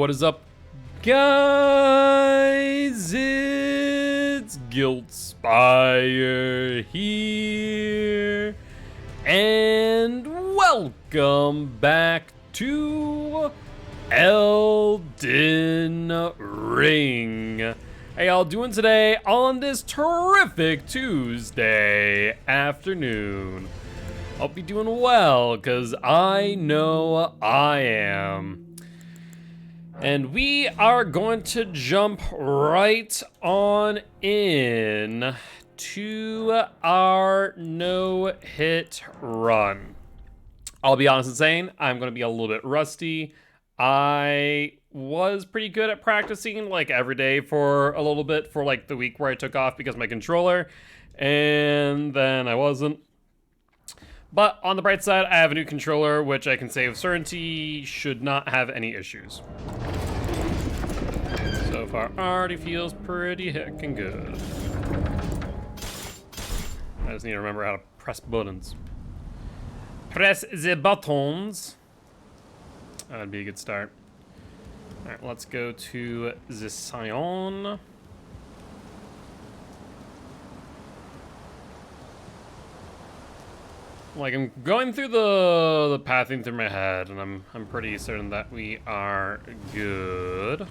What is up, guys? It's Guiltspire here, and welcome back to Elden Ring. How y'all doing today on this terrific Tuesday afternoon? Hope you're doing well, because I know I am. And we are going to jump right on in to our no-hit run. I'll be honest and saying, I'm going to be a little bit rusty. I was pretty good at practicing like every day for a little bit for like the week where I took off because of my controller, and then I wasn't. But on the bright side, I have a new controller, which I can say with certainty should not have any issues. So far, already feels pretty heckin' good. I just need to remember how to press buttons. Press the buttons. That'd be a good start. All right, let's go to the Scion. Like, I'm going through the pathing through my head, and I'm pretty certain that we are good.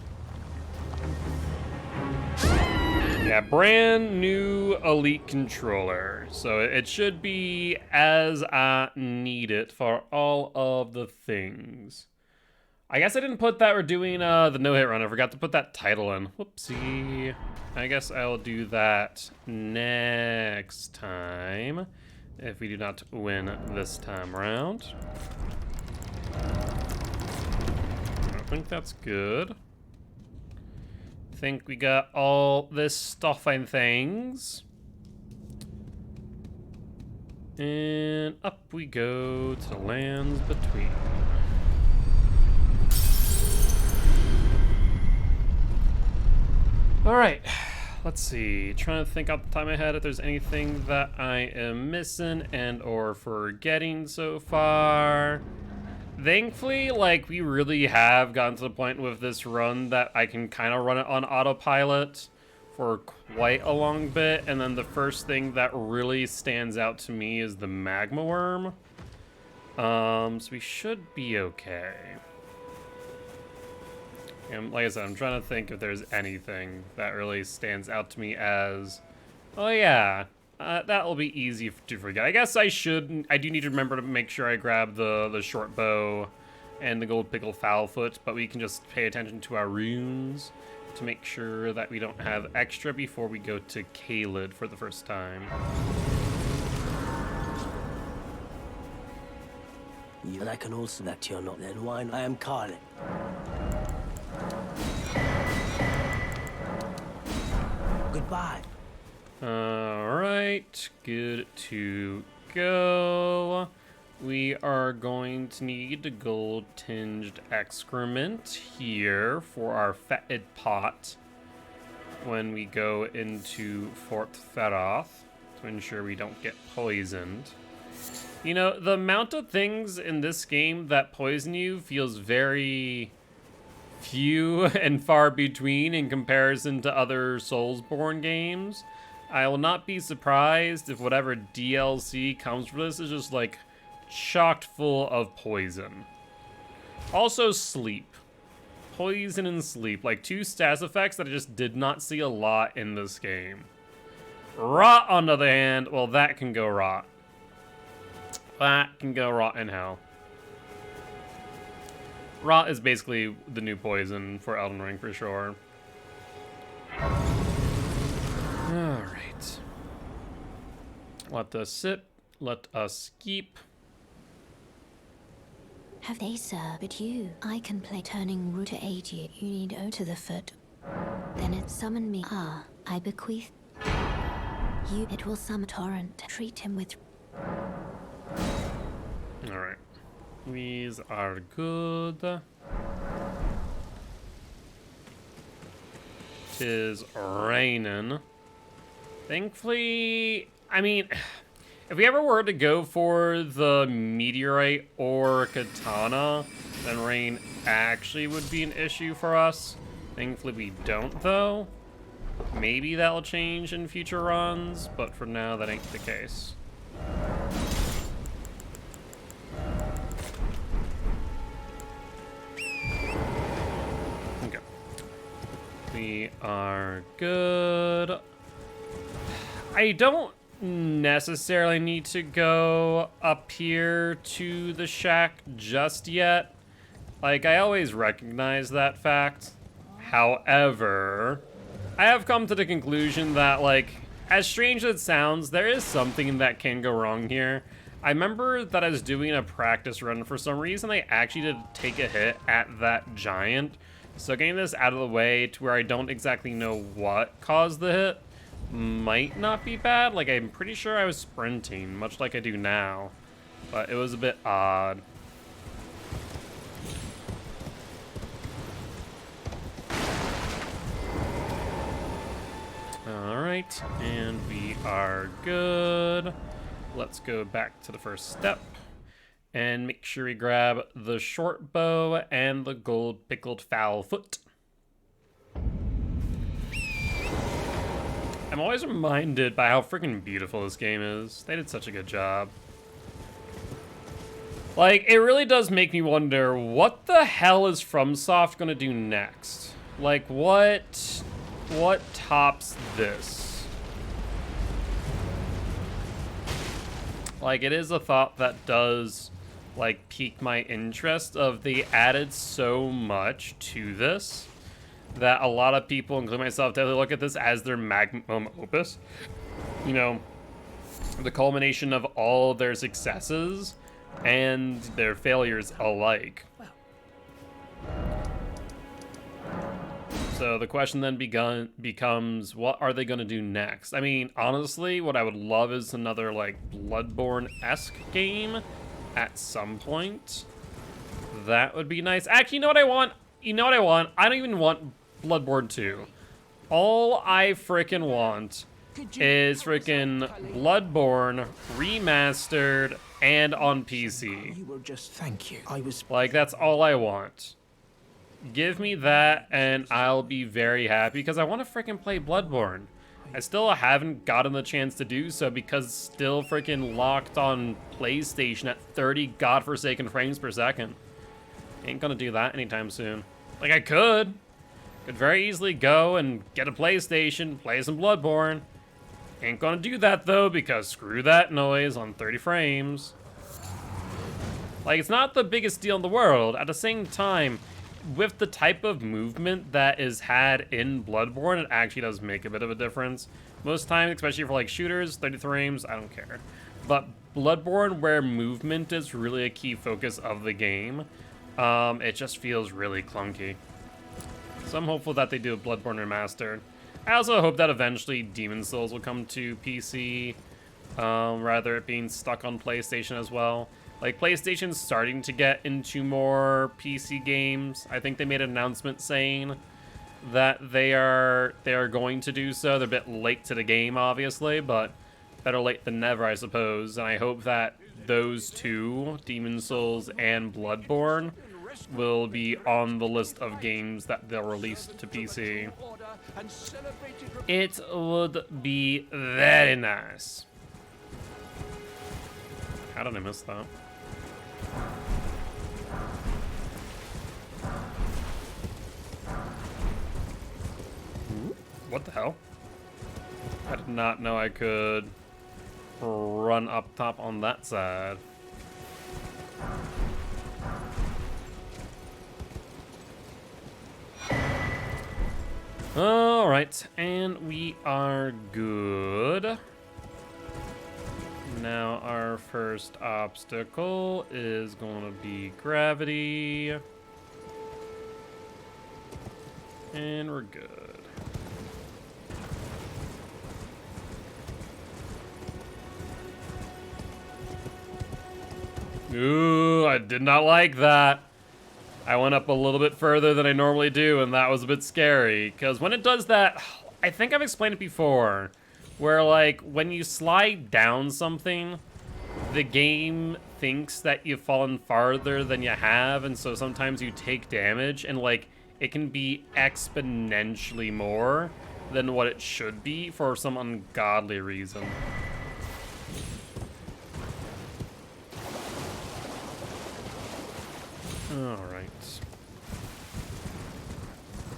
Yeah, brand new Elite controller, so it should be as I need it for all of the things. I guess I didn't put that we're doing the no-hit run. I forgot to put that title in. Whoopsie. I guess I'll do that next time, if we do not win this time around. I think that's good. I think we got all this stuff and things. And up we go to the lands between. All right. Let's see, trying to think off the top of my head if there's anything that I am missing and or forgetting so far. Thankfully, like, we really have gotten to the point with this run that I can kind of run it on autopilot for quite a long bit. And then the first thing that really stands out to me is the Magma Worm. So we should be okay. And like I said, I'm trying to think if there's anything that really stands out to me as, oh yeah, that will be easy to forget. I guess I do need to remember to make sure I grab the short bow and the gold pickle foul foot, but we can just pay attention to our runes to make sure that we don't have extra before we go to Caelid for the first time. And I can also that you're not then wine. I am Carly. Goodbye. Alright, good to go. We are going to need the gold-tinged excrement here for our fetid pot when we go into Fort Feroth to ensure we don't get poisoned. You know, the amount of things in this game that poison you feels very few and far between in comparison to other Soulsborne games. I will not be surprised if whatever DLC comes for this is just like chocked full of poison. Also sleep. Poison and sleep, like two stats effects that I just did not see a lot in this game. Rot, on the other hand, well, that can go rot. That can go rot in hell. Rot is basically the new poison for Elden Ring for sure. Alright. Let us sit. Let us keep. Have they served you? I can play turning root to aid you. You need O to the foot. Then it summon me. Ah, I bequeath you. It will summon torrent. Treat him with. Alright. These are good. 'Tis raining. Thankfully, I mean, If we ever were to go for the meteorite or katana, then rain actually would be an issue for us. Thankfully we don't though. Maybe that'll change in future runs, but for now that ain't the case. Okay. We are good. I don't necessarily need to go up here to the shack just yet. Like, I always recognize that fact. However, I have come to the conclusion that, like, as strange as it sounds, there is something that can go wrong here. I remember that I was doing a practice run. For some reason, I actually did take a hit at that giant. So getting this out of the way to where I don't exactly know what caused the hit might not be bad. Like, I'm pretty sure I was sprinting, much like I do now. But it was a bit odd. Alright, and we are good. Let's go back to the first step and make sure we grab the short bow and the gold pickled fowl foot. I'm always reminded by how freaking beautiful this game is. They did such a good job. Like, it really does make me wonder, what the hell is FromSoft gonna do next? Like, what tops this? Like, it is a thought that does, like, pique my interest of they added so much to this that a lot of people, including myself, definitely look at this as their magnum opus. You know, the culmination of all their successes and their failures alike. So the question then becomes, what are they going to do next? I mean, honestly, what I would love is another, like, Bloodborne-esque game at some point. That would be nice. Actually, you know what I want? You know what I want? I don't even want Bloodborne 2. All I frickin' want is frickin' Bloodborne remastered and on PC. You will just thank you. I was like, that's all I want. Give me that and I'll be very happy because I want to frickin' play Bloodborne. I still haven't gotten the chance to do so because it's still frickin' locked on PlayStation at 30 godforsaken frames per second. Ain't gonna do that anytime soon. Like, I could very easily go and get a PlayStation, play some Bloodborne. Ain't gonna do that though because screw that noise on 30 frames. Like, it's not the biggest deal in the world. At the same time, with the type of movement that is had in Bloodborne, it actually does make a bit of a difference. Most times, especially for like shooters, 30 frames, I don't care. But Bloodborne, where movement is really a key focus of the game, it just feels really clunky. So I'm hopeful that they do a Bloodborne remastered. I also hope that eventually Demon's Souls will come to PC, rather it being stuck on PlayStation as well. Like, PlayStation's starting to get into more PC games. I think they made an announcement saying that they are going to do so. They're a bit late to the game, obviously, but better late than never, I suppose. And I hope that those two, Demon's Souls and Bloodborne, will be on the list of games that they'll release to PC. It would be very nice. How did I miss that? What the hell? I did not know I could run up top on that side. All right, and we are good. Now our first obstacle is going to be gravity. And we're good. Ooh, I did not like that. I went up a little bit further than I normally do, and that was a bit scary. Because when it does that, I think I've explained it before. where like when you slide down something, the game thinks that you've fallen farther than you have, and so sometimes you take damage, and like it can be exponentially more than what it should be for some ungodly reason. All right.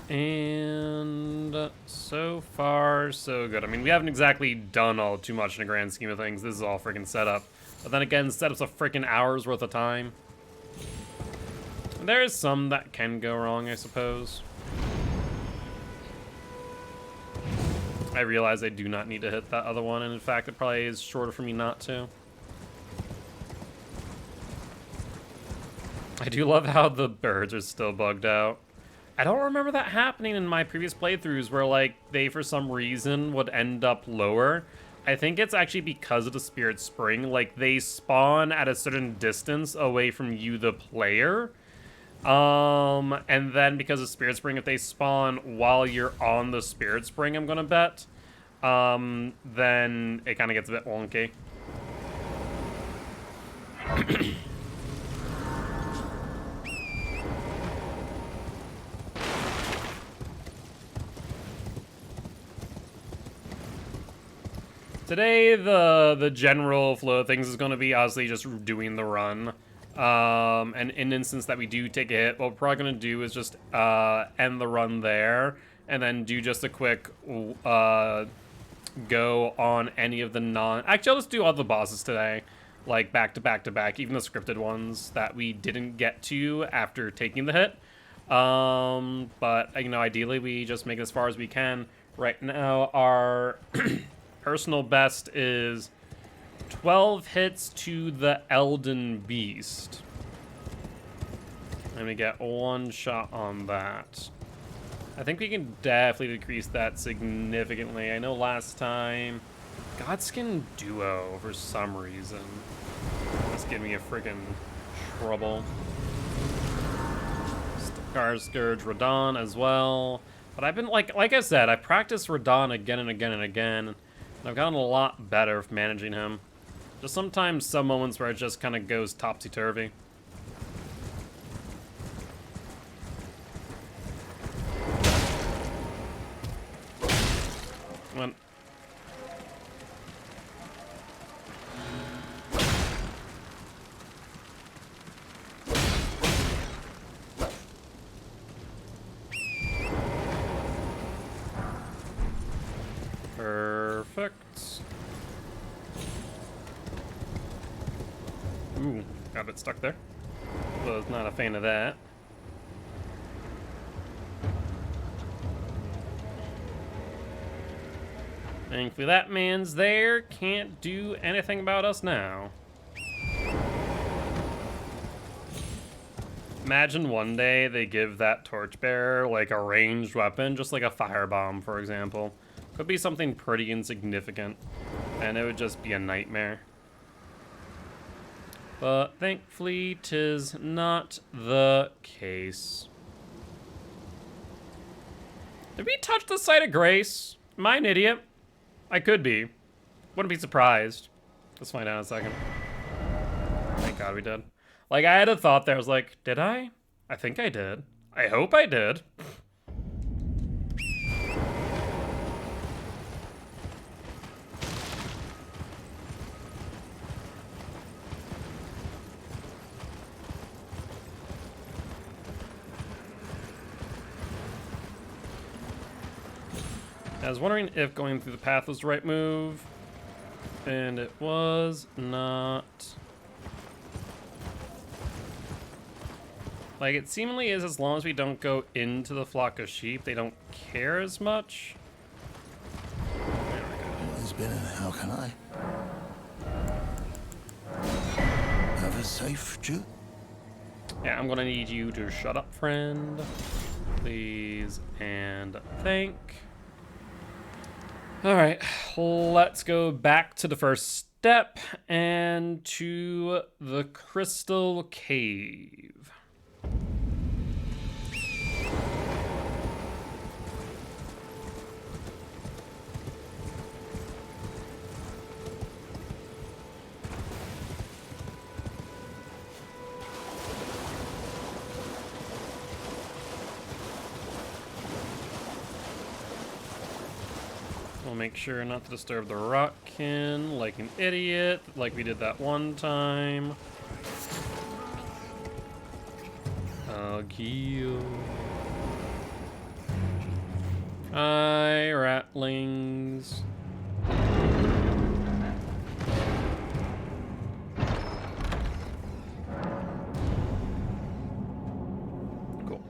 And so far, so good. I mean, we haven't exactly done all too much in the grand scheme of things. This is all freaking setup. But then again, setup's a freaking hour's worth of time. There is some that can go wrong, I suppose. I realize I do not need to hit that other one, and in fact, it probably is shorter for me not to. I do love how the birds are still bugged out. I don't remember that happening in my previous playthroughs where, like, they, for some reason, would end up lower. I think it's actually because of the Spirit Spring. Like, they spawn at a certain distance away from you, the player. And then because of Spirit Spring, if they spawn while you're on the Spirit Spring, I'm gonna bet, then it kind of gets a bit wonky. Today, the general flow of things is going to be obviously just doing the run. And in an instance that we do take a hit, what we're probably going to do is just end the run there, and then do just a quick go on any of the Actually, I'll just do all the bosses today, like back to back to back, even the scripted ones that we didn't get to after taking the hit. But, you know, ideally we just make it as far as we can. Right now, our personal best is 12 hits to the Elden Beast. Let me get one shot on that. I think we can definitely decrease that significantly. I know last time, Godskin Duo, for some reason, that's giving me a freaking trouble. Scar Scourge Radon as well. But I've been, like I said, I practiced Radon again and again and again. And I've gotten a lot better with managing him. Just sometimes some moments where it just kind of goes topsy-turvy. One. Perfect. Ooh, got a bit stuck there. Was not a fan of that. Thankfully that man's there. Can't do anything about us now. Imagine one day they give that torchbearer like a ranged weapon, just like a firebomb, for example. Could be something pretty insignificant, and it would just be a nightmare. But thankfully, 'tis not the case. Did we touch the site of grace? Am I an idiot? I could be. Wouldn't be surprised. Let's find out in a second. Thank God we did. Like, I had a thought there. I was like, did I? I think I did. I hope I did. I was wondering if going through the path was the right move, and it was not. Like, it seemingly is, as long as we don't go into the flock of sheep, they don't care as much. It's been, how can I? Have a safe trip? Yeah, I'm gonna need you to shut up, friend. Please and thank. Alright, let's go back to the first step and to the Crystal Cave. We'll make sure not to disturb the rockkin like an idiot, like we did that one time. I'll kill. Hi, ratlings. Cool.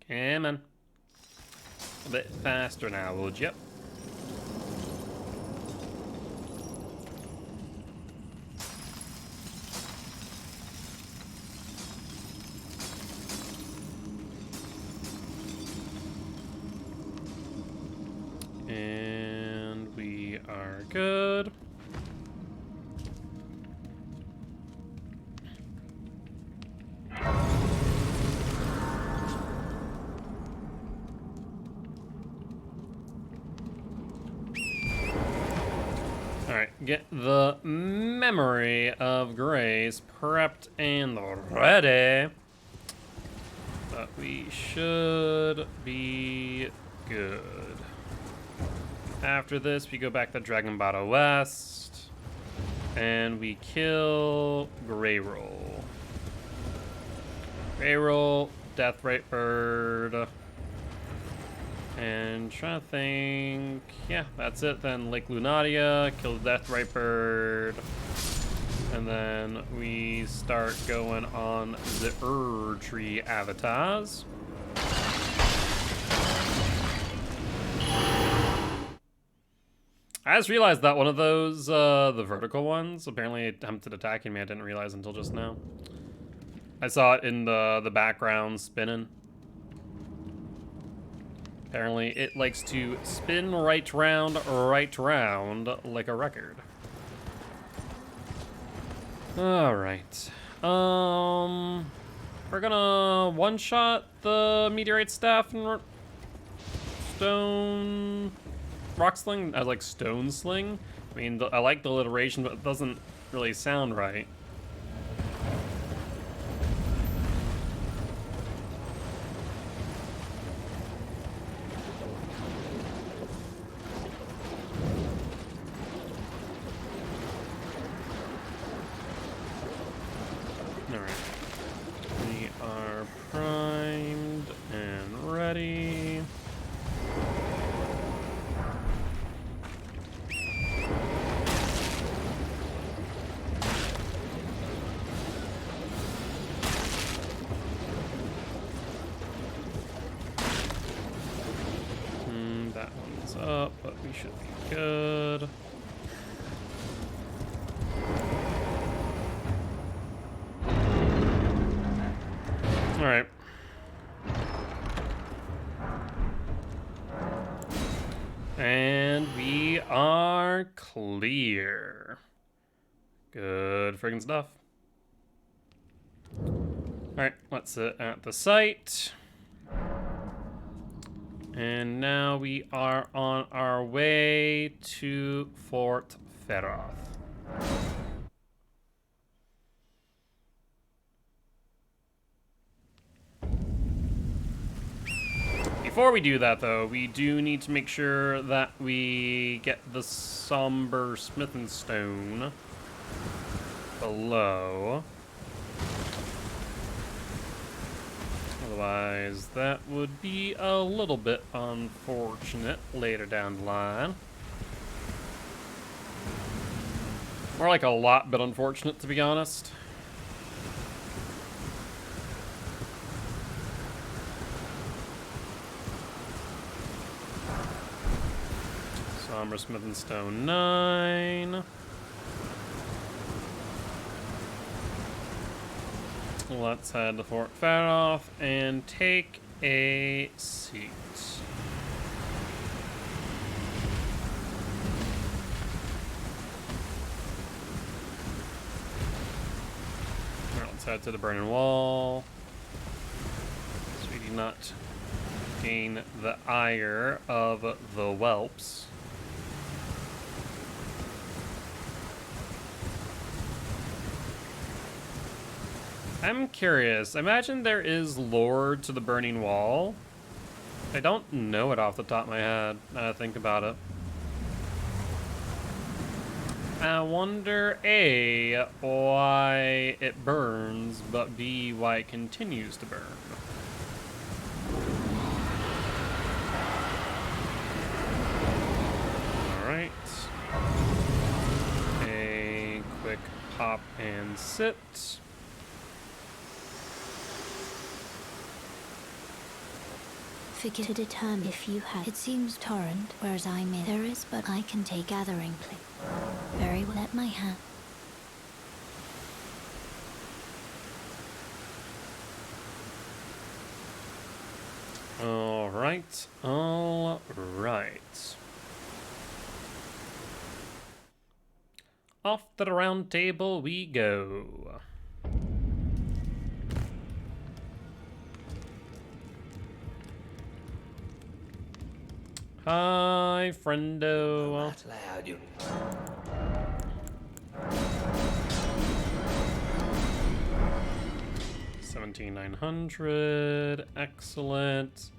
Come on. A bit faster now, would you? And we are good. Alright, get the memory of Grace prepped and ready. But we should be good. After this, we go back to Dragon Bottle West. And we kill Grey Roll. Grey Roll, Deathrite Bird. And trying to think, yeah, that's it. Then Lake Lunatia, kill the Deathrite Bird, and then we start going on the Tree avatars. I just realized that one of those, the vertical ones, apparently attempted attacking me. I didn't realize until just now. I saw it in the background spinning. Apparently, it likes to spin right round, like a record. Alright. We're gonna one-shot the Meteorite Staff and Stone... Rock Sling? I like Stone Sling. I mean, I like the alliteration, but it doesn't really sound right. That one's up, but we should be good. All right. And we are clear. Good friggin' stuff. All right, let's sit at the site. And now we are on our way to Fort Feroth. Before we do that, though, we do need to make sure that we get the Somber Smithing Stone below. Otherwise, that would be a little bit unfortunate later down the line. More like a lot bit unfortunate, to be honest. Somber Smithing Stone 9. Let's head to Fort Feroth and take a seat. Alright, let's head to the Burning Wall. Sweetie Nut. gain the ire of the whelps. I'm curious. Imagine there is lore to the Burning Wall. I don't know it off the top of my head, now that I think about it. I wonder, A, why it burns, but B, why it continues to burn. Alright. A quick pop and sit. Figure to determine if you have. It seems torrent, whereas I may. There is, but I can take gathering place. Very well at my hand. Alright, alright. Off to the round table we go. Hi, friendo. 17,900. Excellent.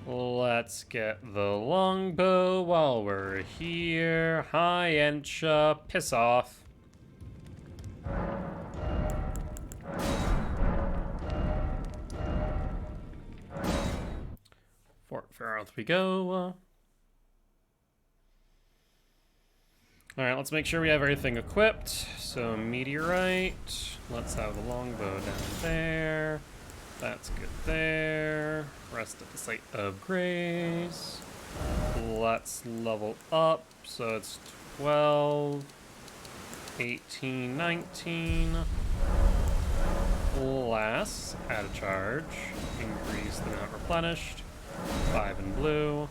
Let's get the longbow while we're here. Hi, Encha. Piss off. Fort Fairmouth we go. Alright, let's make sure we have everything equipped. So, meteorite. Let's have the longbow down there. That's good there. Rest of the site of grace. Let's level up. So it's 12, 18, 19. Last, add a charge. Increase the amount replenished. 5 in blue.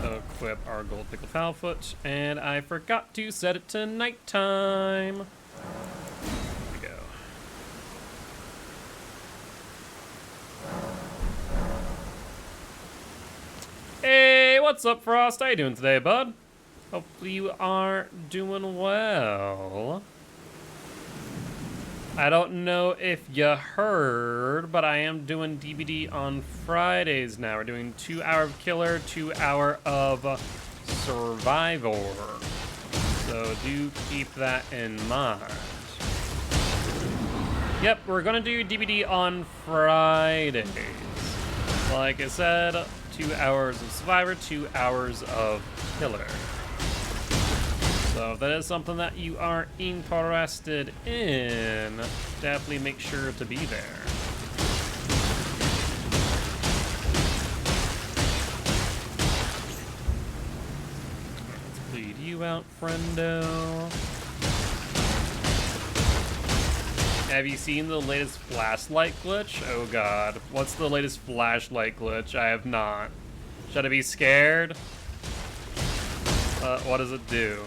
Equip our gold pickle foulfoot, and I forgot to set it to nighttime. Here we go. Hey, what's up, Frost? How you doing today, bud? Hopefully you are doing well. I don't know if you heard, but I am doing DVD on Fridays now. We're doing 2 hour of Killer, 2 hour of Survivor. So do keep that in mind. Yep, we're gonna do DVD on Fridays. Like I said, 2 hours of Survivor, 2 hours of Killer. So if that is something that you are interested in, definitely make sure to be there. Let's bleed you out, friendo. Have you seen the latest flashlight glitch? Oh god. What's the latest flashlight glitch? I have not. Should I be scared? What does it do?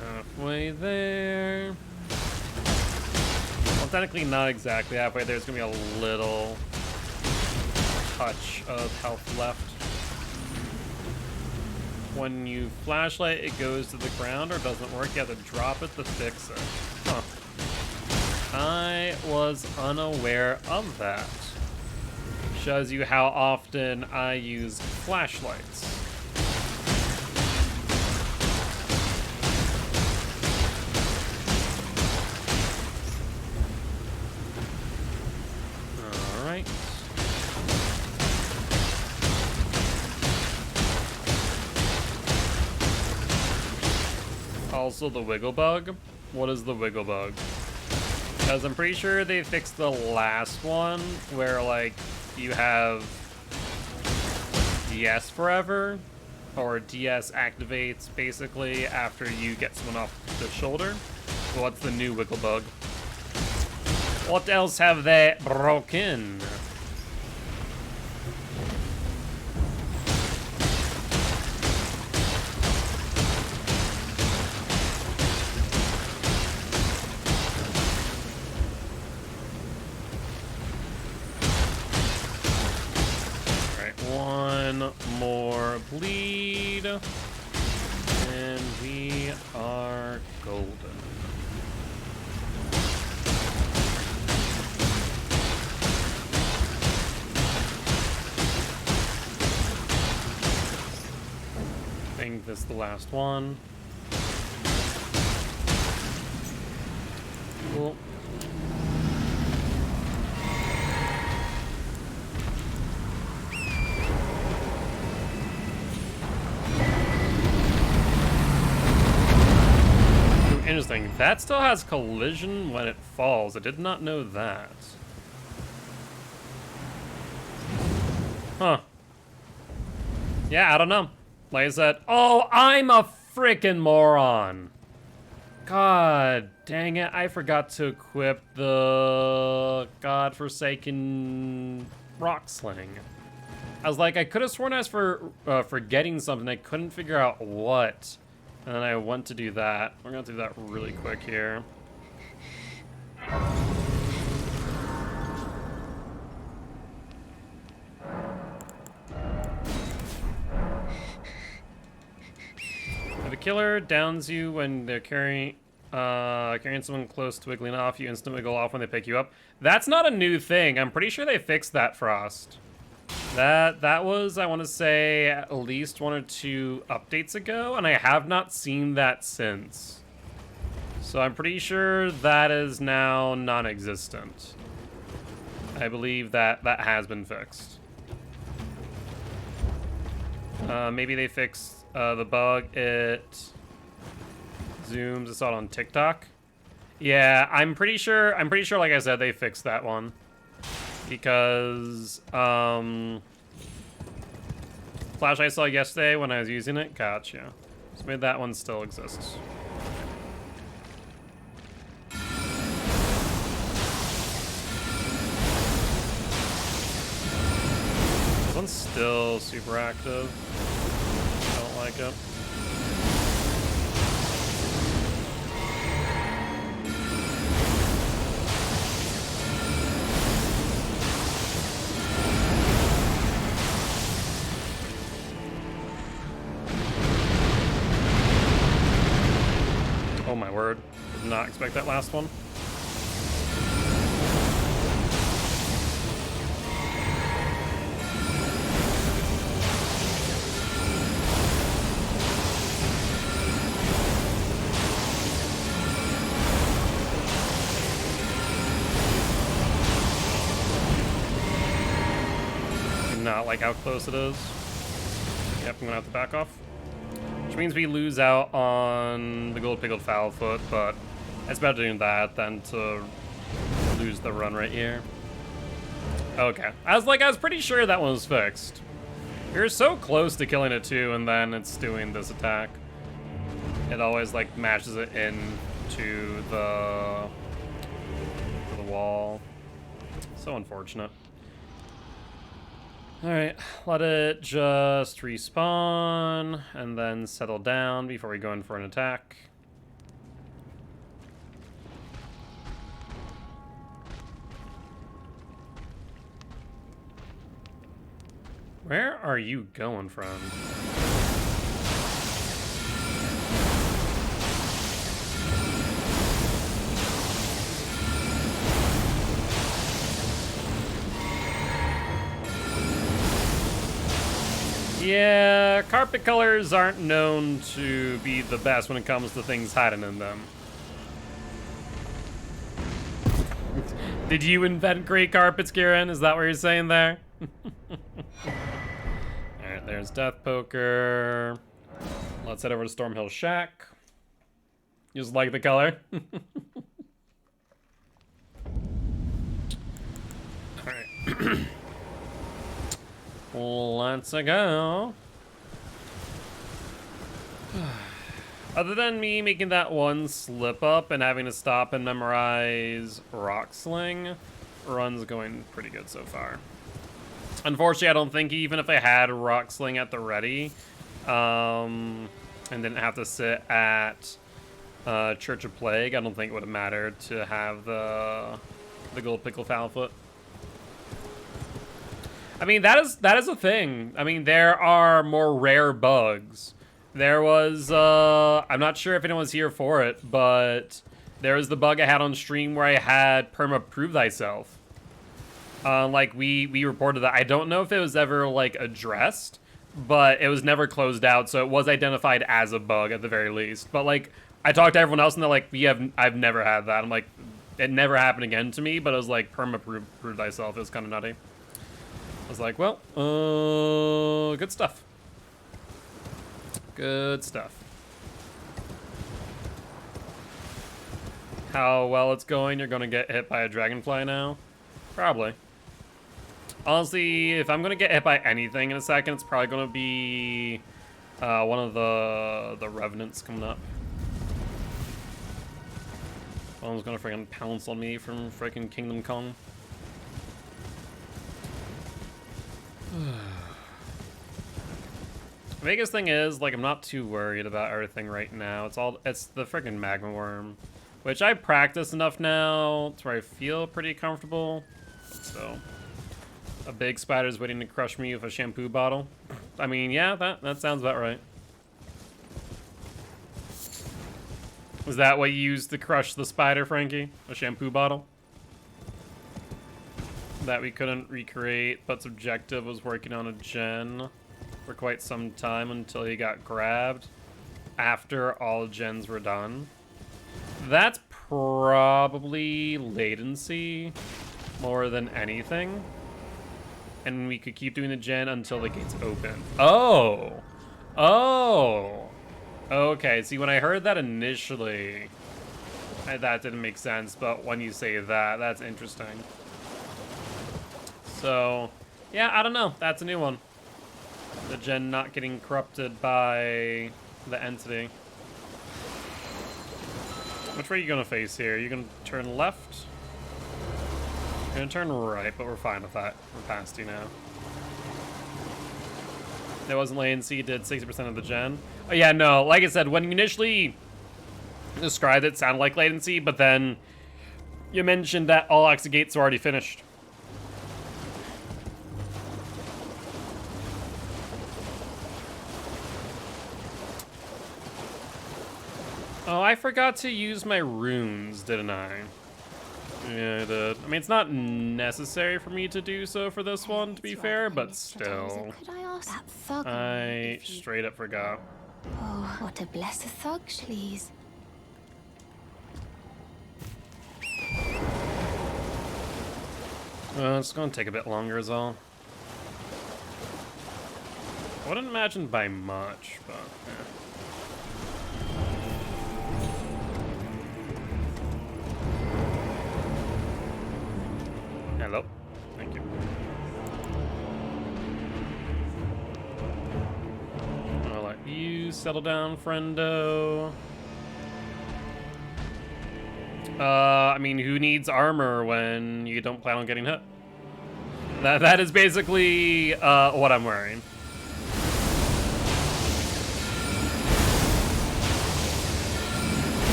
Halfway there. Well, technically not exactly halfway there. There's gonna be a little touch of health left. When you flashlight, it goes to the ground or doesn't work. You have to drop it to fix it. Huh. I was unaware of that. Shows you how often I use flashlights. Alright. Also the wiggle bug. What is the wiggle bug? Because I'm pretty sure they fixed the last one where like you have DS forever, or DS activates basically after you get someone off the shoulder. So what's the new wiggle bug? What else have they broken? And we are golden. I think this is the last one. Cool. Interesting. That still has collision when it falls. I did not know that. Huh. Yeah, I don't know. Like I said, oh, I'm a freaking moron. God dang it. I forgot to equip the godforsaken rock sling. I was like, I could have sworn I was forgetting something. I couldn't figure out what. And then I went to do that. We're gonna do that really quick here. If a killer downs you when they're carrying someone close to wiggling off, you instantly wiggle off when they pick you up. That's not a new thing. I'm pretty sure they fixed that, Frost. That was, I want to say, at least 1 or 2 updates ago, and I have not seen that since. So I'm pretty sure that is now non-existent. I believe that has been fixed. Maybe they fixed the bug. It zooms. I saw it on TikTok. Yeah, I'm pretty sure, like I said, they fixed that one. Because, flash I saw yesterday when I was using it, gotcha. So maybe that one still exists. This one's still super active. I don't like it. Oh my word. Did not expect that last one. Do not like how close it is. Yep, I'm gonna have to back off. Which means we lose out on the gold pickled foulfoot, but it's better doing that than to lose the run right here. Okay. I was pretty sure that one was fixed. You're so close to killing it too, and then it's doing this attack. It always like mashes it into the wall. So unfortunate. Alright, let it just respawn and then settle down before we go in for an attack. Where are you going, friend? Yeah, carpet colors aren't known to be the best when it comes to things hiding in them. Did you invent great carpets, Kieran? Is that what you're saying there? Alright, there's Death Poker. Let's head over to Stormhill Shack. You just like the color? Alright. Let's go. Other than me making that one slip up and having to stop and memorize Rock Sling, run's going pretty good so far. Unfortunately, I don't think even if I had Rock Sling at the ready, and didn't have to sit at Church of Plague, I don't think it would have mattered to have the gold pickle foulfoot. I mean, that is a thing. I mean, there are more rare bugs There was, I'm not sure if anyone was here for it, but there was the bug I had on stream where I had perma prove thyself. Like, we reported that. I don't know if it was ever, like, addressed, but it was never closed out, so it was identified as a bug at the very least. But, like, I talked to everyone else, and they're like, I've never had that. I'm like, it never happened again to me, but it was like, perma prove thyself. It was kind of nutty. I was like, well, good stuff. Good stuff. How well it's going, you're gonna get hit by a dragonfly now? Probably. Honestly, if I'm gonna get hit by anything in a second, it's probably gonna be one of the revenants coming up. One's gonna freaking pounce on me from freaking Kingdom Come. The biggest thing is, like, I'm not too worried about everything right now. It's the freaking Magma Worm, which I practice enough now to where I feel pretty comfortable. So, a big spider's waiting to crush me with a shampoo bottle. I mean, yeah, that sounds about right. Was that what you used to crush the spider, Frankie? A shampoo bottle? That we couldn't recreate, but Subjective was working on a gen for quite some time until he got grabbed after all gens were done. That's probably latency more than anything. And we could keep doing the gen until the gates open. Oh! Oh! Okay, see, when I heard that initially, that didn't make sense, but when you say that, that's interesting. So, yeah, I don't know. That's a new one. The gen not getting corrupted by the entity. Which way are you gonna face here? You're gonna turn left? You're gonna turn right, but we're fine with that. We're past you now. That wasn't latency, did 60% of the gen. Oh yeah, no, like I said, when you initially described it, it sounded like latency, but then you mentioned that all exit gates are already finished. Oh, I forgot to use my runes, didn't I? Yeah, I did. I mean, it's not necessary for me to do so for this one, to be fair, but still. Could I ask that thug? I straight up forgot. Oh, what a blessed thug, please. It's gonna take a bit longer is all. I wouldn't imagine by much, but yeah. Hello. Thank you. I'll let you settle down, friendo. I mean, who needs armor when you don't plan on getting hit? That is basically what I'm wearing.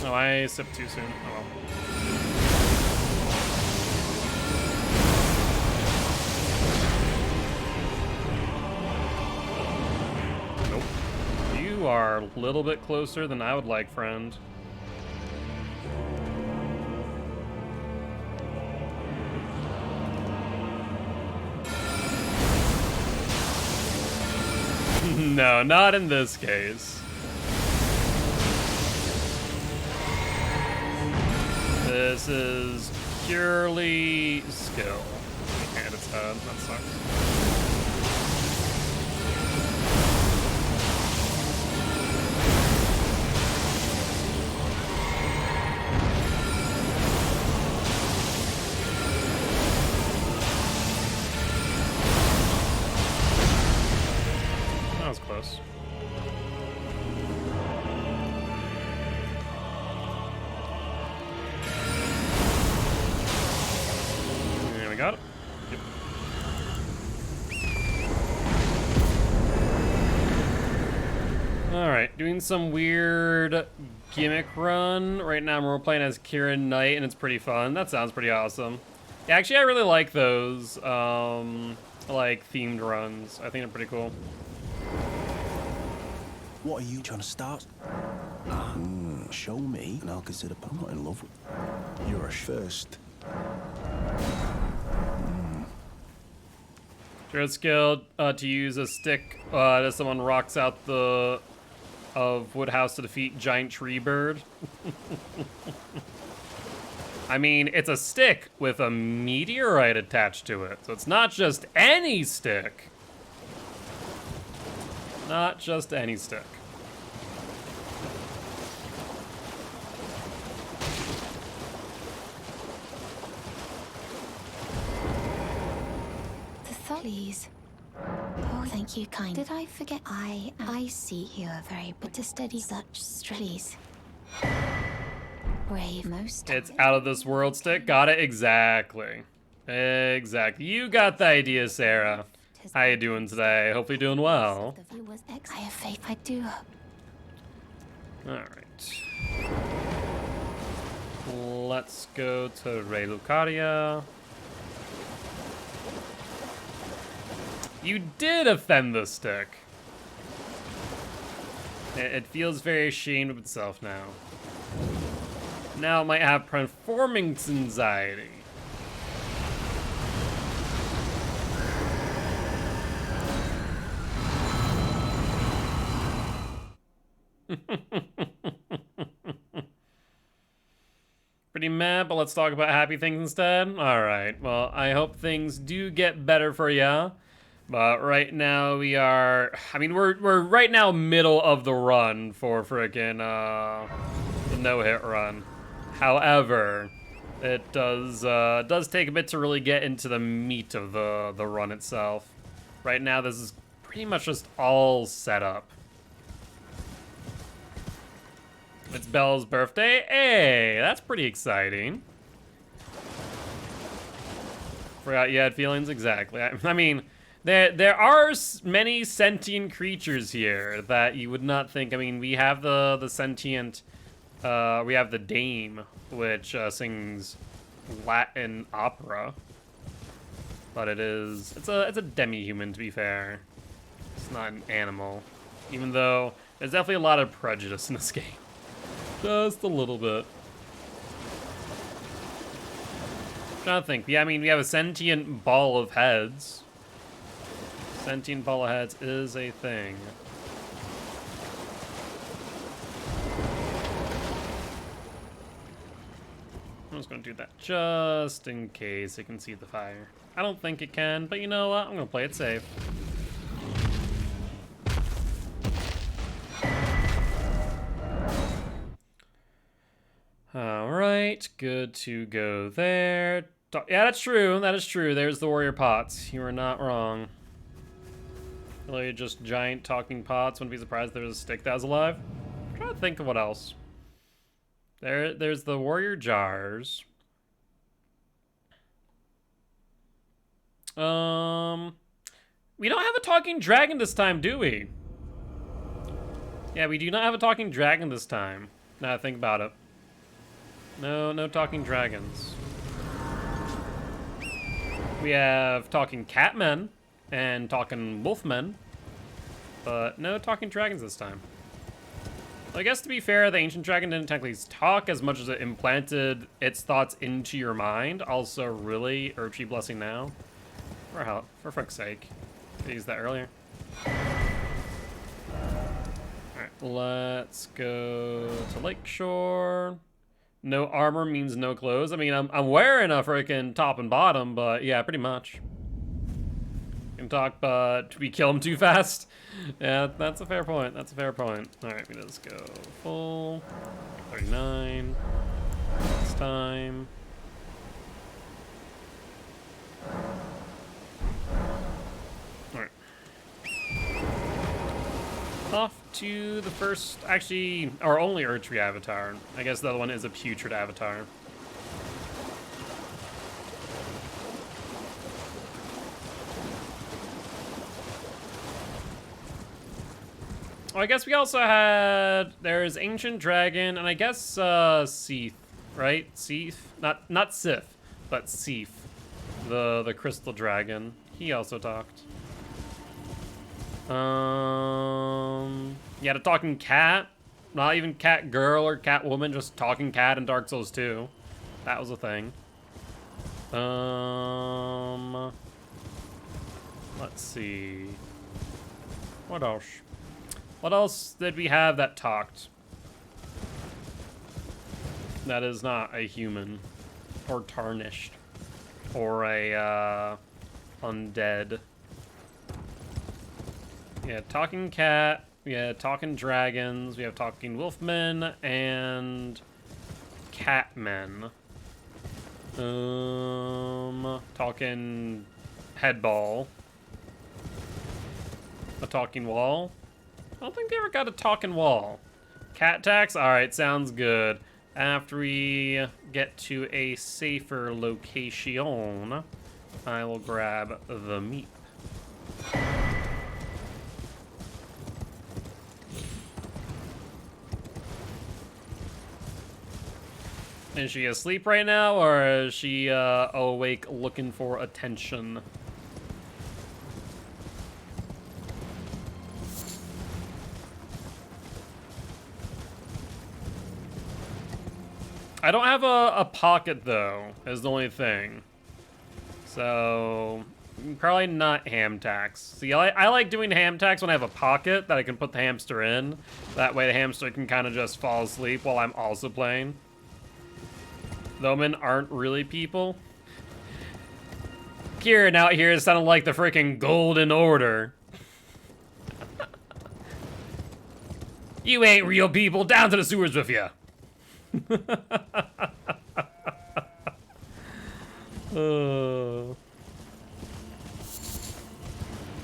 Oh, I sipped too soon. Oh well. You are a little bit closer than I would like, friend. No, not in this case. This is purely skill. And it's that sucks. That was close. There we got it. Yep. Alright, doing some weird gimmick run. Right now we're playing as Kieran Knight and it's pretty fun. That sounds pretty awesome. Yeah, actually I really like those like themed runs. I think they're pretty cool. What are you trying to start? Show me, and I'll consider. I'm not in love with. You're a first. Sure, it's skilled to use a stick as someone rocks out the of Woodhouse to defeat giant tree bird. I mean, it's a stick with a meteorite attached to it, so it's not just any stick. Not just any stick. Please. Oh, thank you, kind. Did I forget? I see you are very but to steady such please. Brave most. It's out of this world stick. Got it exactly. Exactly. You got the idea, Sarah. How you doing today? Hopefully doing well. I have faith. I do. All right. Let's go to Rey Lucaria. You did offend the stick. It feels very ashamed of itself now. Now it might have performance anxiety. Pretty mad, but let's talk about happy things instead. All right, well, I hope things do get better for ya. But right now we are, I mean, we're right now middle of the run for frickin' the no-hit run. However, it does take a bit to really get into the meat of the run itself. Right now, this is pretty much just all set up. It's Belle's birthday. Hey, that's pretty exciting. Forgot you had feelings? Exactly. I mean, there are many sentient creatures here that you would not think. I mean, we have the sentient, we have the Dame, which sings Latin opera. But it's a demi-human, to be fair. It's not an animal. Even though there's definitely a lot of prejudice in this game. Just a little bit. I'm trying to think. Yeah, I mean, we have a sentient ball of heads. Sentient ball of heads is a thing. I'm just gonna do that just in case it can see the fire. I don't think it can, but you know what? I'm gonna play it safe. All right, good to go there. Yeah, that's true. That is true. There's the warrior pots. You are not wrong. Really, just giant talking pots. Wouldn't be surprised if there was a stick that was alive. I'm trying to think of what else. There's the warrior jars. We don't have a talking dragon this time, do we? Yeah, we do not have a talking dragon this time. Now that I think about it. No talking dragons. We have talking catmen and talking wolfmen, but no talking dragons this time. Well, I guess to be fair, the ancient dragon didn't technically talk as much as it implanted its thoughts into your mind. Also, really, Urchi Blessing now. For fuck's sake. I used that earlier. Alright, let's go to Lakeshore. No armor means no clothes. I mean, I'm wearing a freaking top and bottom, but yeah, pretty much. Can talk, but we kill him too fast. Yeah, that's a fair point. That's a fair point. All right, we just go full 39. This time. All right. Off to the first, actually, our only Erdtree avatar. I guess the other one is a putrid avatar. Oh, I guess we also had, there's Ancient Dragon, and I guess Seath, right? Seath? Not Sith, but Seath, the Crystal Dragon. He also talked. You had a talking cat. Not even cat girl or cat woman, just talking cat in Dark Souls 2. That was a thing. Let's see. What else? What else did we have that talked? That is not a human. Or tarnished. Or a, undead. Yeah, talking cat. Yeah, talking dragons. We have talking wolfmen and catmen. Talking headball. A talking wall. I don't think they ever got a talking wall. Cat tax? Alright, sounds good. After we get to a safer location, I will grab the meat. Is she asleep right now, or is she awake looking for attention? I don't have a pocket, though, is the only thing. So, probably not ham tax. See, I like doing ham tax when I have a pocket that I can put the hamster in. That way the hamster can kind of just fall asleep while I'm also playing. Though men aren't really people. Kieran out here is sounding like the freaking Golden Order. You ain't real people. Down to the sewers with you.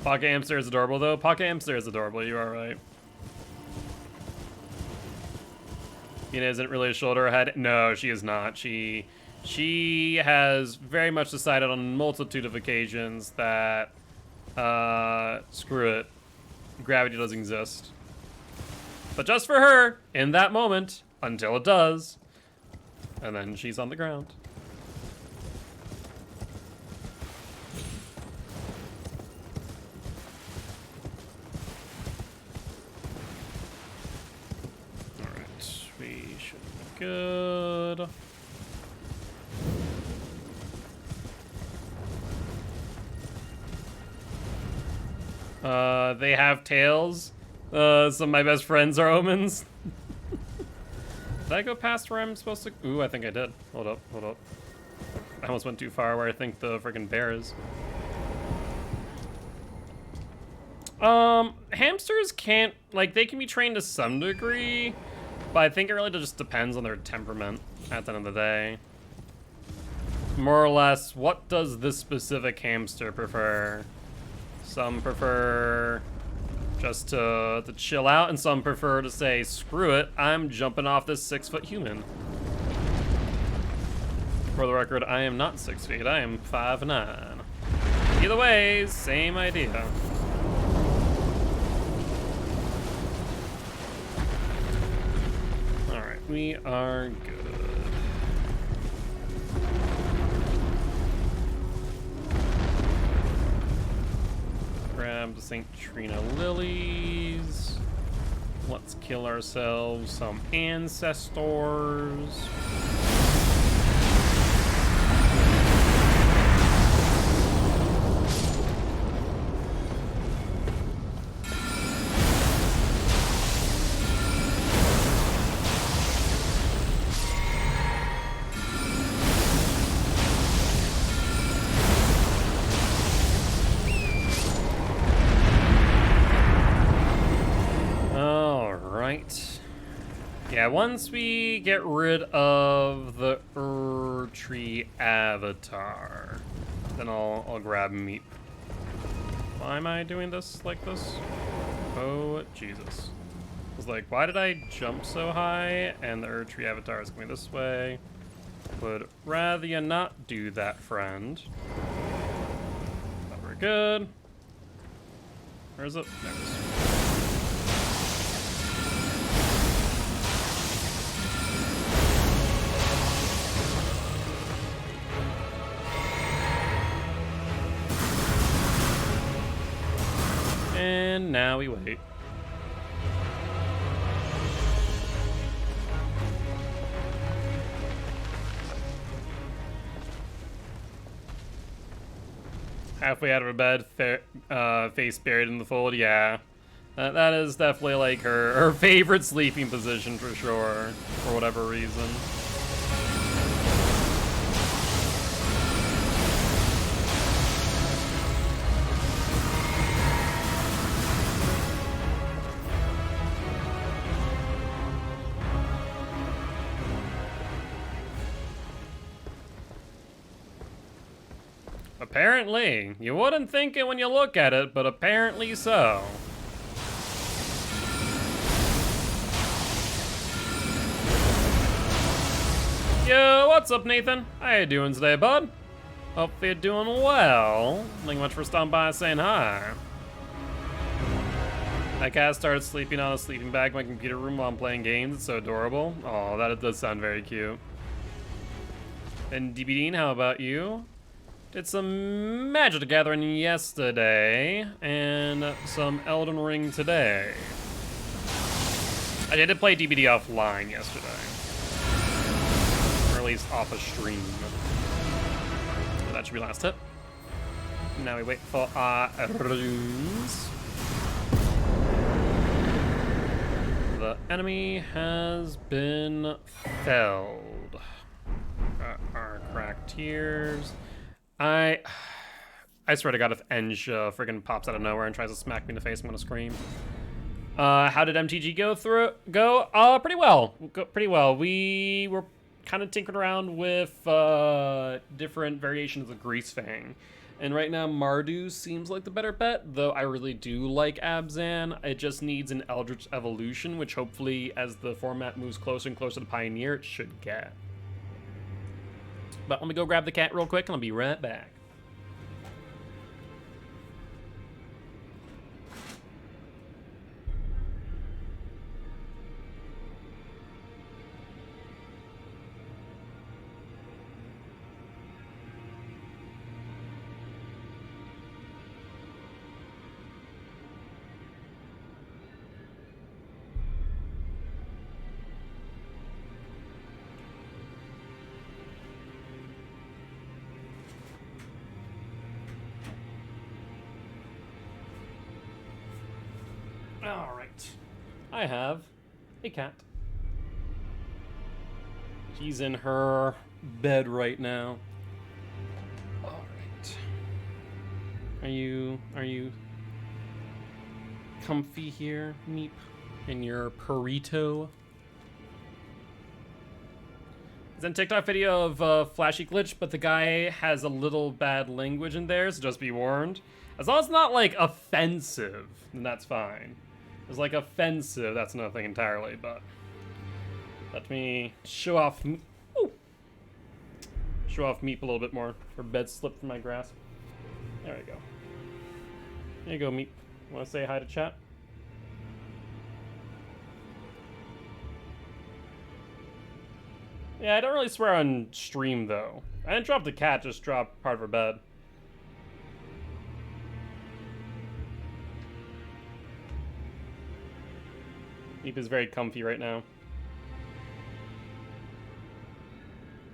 Pocket hamster is adorable, though. Pocket hamster is adorable. You are right. Tina isn't really a shoulder head. No, she is not. She has very much decided on a multitude of occasions that screw it, gravity doesn't exist. But just for her, in that moment, until it does, and then she's on the ground. Good. They have tails. Some of my best friends are omens. Did I go past where I'm supposed to? Ooh, I think I did. Hold up, hold up. I almost went too far where I think the freaking bear is. Hamsters can't, like, they can be trained to some degree, but I think it really just depends on their temperament at the end of the day. More or less, what does this specific hamster prefer? Some prefer just to chill out, and some prefer to say, screw it, I'm jumping off this 6-foot human. For the record, I am not 6 feet, I am 5'9". Either way, same idea. Alright, we are good. Grab the St. Trina lilies. Let's kill ourselves some ancestors. Yeah, once we get rid of the tree avatar, then I'll grab meat. Why am I doing this like this? Oh, Jesus. I was like, why did I jump so high? And the tree avatar is coming this way. Would rather you not do that, friend. But we're good. Where is it? There it is. And now we wait. halfway out of her bed, face buried in the fold. Yeah, that is definitely like her favorite sleeping position for sure, for whatever reason. Apparently. You wouldn't think it when you look at it, but apparently so. Yo, what's up, Nathan? How you doing today, bud? Hope you're doing well. Thank you much for stopping by and saying hi. That cat started sleeping on a sleeping bag in my computer room while I'm playing games. It's so adorable. Oh, that does sound very cute. And DB Dean, how about you? Did some Magic the Gathering yesterday, and some Elden Ring today. I did play DBD offline yesterday. Or at least off a stream. So that should be last hit. Now we wait for our runes. The enemy has been felled. Our cracked tears. I swear to God, if Enge friggin' pops out of nowhere and tries to smack me in the face, I'm gonna scream. How did MTG go? Pretty well. Pretty well. We were kind of tinkering around with different variations of Grease Fang. And right now, Mardu seems like the better bet, though I really do like Abzan. It just needs an Eldritch Evolution, which hopefully, as the format moves closer and closer to Pioneer, it should get. But let me go grab the cat real quick, and I'll be right back. All right, I have a cat. She's in her bed right now. All right. Are you comfy here, Meep, in your burrito? It's a TikTok video of Flashy Glitch, but the guy has a little bad language in there, so just be warned. As long as it's not like offensive, then that's fine. It's like offensive, that's another thing entirely, but let me show off Meep a little bit more. Her bed slipped from my grasp. There we go. There you go, Meep. Want to say hi to chat? Yeah, I don't really swear on stream, though. I didn't drop the cat, just dropped part of her bed. Meep is very comfy right now.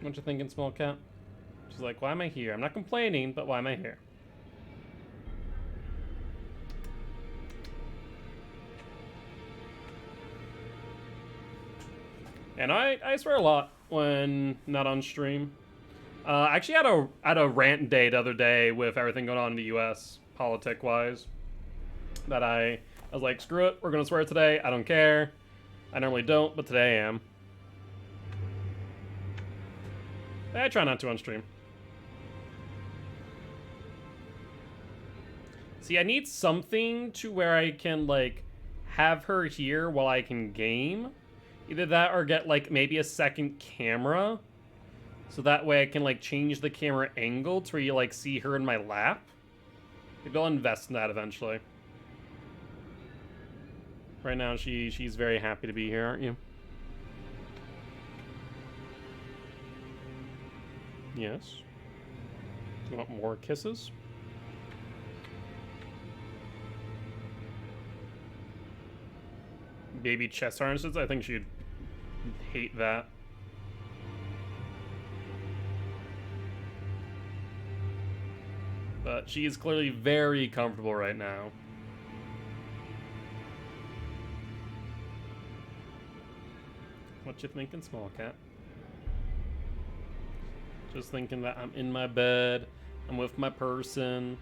What you thinking, small cat? She's like, why am I here? I'm not complaining, but why am I here? And I swear a lot when not on stream. I actually had a rant day the other day with everything going on in the US, politic-wise, that I was like, screw it, we're gonna swear today, I don't care. I normally don't, but today I am. I try not to on stream. See, I need something to where I can, like, have her here while I can game. Either that or get, like, maybe a second camera. So that way I can, like, change the camera angle to where you, like, see her in my lap. Maybe I'll invest in that eventually. Right now, she's very happy to be here, aren't you? Yes. Do you want more kisses? Baby chest harnesses? I think she'd hate that. But she is clearly very comfortable right now. What you thinking, small cat? Just thinking that I'm in my bed, I'm with my person.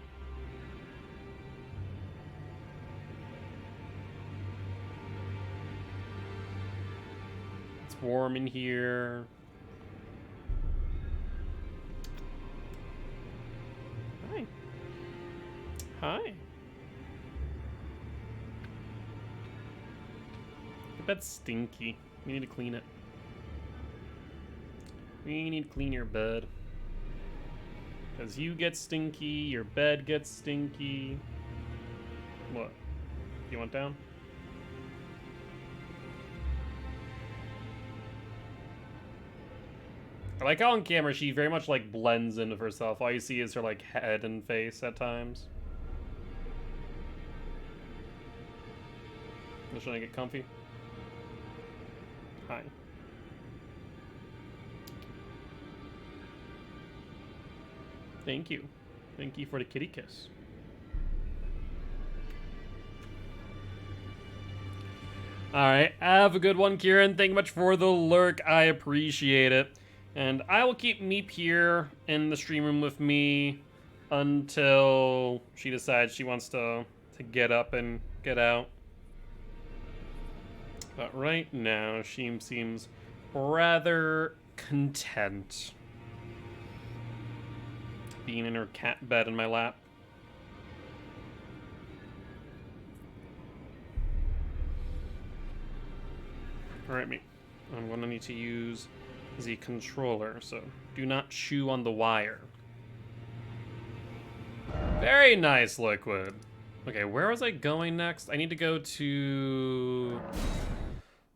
It's warm in here. Hi. Hi. Your bed's stinky. We need to clean it. We need to clean your bed. Because you get stinky, your bed gets stinky. What? You want down? I like how on camera she very much like blends into herself. All you see is her like head and face at times. Just trying to get comfy. Hi. Thank you. Thank you for the kitty kiss. Alright, have a good one, Kieran. Thank you much for the lurk. I appreciate it. And I will keep Meep here in the stream room with me until she decides she wants to get up and get out. But right now, she seems rather content being in her cat bed in my lap. Alright, me. I'm gonna need to use the controller, so do not chew on the wire. Very nice, Liquid. Okay, where was I going next? I need to go to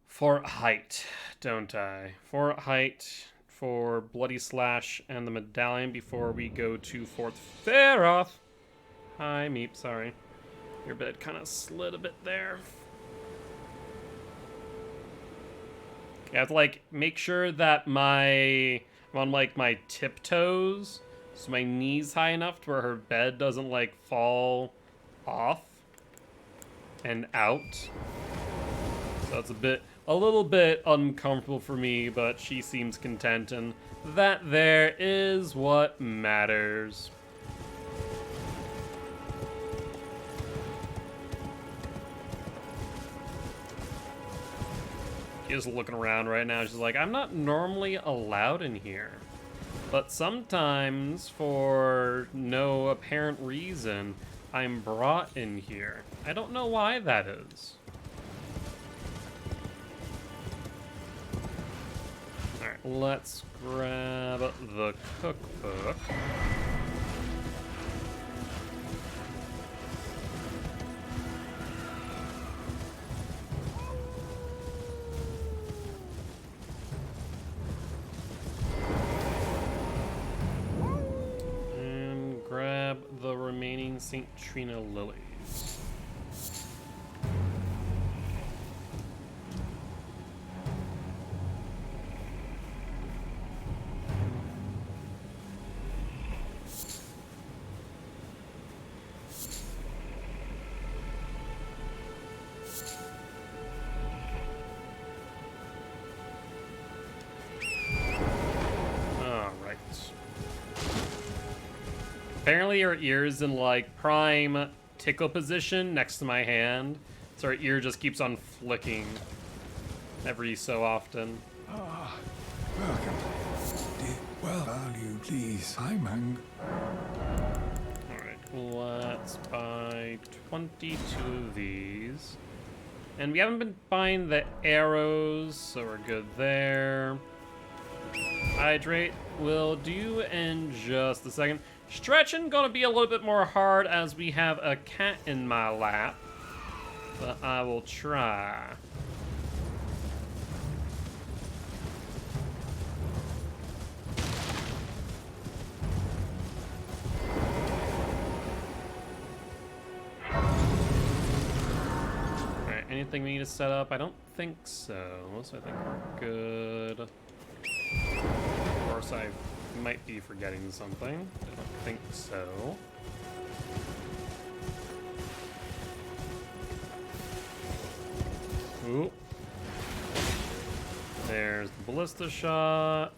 Fort Height, don't I? Fort Height for Bloody Slash and the medallion before we go to Fort Feroth. Hi, Meep, sorry. Your bed kind of slid a bit there. I have to, like, make sure that I'm on, like, my tiptoes, so my knee's high enough to where her bed doesn't, like, fall off and out. So it's a little bit uncomfortable for me, but she seems content, and that there is what matters. She's looking around right now. She's like, I'm not normally allowed in here, but sometimes, for no apparent reason, I'm brought in here. I don't know why that is. Alright, let's grab the cookbook. And grab the remaining St. Trina lilies. Apparently her ear's in like prime tickle position next to my hand, so her ear just keeps on flicking every so often. Ah, welcome. Well, value, please. Hi, Mang. Alright, let's buy 22 of these. And we haven't been buying the arrows, so we're good there. Hydrate will do in just a second. Stretching gonna be a little bit more hard as we have a cat in my lap, but I will try. Alright, anything we need to set up? I don't think so, so I think we're good. Of course, I might be forgetting something. I don't think so. Ooh. There's the ballista shot.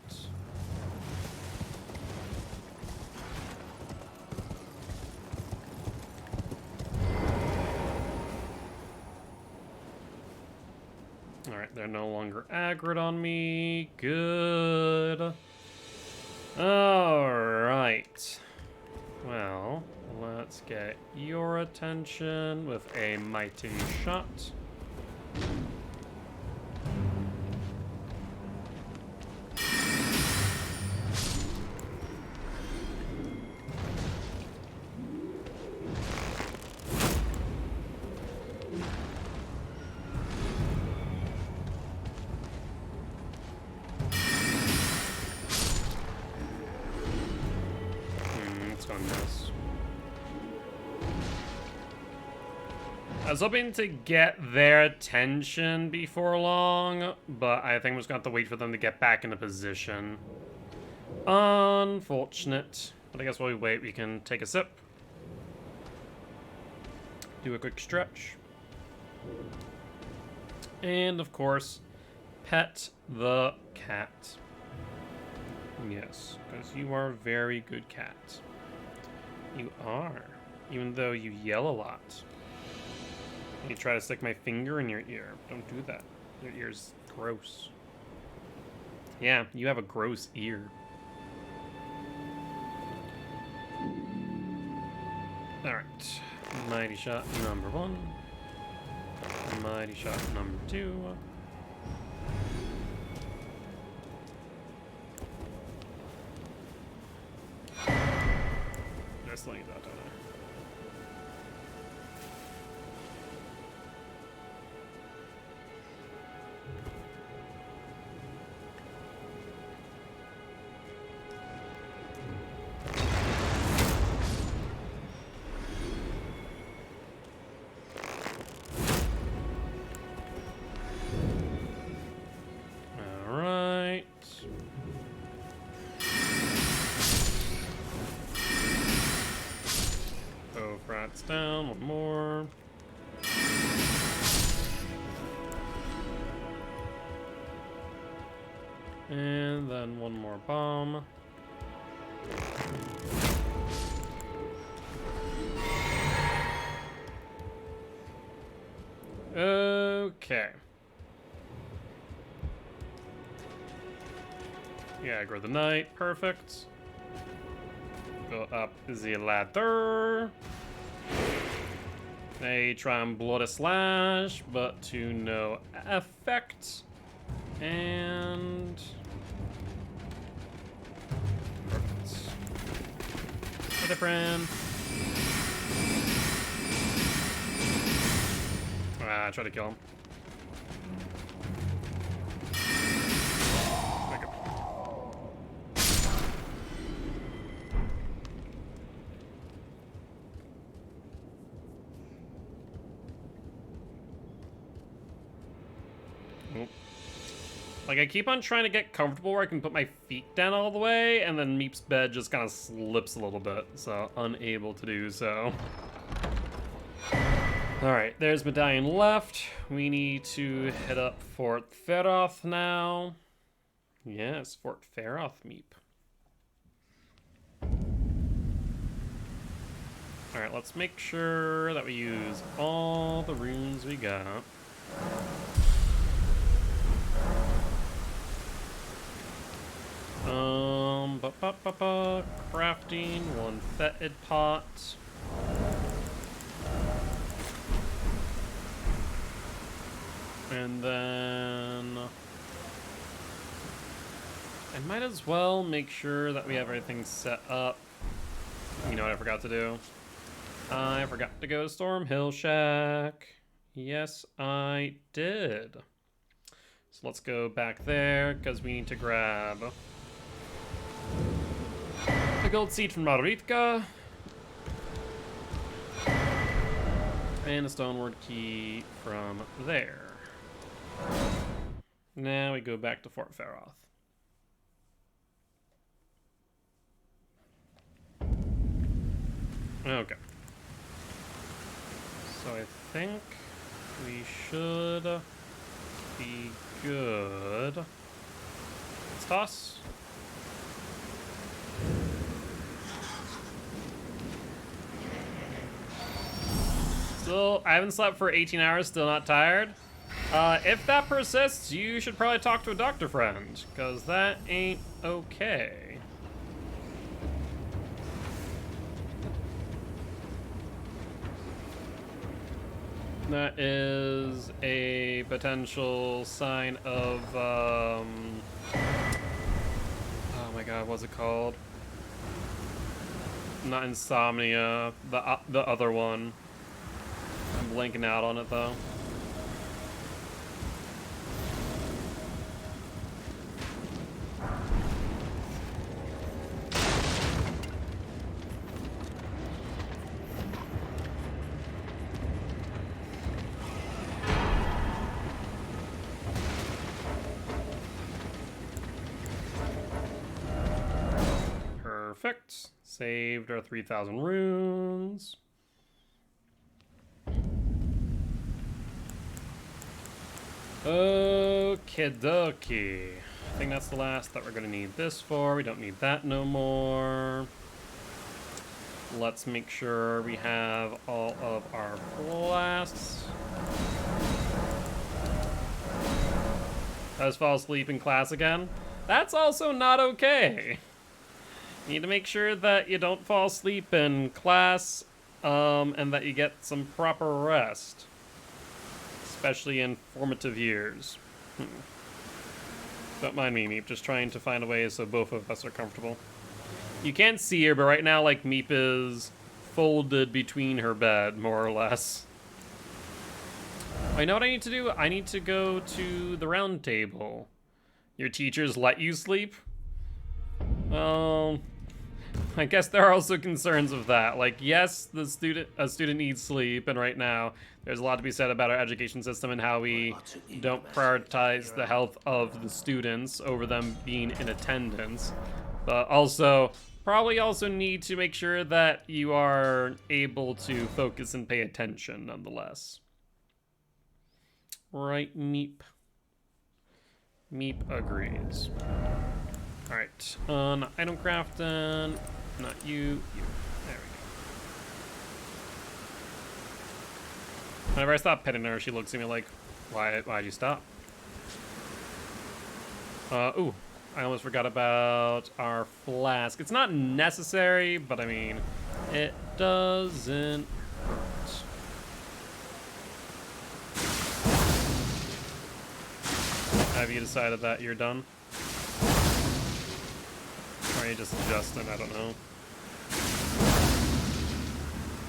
Alright, they're no longer aggroed on me. Good. Alright. Well, let's get your attention with a mighty shot. I was hoping to get their attention before long, but I think I'm just going to have to wait for them to get back into position. Unfortunate. But I guess while we wait, we can take a sip. Do a quick stretch. And, of course, pet the cat. Yes, because you are a very good cat. You are, even though you yell a lot. You try to stick my finger in your ear. Don't do that. Your ear's gross. Yeah, you have a gross ear. Alright. Mighty shot number 1. Mighty shot number 2. Just like that, don't I? Rats down, one more. And then one more bomb. Okay. Yeah, grow the knight, perfect. Go up the ladder. They try and blood a slash, but to no effect. And perfect. Other friend. I try to kill him. There we go. Like, I keep on trying to get comfortable where I can put my feet down all the way, and then Meep's bed just kind of slips a little bit, so unable to do so. Alright, there's Medallion left. We need to head up Fort Feroth now. Yes, Fort Feroth, Meep. Alright, let's make sure that we use all the runes we got. Crafting one fetid pot. And then I might as well make sure that we have everything set up. You know what I forgot to do? I forgot to go to Stormhill Shack. Yes, I did. So let's go back there, because we need to grab the gold seed from Marika and a stoneward key from there. Now we go back to Fort Feroth. Okay. So I think we should be good. Let's toss. Still, I haven't slept for 18 hours, still not tired. If that persists, you should probably talk to a doctor friend, because that ain't okay. That is a potential sign of, oh my god, what's it called? Not insomnia, the other one. I'm blanking out on it though. Perfect. Saved our 3,000 runes. Okie dokie. I think that's the last that we're gonna need this for. We don't need that no more. Let's make sure we have all of our flasks. I just fall asleep in class again. That's also not okay. You need to make sure that you don't fall asleep in class, and that you get some proper rest. Especially in formative years. Don't mind me, Meep. Just trying to find a way so both of us are comfortable. You can't see her, but right now, like, Meep is folded between her bed, more or less. I know what I need to do. I need to go to the round table. Your teachers let you sleep? Well, I guess there are also concerns of that. Like, yes, a student needs sleep, and right now there's a lot to be said about our education system and how we don't prioritize the health of the students over them being in attendance. But also, probably also need to make sure that you are able to focus and pay attention nonetheless. Right, Meep? Meep agrees. Alright, item crafting, not you, you. There we go. Whenever I stop petting her, she looks at me like, why'd you stop? Ooh, I almost forgot about our flask. It's not necessary, but I mean, it doesn't hurt. Have you decided that you're done? Or are you just adjusting? I don't know.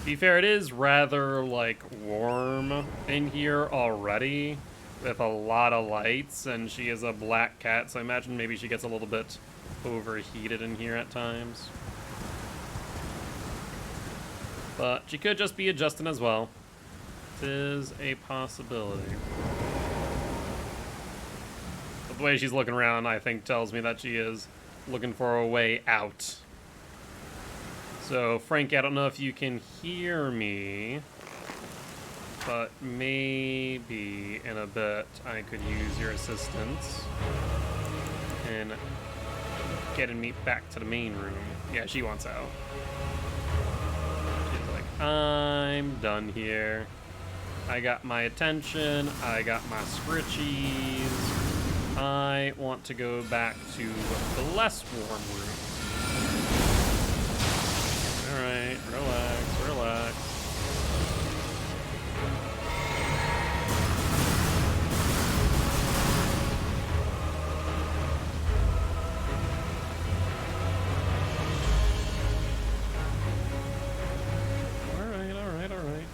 To be fair, it is rather, like, warm in here already with a lot of lights, and she is a black cat, so I imagine maybe she gets a little bit overheated in here at times. But she could just be adjusting as well. It is a possibility. But the way she's looking around, I think, tells me that she is looking for a way out. So, Frankie, I don't know if you can hear me, but maybe in a bit I could use your assistance in getting me back to the main room. Yeah, she wants out. She's like, I'm done here. I got my attention, I got my scritchies. I want to go back to the less warm room. Alright, relax, relax. Alright.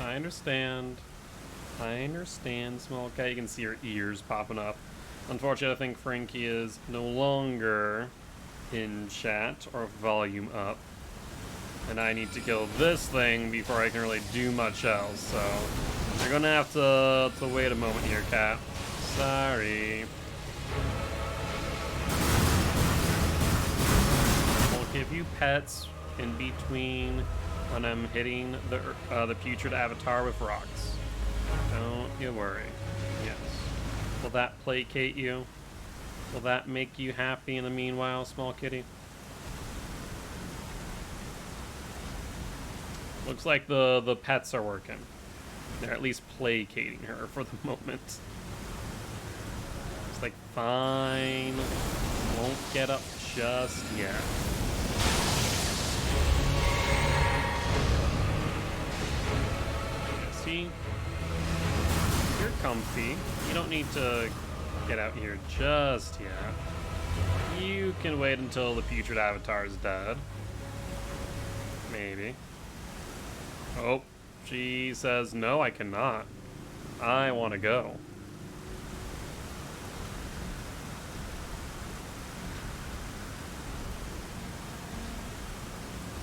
I understand. I understand, small cat. You can see her ears popping up. Unfortunately, I think Frankie is no longer in chat or volume up. And I need to kill this thing before I can really do much else. So you're gonna have to wait a moment here, cat. Sorry. We'll give you pets in between when I'm hitting the putrid avatar with rocks. Don't you worry. Yes. that placate you? Will that make you happy in the meanwhile, small kitty? Looks like the pets are working. They're at least placating her for the moment. It's like, fine. Won't get up just yet. Yeah, see? You're comfy. You don't need to get out here just yet. You can wait until the putrid avatar is dead. Maybe. Oh, she says, no, I cannot. I want to go.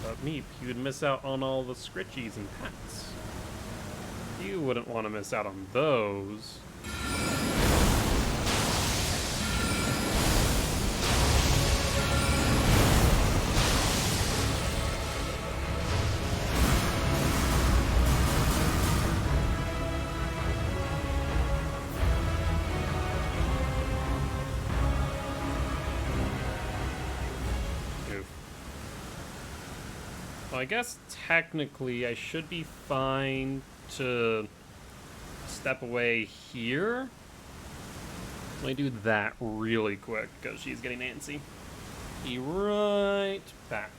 But Meep, you would miss out on all the scritchies and pets. You wouldn't want to miss out on those. Well, I guess technically I should be fine to step away here. Let me do that really quick because she's getting antsy. Be right back.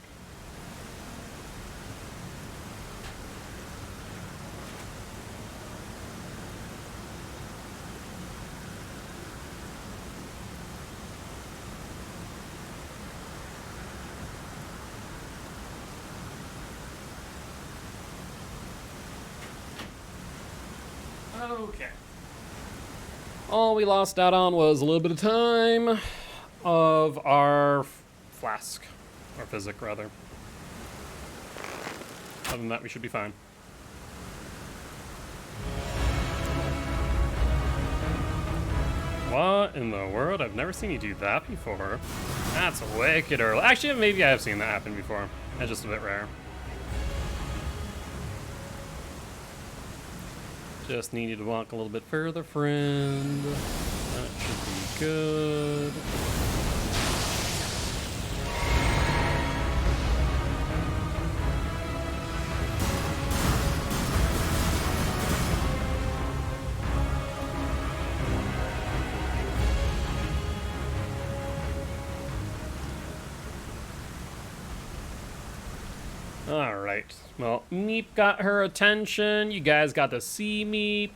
Okay. All we lost out on was a little bit of time of our flask. Or physic, rather. Other than that, we should be fine. What in the world? I've never seen you do that before. That's wicked early. Actually, maybe I have seen that happen before. That's just a bit rare. Just need you to walk a little bit further, friend. That should be good. Alright, well, Meep got her attention. You guys got to see Meep.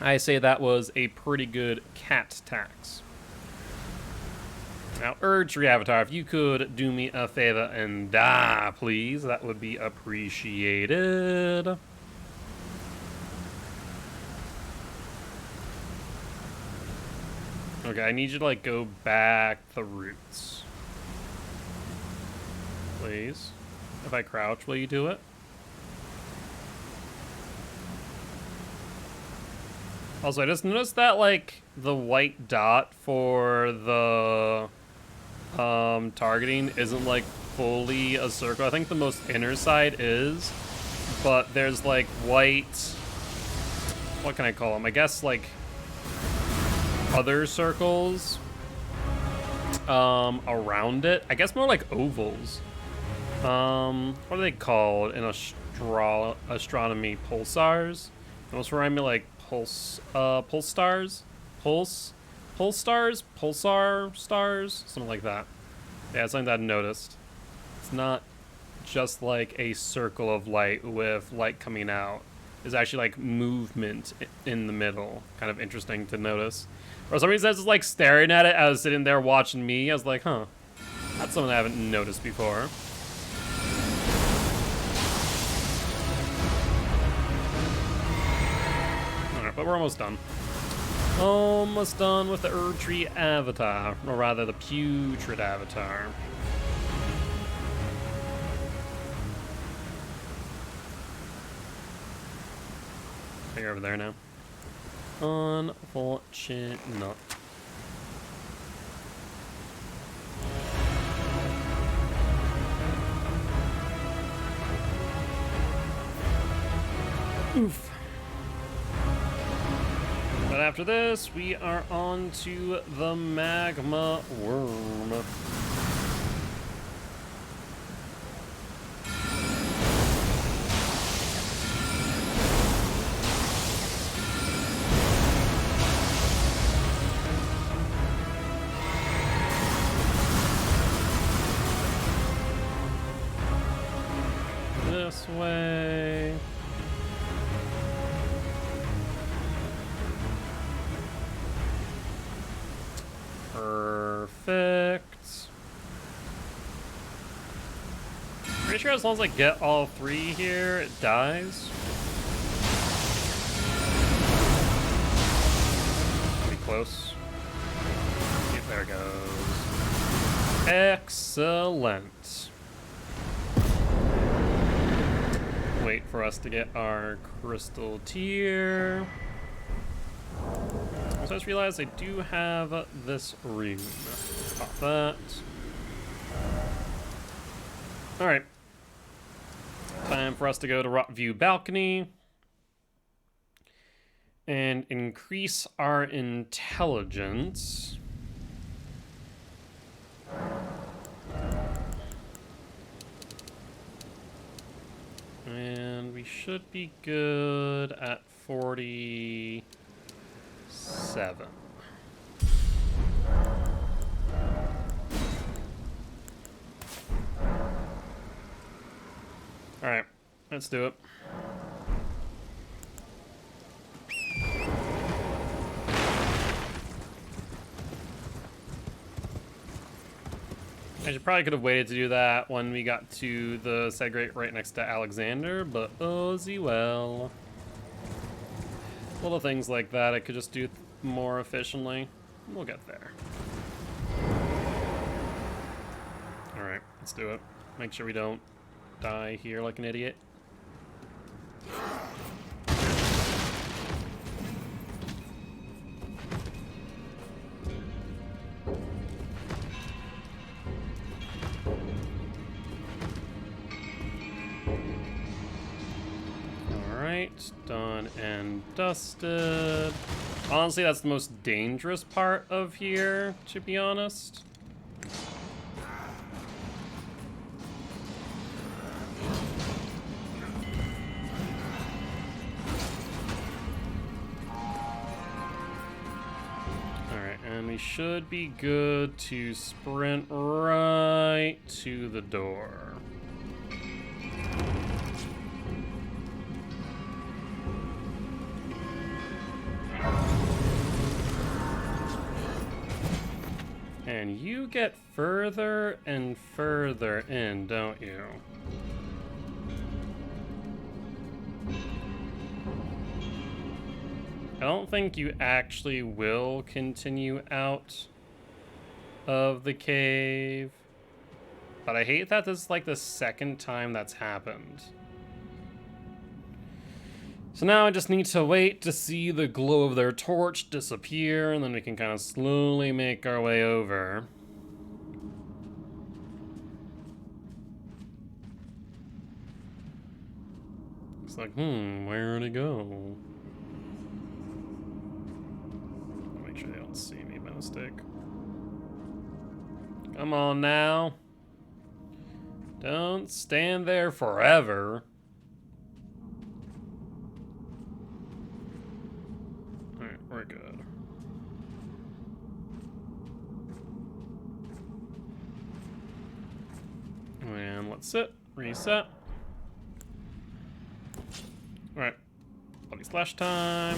I say that was a pretty good cat tax. Now, Urge Avatar, if you could do me a favor and die, please, that would be appreciated. Okay, I need you to, like, go back the roots. Please. If I crouch, will you do it? Also, I just noticed that, like, the white dot for the targeting isn't, like, fully a circle. I think the most inner side is, but there's, like, white... What can I call them? I guess, like, other circles around it. I guess more like ovals. What are they called in astronomy? Pulsars? They almost remind me like pulse stars? Pulse stars? Pulsar stars? Something like that. Yeah, it's something that I noticed. It's not just like a circle of light with light coming out. There's actually like movement in the middle. Kind of interesting to notice. For some reason I was just like staring at it. I was sitting there watching me. I was like, huh. That's something I haven't noticed before. But we're almost done. Almost done with the Erdtree Avatar, or rather the Putrid Avatar. You're over there now. Unfortunate. Oof. after this, we are on to the Magma Worm. This way. Perfect. Pretty sure as long as I get all three here, it dies. Pretty close. Yep, there it goes. Excellent. Wait for us to get our crystal tier. So I just realized I do have this rune. Let's pop that. Alright. Time for us to go to Rock View Balcony and increase our intelligence. And we should be good at 47. Alright, let's do it. I probably could have waited to do that when we got to the Segrate right next to Alexander, but oh, well. Little things like that I could just do more efficiently. We'll get there. Alright, let's do it. Make sure we don't die here like an idiot. Alright, done and dusted. Honestly, that's the most dangerous part of here, to be honest. And we should be good to sprint right to the door. And you get further and further in, don't you? I don't think you actually will continue out of the cave. But I hate that this is like the second time that's happened. So now I just need to wait to see the glow of their torch disappear, and then we can kind of slowly make our way over. It's like, where'd it go? Make sure they don't see me by mistake. Come on now. Don't stand there forever. Alright, we're good. And let's sit. Reset. Alright. Bloody slash time.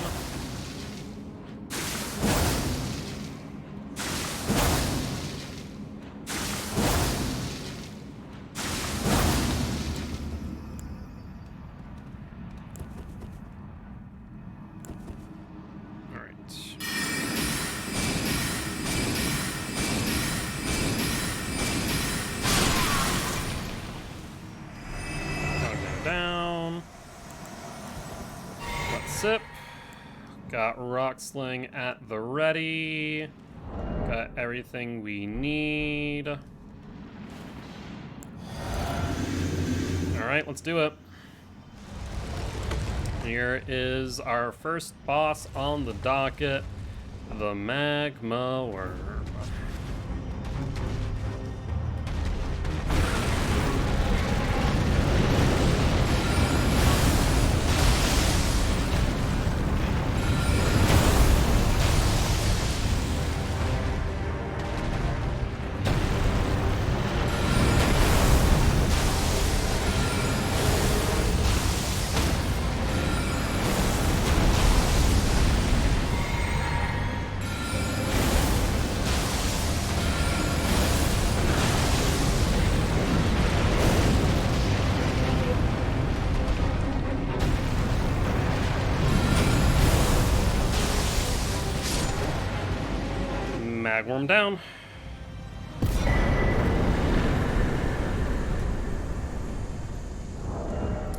Got rock sling at the ready. Got everything we need. Alright, let's do it. Here is our first boss on the docket, the Magma Worm. Magma Worm down.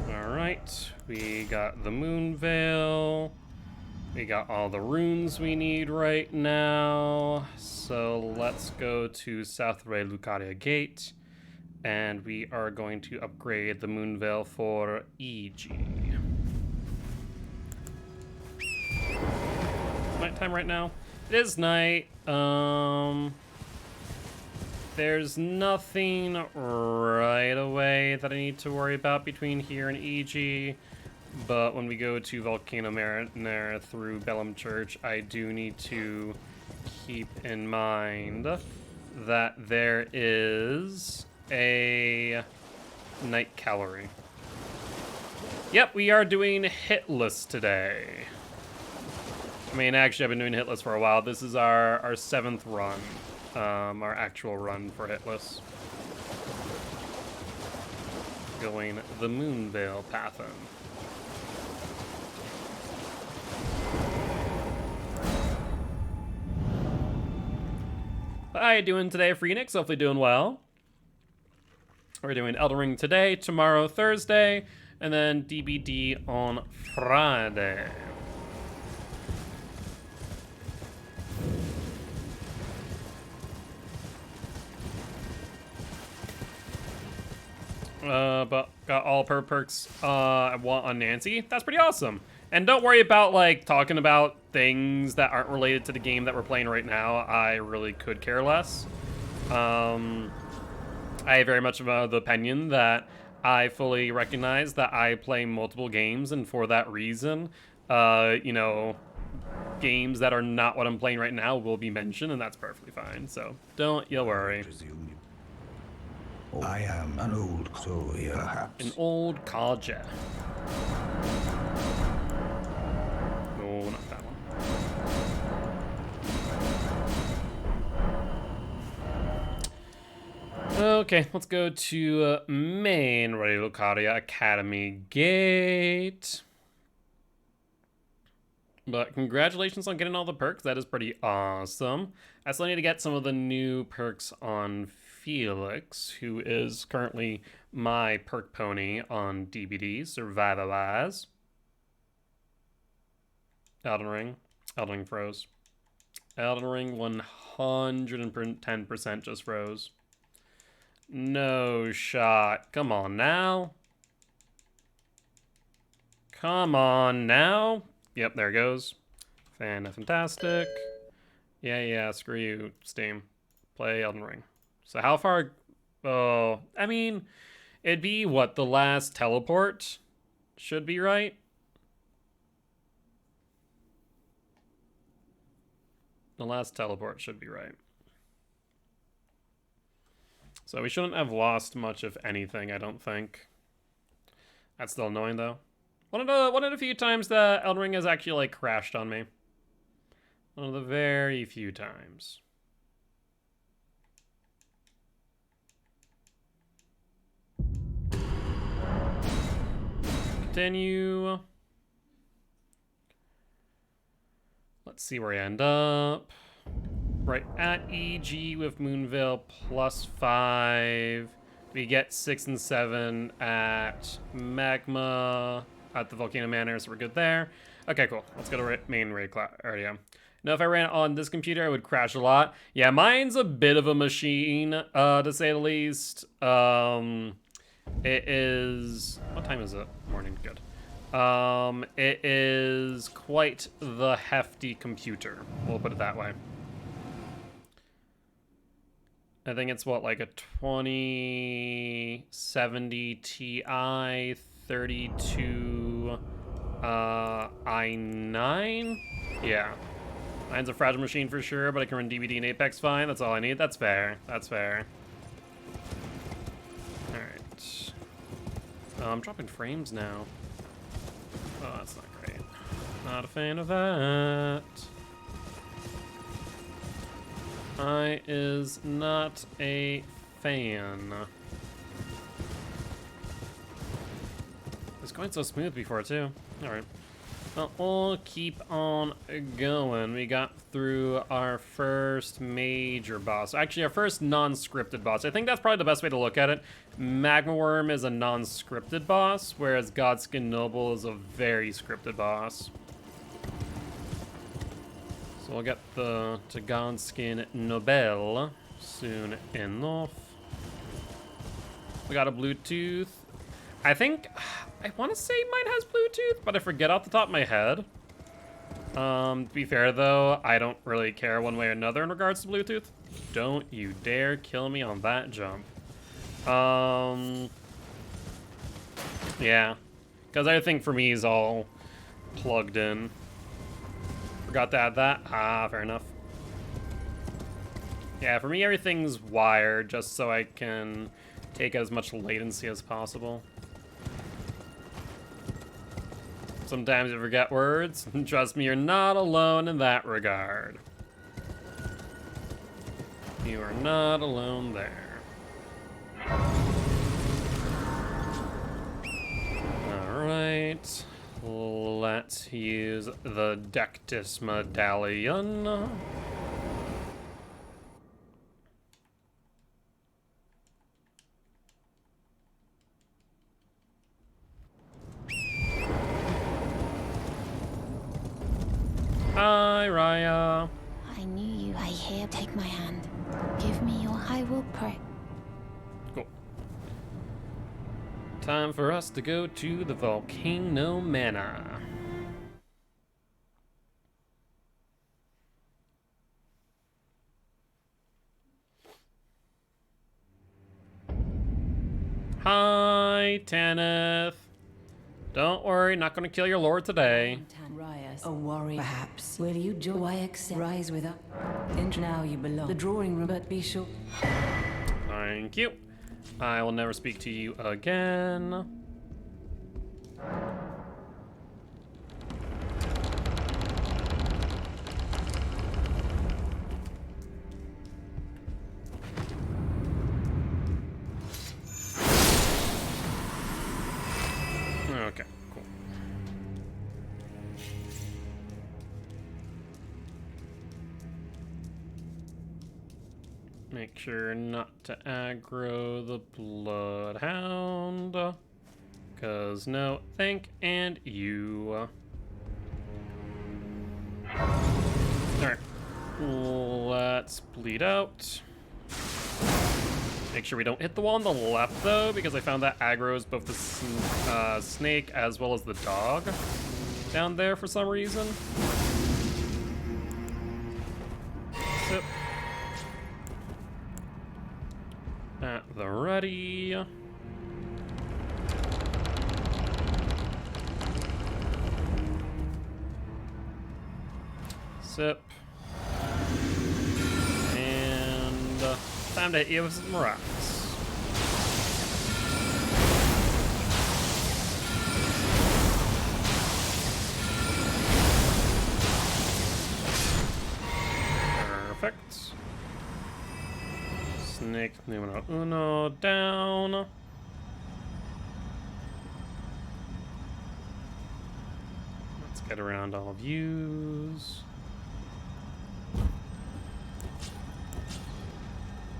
Alright, we got the Moon Veil. We got all the runes we need right now. So let's go to South Ray Lucaria Gate. And we are going to upgrade the Moon Veil for EG. Nighttime right now. It is night. There's nothing right away that I need to worry about between here and EG. But when we go to Volcano Marinara through Bellum Church, I do need to keep in mind that there is a night calorie. Yep, we are doing hitless today. I mean, actually, I've been doing hitless for a while. This is our 7th run, our actual run for hitless. Going the Moon Veil pathin'. How you doing today, Phoenix? Hopefully doing well. We're doing Elden Ring today, tomorrow, Thursday, and then DBD on Friday. But got all perks I want on Nancy. That's pretty awesome. And don't worry about, like, talking about things that aren't related to the game that we're playing right now. I really could care less. I very much of the opinion that I fully recognize that I play multiple games, and for that reason, you know, games that are not what I'm playing right now will be mentioned, and that's perfectly fine. So don't you worry. I am an old soul here, perhaps. An old Kaja. No, not that one. Okay, let's go to main Radio Lucaria Academy Gate. But congratulations on getting all the perks. That is pretty awesome. I still need to get some of the new perks on Felix, who is currently my perk pony on DBD, survival-wise. Elden Ring froze. Elden Ring 110% just froze. No shot. Come on now. Come on now. Yep, there it goes. Fantastic. Yeah, screw you, Steam. Play Elden Ring. So how far? Oh, I mean, it'd be what, the last teleport should be, right? The last teleport should be right. So we shouldn't have lost much of anything, I don't think. That's still annoying, though. One of the few times that Elden Ring has actually, like, crashed on me. One of the very few times. Continue. Let's see where I end up. Right at EG with Moonville +5. We get 6 and 7 at Magma at the Volcano Manor, so we're good there. Okay, cool. Let's go to main raid area. Now, if I ran on this computer, I would crash a lot. Yeah, mine's a bit of a machine, to say the least. It is... What time is it? Morning, good. It is quite the hefty computer. We'll put it that way. I think it's what, like a 2070 Ti 32 i9? Yeah. Mine's a fragile machine for sure, but I can run DVD and Apex fine. That's all I need. That's fair. That's fair. Alright. I'm dropping frames now. Oh, that's not great. Not a fan of that. I is not a fan. It's going so smooth before, too. Alright. Well, we'll keep on going. We got through our first major boss. Actually, our first non-scripted boss. I think that's probably the best way to look at it. Magma Worm is a non-scripted boss, whereas Godskin Noble is a very scripted boss. So we'll get the to Godskin Noble soon enough. We got a Bluetooth. I think, I want to say mine has Bluetooth, but I forget off the top of my head. To be fair though, I don't really care one way or another in regards to Bluetooth. Don't you dare kill me on that jump. Yeah, because everything for me is all plugged in. Forgot to add that. Ah, fair enough. Yeah, for me everything's wired just so I can take as much latency as possible. Sometimes you forget words. Trust me, you're not alone in that regard. You are not alone there. Alright. Let's use the Dectus Medallion. Hi, Raya. I knew you. I hear. Take my hand. Give me your. I will pray. Cool. Time for us to go to the Volcano Manor. Hi, Tanith. Don't worry, not gonna kill your lord today. A warrior, perhaps. Will you join? I accept. Rise with her. And now you belong. The drawing room, but be sure. Thank you. I will never speak to you again. Okay, cool. Make sure not to aggro the Bloodhound. Cause no, thank and you. Alright. Let's bleed out. Make sure we don't hit the wall on the left, though, because I found that aggro's both the snake as well as the dog down there for some reason. Sip. At the ready. Sip. And time to hit you with some rocks. Perfect. Snake numero uno down. Let's get around all of yous.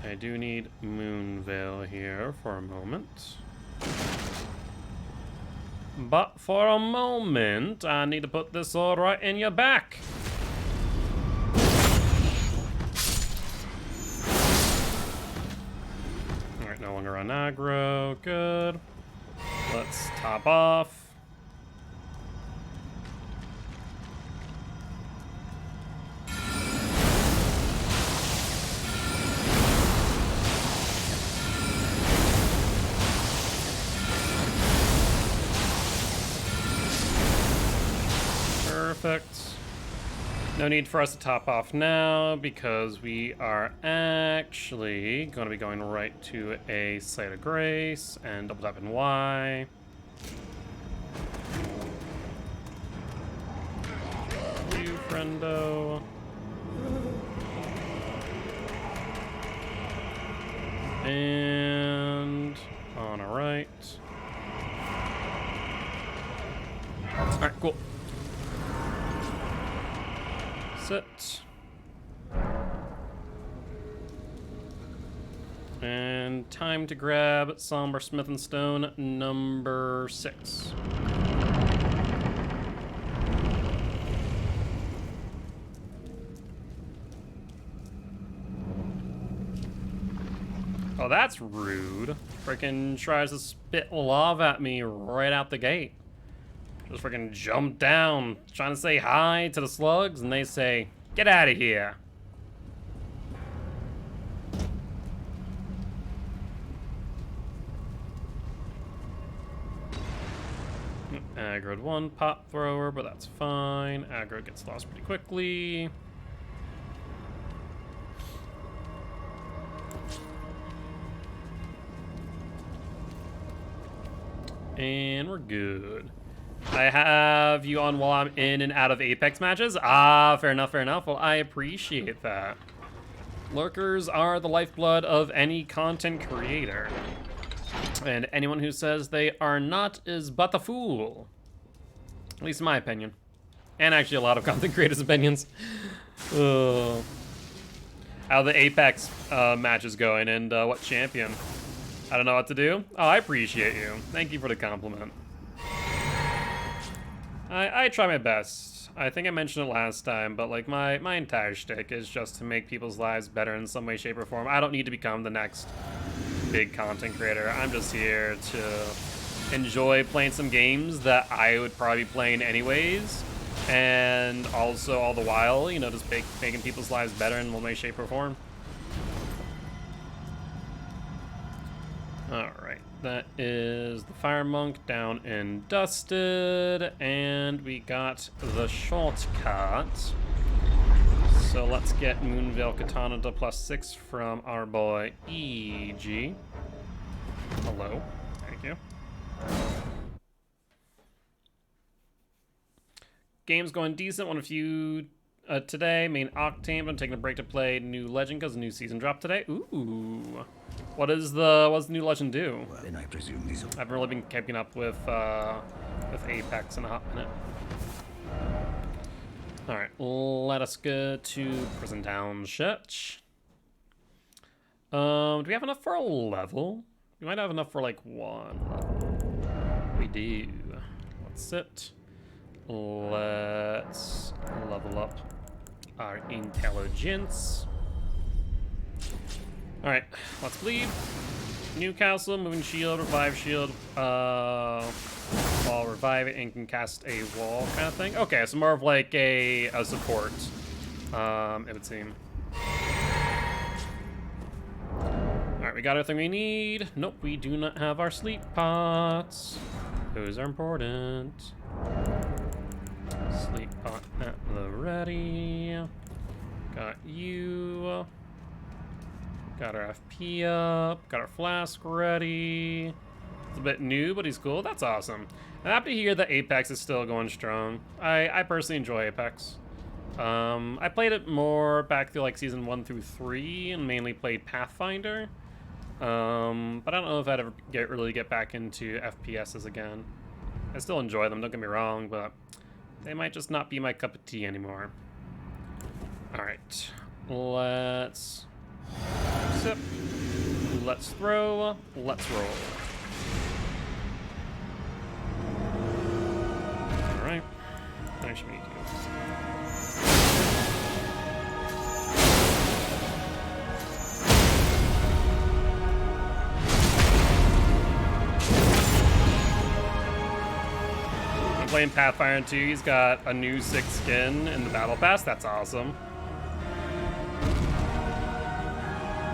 I do need Moonveil here for a moment. But for a moment, I need to put this sword right in your back. Alright, no longer on aggro. Good. Let's top off. Perfect. No need for us to top off now because we are actually going to be going right to a Site of Grace and double tap in Y. You, friendo. And on a right. Alright, cool. Sit. And time to grab Somber Smith and Stone number 6. Oh, that's rude. Freaking tries to spit lava at me right out the gate. Just freaking jump down, trying to say hi to the slugs, and they say, "Get out of here." Aggroed one pop thrower, but that's fine. Aggro gets lost pretty quickly. And we're good. I have you on while I'm in and out of Apex matches. Ah, fair enough, fair enough. Well, I appreciate that. Lurkers are the lifeblood of any content creator. And anyone who says they are not is but a fool. At least in my opinion. And actually a lot of content creators' opinions. How the Apex match is going and what champion. I don't know what to do. Oh, I appreciate you. Thank you for the compliment. I try my best. I think I mentioned it last time, but like my entire shtick is just to make people's lives better in some way, shape, or form. I don't need to become the next big content creator. I'm just here to enjoy playing some games that I would probably be playing anyways. And also all the while, you know, just making people's lives better in one way, shape, or form. Alright, that is the Fire Monk down and dusted, and we got the shortcut. So let's get Moonveil Katana to +6 from our boy EG. Hello, thank you. Game's going decent, one of you today, main Octane, but I'm taking a break to play New Legend because the new season dropped today. Ooh. What's the new Legend do? Well, then I presume these I haven't really been keeping up with Apex in a hot minute. Alright, let us go to Prison Township. Do we have enough for a level? We might have enough for like 1 level. We do. What's it? Let's level up our intelligence. Alright, let's bleed. Newcastle, moving shield, revive shield, while revive it and can cast a wall kind of thing. Okay, so more of like a support, it would seem. Alright, we got everything we need. Nope, we do not have our sleep pots. Those are important. Sleep pot at the ready. Got you. Got our FP up. Got our flask ready. It's a bit new, but he's cool. That's awesome. I'm happy to hear that Apex is still going strong. I personally enjoy Apex. I played it more back through like season 1 through 3 and mainly played Pathfinder. But I don't know if I'd ever really get back into FPSs again. I still enjoy them, don't get me wrong, but they might just not be my cup of tea anymore. Alright, let's sip, let's throw, let's roll. Alright, nice to meet you. Playing Pathfinder 2, he's got a new 6th skin in the Battle Pass. That's awesome.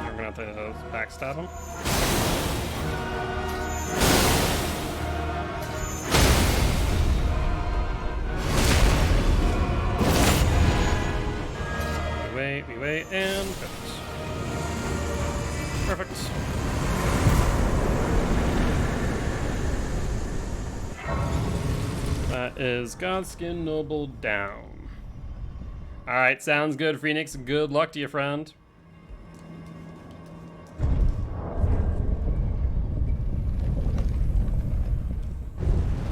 We're gonna have to backstab him. we wait, and perfect. Perfect. That is Godskin Noble down. Alright, sounds good, Phoenix. Good luck to you, friend.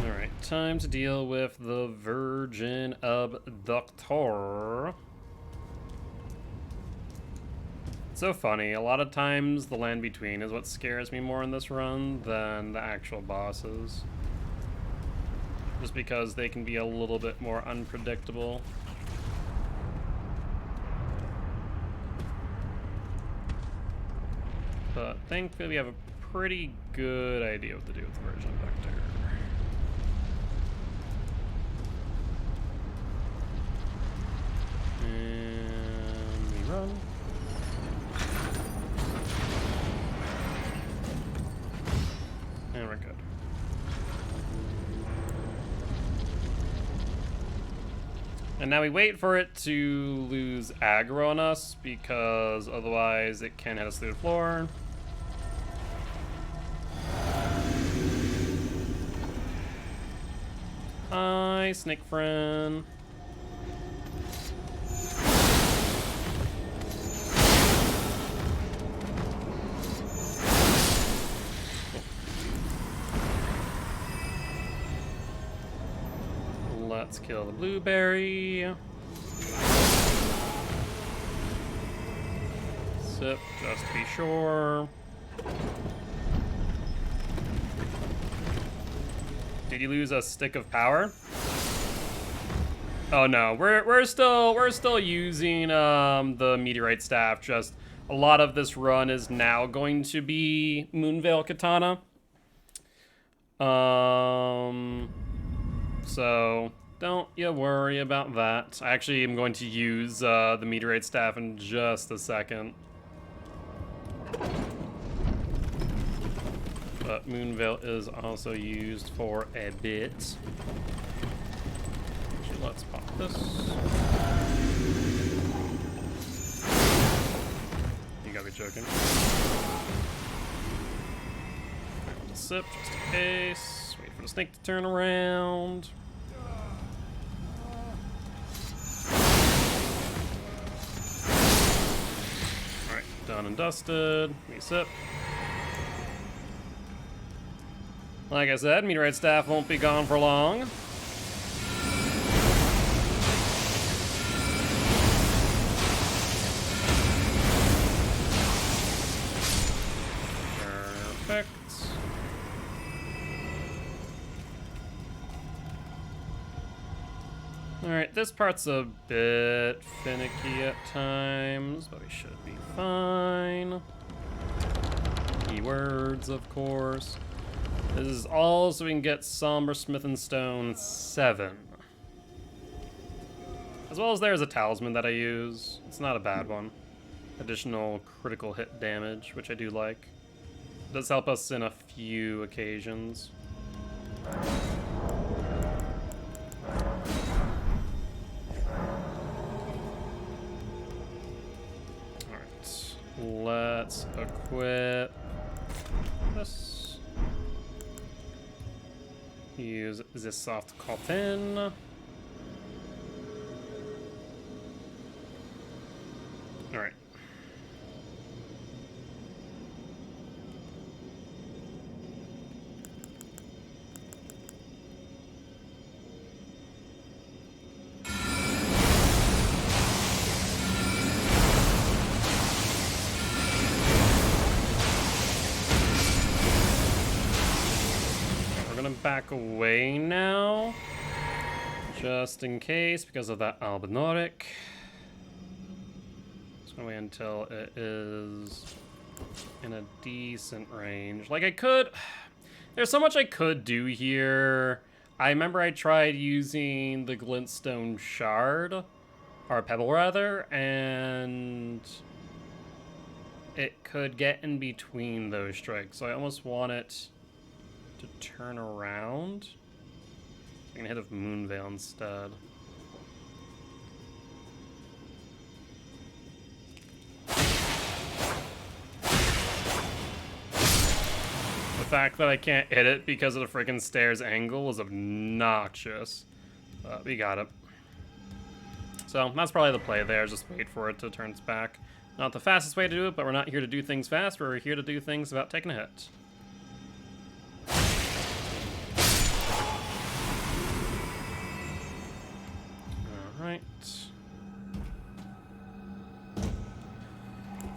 Alright, time to deal with the Virgin Abductor. So funny, a lot of times the land between is what scares me more in this run than the actual bosses. Just because they can be a little bit more unpredictable. But thankfully we have a pretty good idea what to do with the Virgin Vector. And we run. And we're good. And now we wait for it to lose aggro on us, because otherwise it can hit us through the floor. Hi, snake friend. Let's kill the blueberry. Sip, just to be sure. Did you lose a stick of power? Oh no, we're still using the meteorite staff. Just a lot of this run is now going to be Moonveil Katana. So don't you worry about that. I actually am going to use the meteorite staff in just a second. But Moonveil is also used for a bit. Actually, let's pop this. You gotta be joking. Sip, just in case. Wait for the snake to turn around. Alright, done and dusted. We sip. Like I said, meteorite staff won't be gone for long. Perfect. Alright, this part's a bit finicky at times, but we should be fine. Keywords, of course. This is all so we can get Somber Smith and Stone 7. As well as there's a talisman that I use. It's not a bad one. Additional critical hit damage, which I do like. It does help us in a few occasions. Alright, let's equip this. Use this soft cotton. Alright. Back away now, just in case, because of that Albinoric. Just gonna wait until it is in a decent range. Like, there's so much I could do here. I remember I tried using the glintstone shard, or pebble rather, and it could get in between those strikes, so I almost want it to turn around. I'm gonna hit with Moonveil instead. fact that I can't hit it because of the freaking stairs angle is obnoxious. But we got it. So that's probably the play there, just wait for it to turn its back. Not the fastest way to do it, but we're not here to do things fast, we're here to do things without taking a hit. Alright.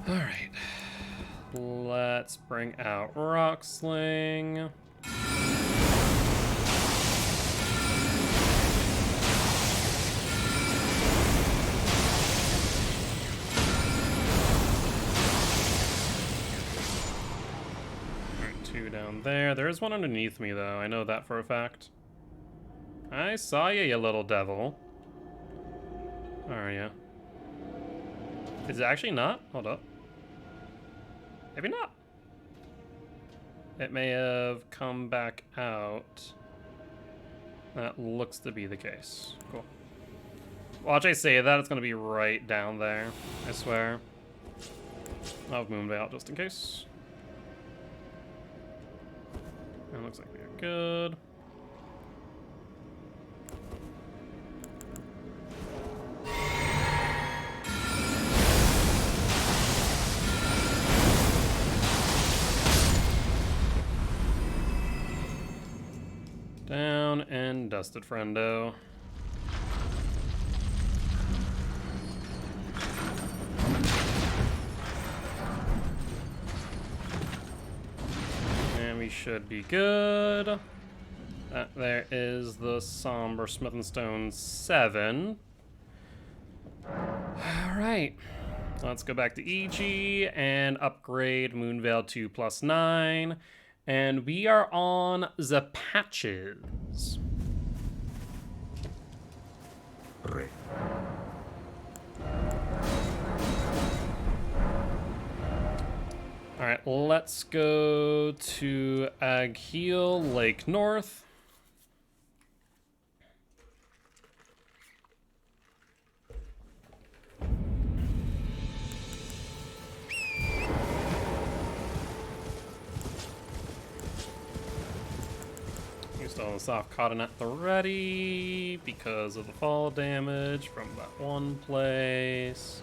Alright. Let's bring out Rock Sling. Two down there. There is one underneath me, though. I know that for a fact. I saw you, you little devil. Are you? Is it actually not? Hold up. Maybe not. It may have come back out. That looks to be the case. Cool. Watch I say that, it's gonna be right down there. I swear. I'll move out just in case. It looks like we're good. Down and dusted, friendo. And we should be good. That there is the Somber Smith and Stone 7. Alright. Let's go back to EG and upgrade Moonveil to +9. And we are on the patches. Re. Alright, let's go to Agheel Lake North. Still soft cotton at the ready because of the fall damage from that one place.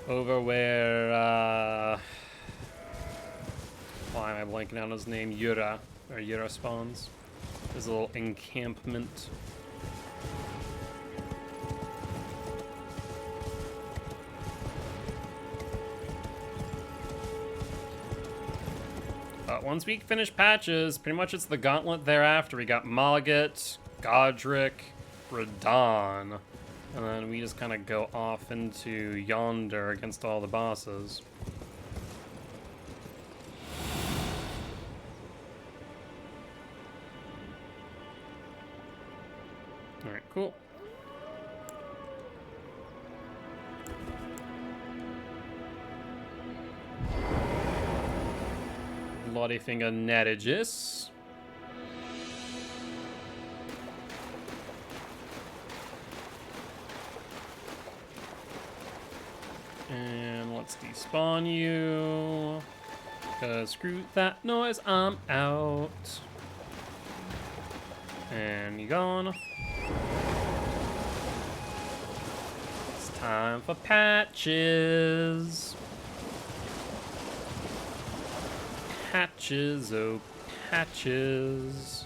Over where, why am I blanking on his name? Yura, where Yura spawns. His little encampment. Once we finish patches, pretty much it's the gauntlet thereafter. We got Malgat, Godric, Radahn, and then we just kind of go off into yonder against all the bosses. Alright, cool. Bloody Finger Netagis. And let's despawn you. Cause screw that noise, I'm out. And you gone. It's time for patches. Patches, oh patches,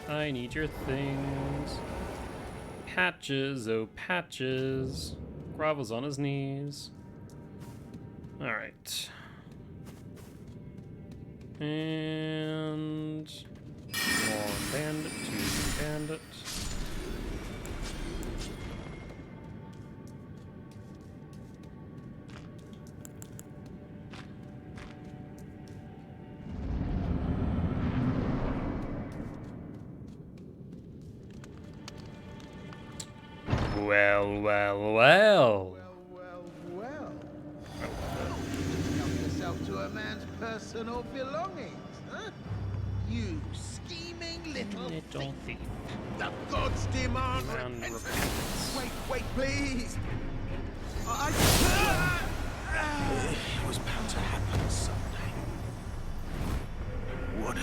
I need your things. Patches, oh patches, grovels on his knees. Alright. And more bandit to bandit. Well. Well. Help yourself to a man's personal belongings, huh? You scheming little thief. The gods demand And repentance. Wait, please. It was bound to happen someday. What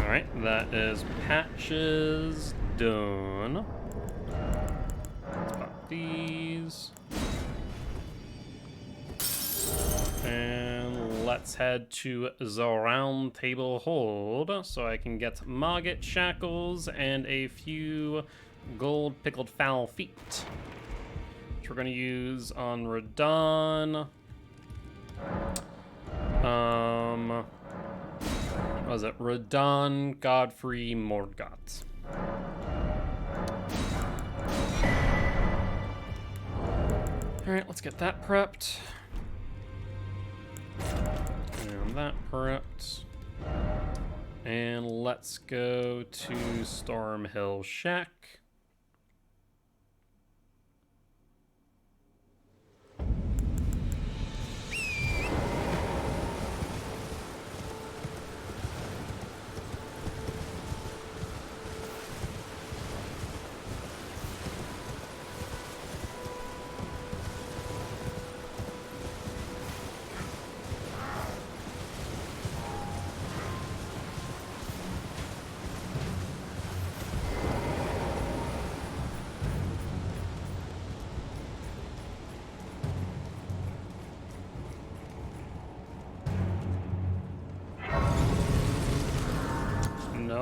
Alright, that is patches done. Let's pop these. And let's head to the round table hold so I can get Mogget shackles and a few gold pickled fowl feet, which we're going to use on Radon. What was it? Radon, Godfrey, Morgott. Alright, let's get that prepped. And that prepped. And let's go to Stormhill Shack.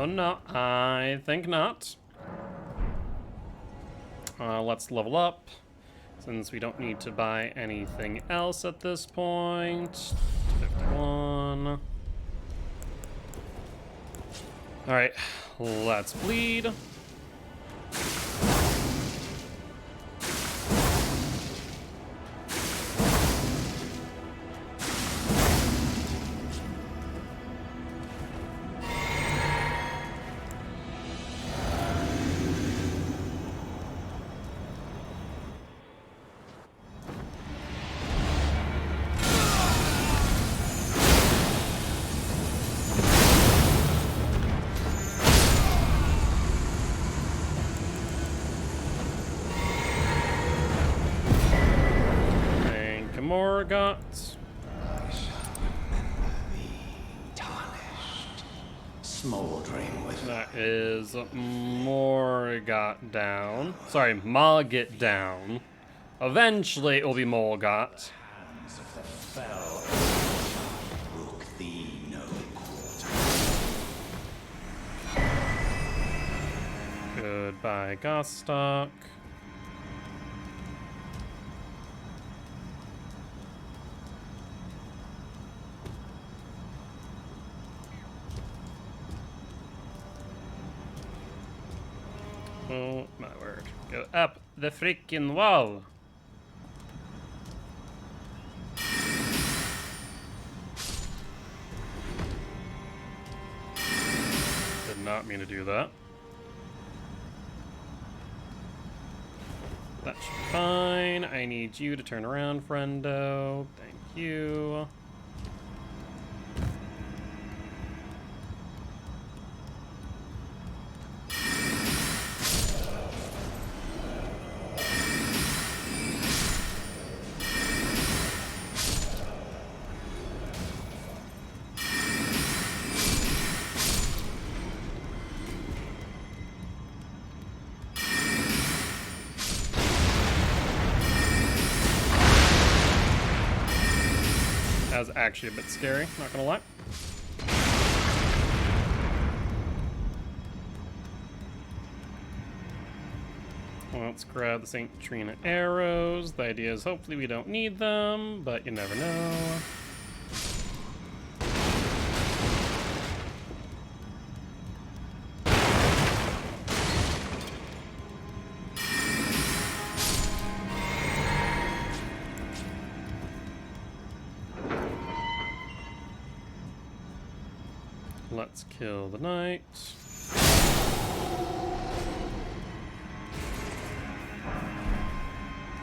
No, I think not. Let's level up, since we don't need to buy anything else at this point. 51. Alright, let's bleed. Morgott. Smoldering with That is Morgott down. Sorry, Mogget down. Eventually it will be Morgott. hands of the fell. Brook thee no quarter. Goodbye, Gostock. Oh my word. Go up the freaking wall. Did not mean to do that. That should be fine. I need you to turn around, friendo. Thank you. That was actually a bit scary, not gonna lie. Well, let's grab the St. Trina arrows. The idea is hopefully we don't need them, but you never know. Let's kill the knight.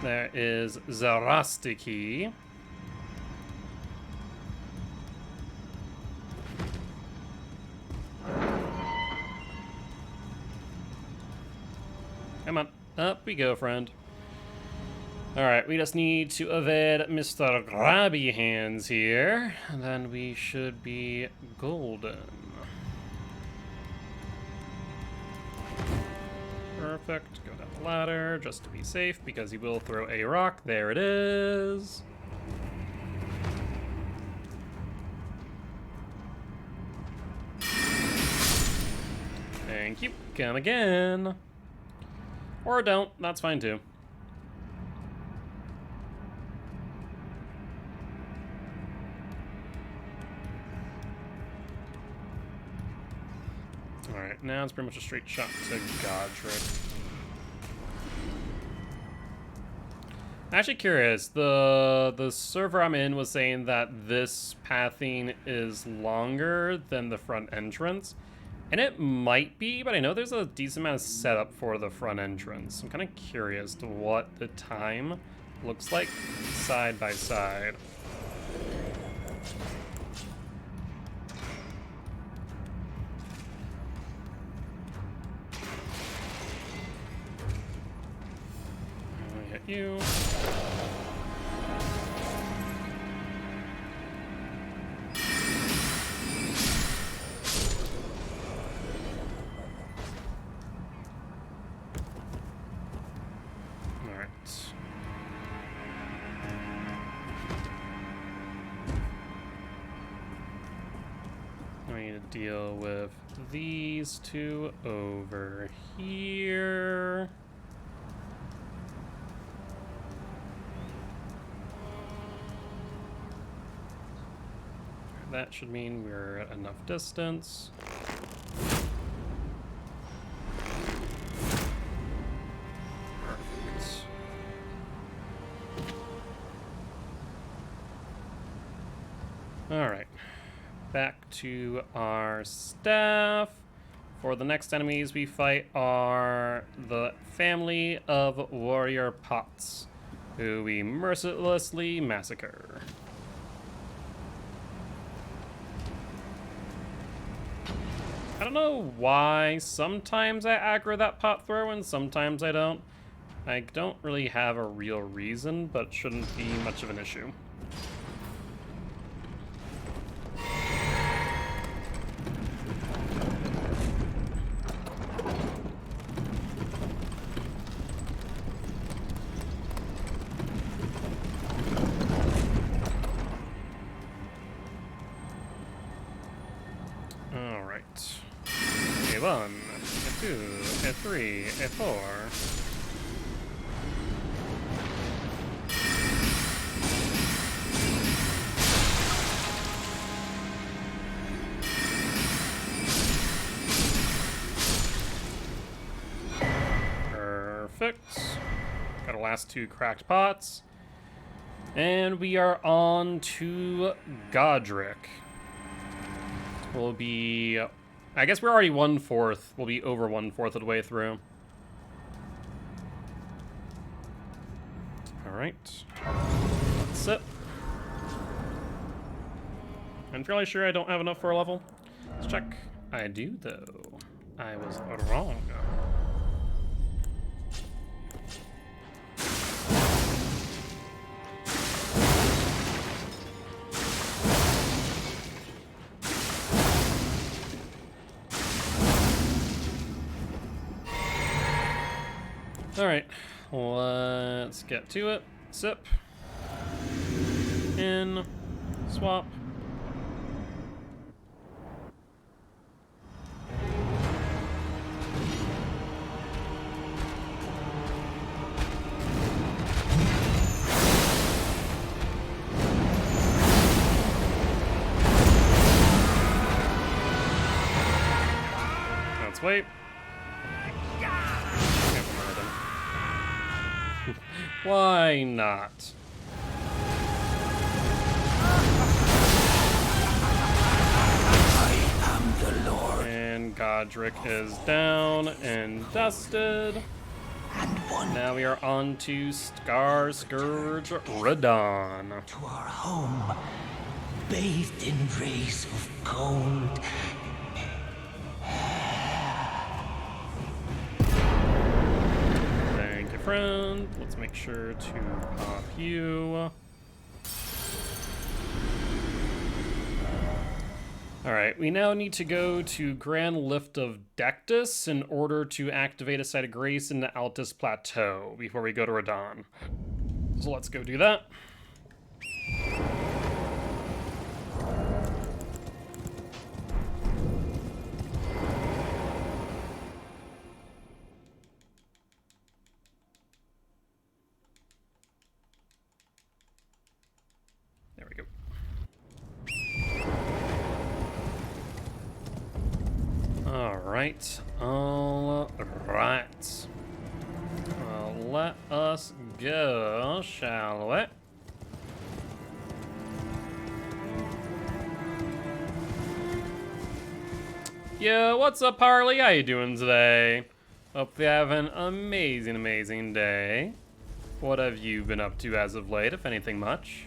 There is Zarastiki. Come on, up we go, friend. Alright, we just need to evade Mr. Grabby Hands here, and then we should be golden. Perfect. Go down the ladder just to be safe because he will throw a rock. There it is. Thank you. Come again. Or don't. That's fine too. Alright, now it's pretty much a straight shot to Godric. Actually curious, the server I'm in was saying that this pathing is longer than the front entrance. And it might be, but I know there's a decent amount of setup for the front entrance. I'm kind of curious to what the time looks like side by side. Hit you. Deal with these two over here. That should mean we're at enough distance. Perfect. All right. Back to our staff. For the next enemies we fight are the family of warrior pots, who we mercilessly massacre. I don't know why sometimes I aggro that pot throw and sometimes I don't. I don't really have a real reason, but shouldn't be much of an issue. A1, A2, A3, A4. Perfect. Got our last two cracked pots. And we are on to Godric. We'll be... I guess we're already 1/4. We'll be over 1/4 of the way through. Alright. Let's sit. I'm fairly sure I don't have enough for a level. Let's check. I do, though. I was wrong. Alright, let's get to it. Sip. In. Swap. Let's wait. Why not? I am the Lord. And Godric is down and dusted. And one Now we are on to Scar Scourge Radon. to our home, bathed in rays of gold. Thank you, friend. Let's make sure to pop you. Alright, we now need to go to Grand Lift of Dectus in order to activate a Site of Grace in the Altus Plateau before we go to Radon. So let's go do that. There we go. Alright, alright. Well, let us go, shall we? Yo, what's up, Harley? How you doing today? Hope you have an amazing, amazing day. What have you been up to as of late, if anything much?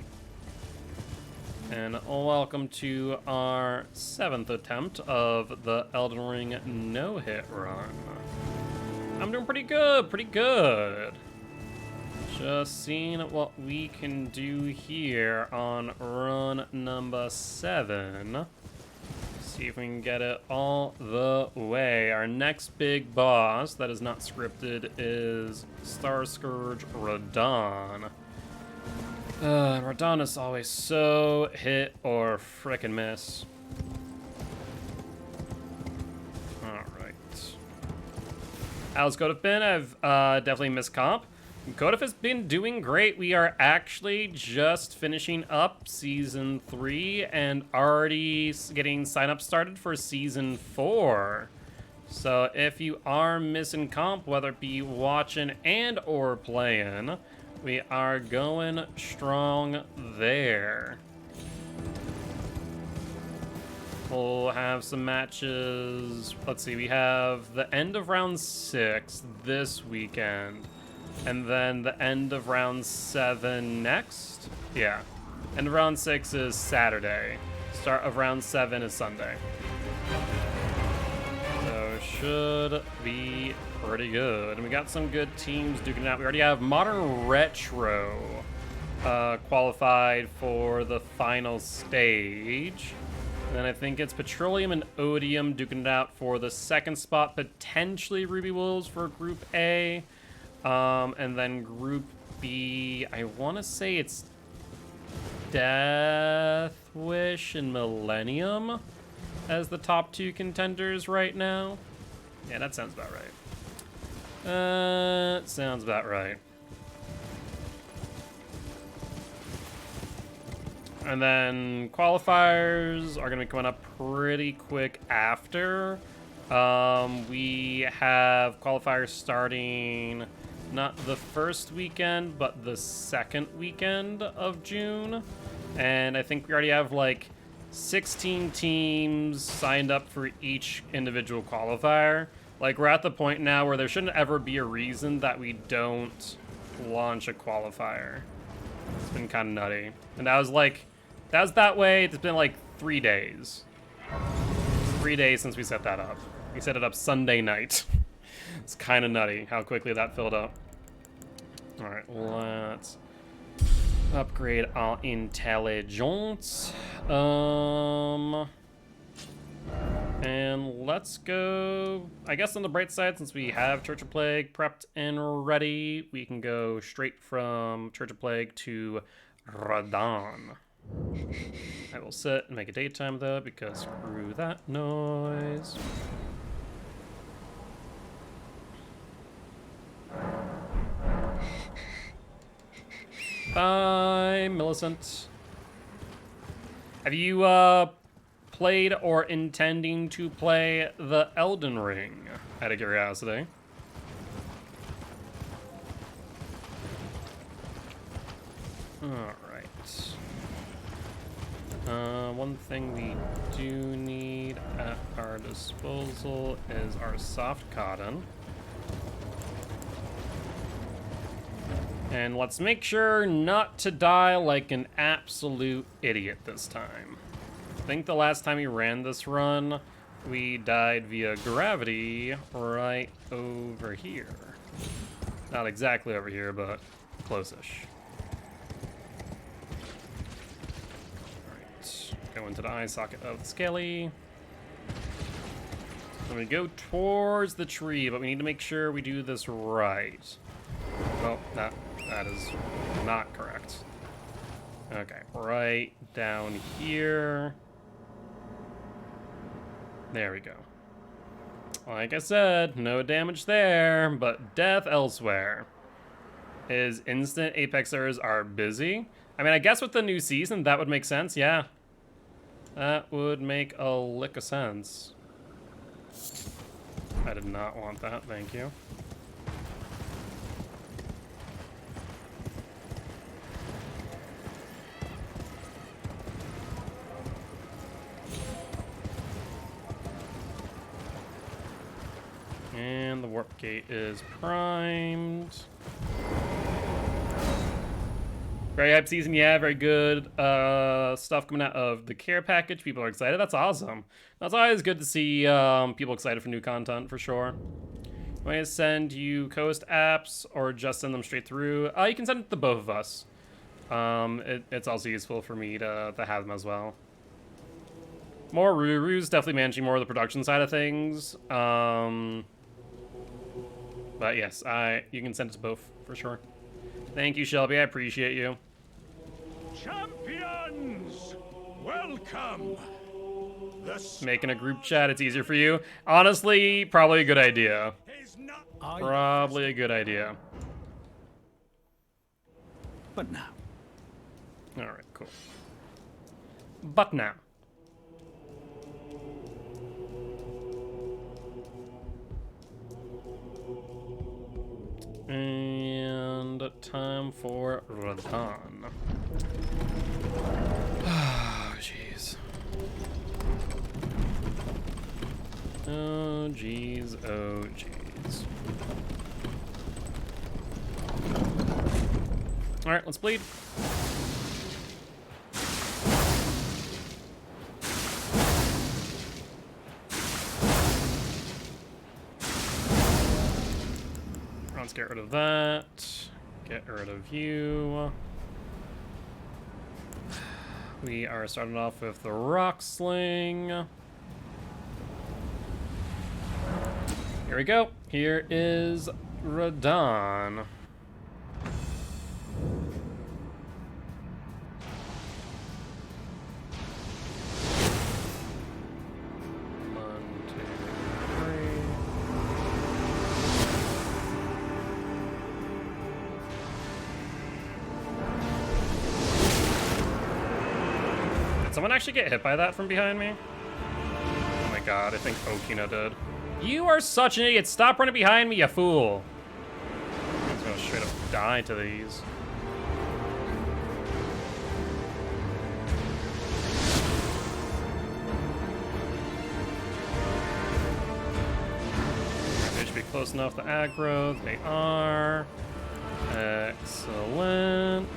And welcome to our 7th attempt of the Elden Ring no-hit run. I'm doing pretty good, pretty good. Just seeing what we can do here on run number 7. See if we can get it all the way. Our next big boss that is not scripted is Star Scourge Radon. Radon is always so hit or frickin' miss. Alright. How's Kodif been? I've definitely missed comp. Kodif has been doing great. We are actually just finishing up Season 3 and already getting sign-up started for Season 4. So if you are missing comp, whether it be watching and or playing, we are going strong there. We'll have some matches. Let's see, we have the end of round 6 this weekend. And then the end of round 7 next? Yeah. End of round 6 is Saturday. Start of round 7 is Sunday. So should be pretty good. And we got some good teams duking it out. We already have Modern Retro qualified for the final stage. And then I think it's Petroleum and Odium duking it out for the second spot. Potentially Ruby Wolves for Group A. And then Group B, I want to say it's Death Wish and Millennium as the top 2 contenders right now. Yeah, that sounds about right. Sounds about right. And then qualifiers are going to be coming up pretty quick after. We have qualifiers starting not the first weekend, but the second weekend of June. And I think we already have like 16 teams signed up for each individual qualifier. Like, we're at the point now where there shouldn't ever be a reason that we don't launch a qualifier. It's been kind of nutty. And that was that way. It's been like 3 days. 3 days since we set that up. We set it up Sunday night. It's kind of nutty how quickly that filled up. All right, let's upgrade our intelligence. And let's go, I guess on the bright side, since we have Church of Plague prepped and ready, we can go straight from Church of Plague to Radon. I will sit and make it daytime though, because screw that noise. Bye, Millicent. Have you played or intending to play the Elden Ring, out of curiosity? Alright. One thing we do need at our disposal is our soft cotton. And let's make sure not to die like an absolute idiot this time. I think the last time we ran this run, we died via gravity right over here. Not exactly over here, but close-ish. Alright, go into the eye socket of the Skelly. I'm gonna go towards the tree, but we need to make sure we do this right. Oh, that is not correct. Okay, right down here. There we go. Like I said, no damage there, but death elsewhere. His instant Apexers are busy. I mean, I guess with the new season, that would make sense, yeah. That would make a lick of sense. I did not want that, thank you. And the warp gate is primed. Very hype season, yeah, very good stuff coming out of the care package. People are excited, that's awesome. That's always good to see people excited for new content, for sure. I'm going to send you Coast apps or just send them straight through. You can send it to both of us. It's also useful for me to have them as well. More Ruru's definitely managing more of the production side of things. But yes, you can send it to both, for sure. Thank you, Shelby, I appreciate you. Champions, welcome. Making a group chat, it's easier for you. Honestly, probably a good idea. Probably a good idea. But now. Alright, cool. But now. And time for Radahn. Oh, jeez. Oh, jeez. Oh, jeez. Alright, let's bleed. Let's get rid of that. Get rid of you. We are starting off with the Rock Sling. Here we go. Here is Radahn. Someone actually get hit by that from behind me? Oh my god, I think Okina did. You are such an idiot. Stop running behind me, you fool. I'm just gonna straight up die to these. They should be close enough to aggro. They are. Excellent.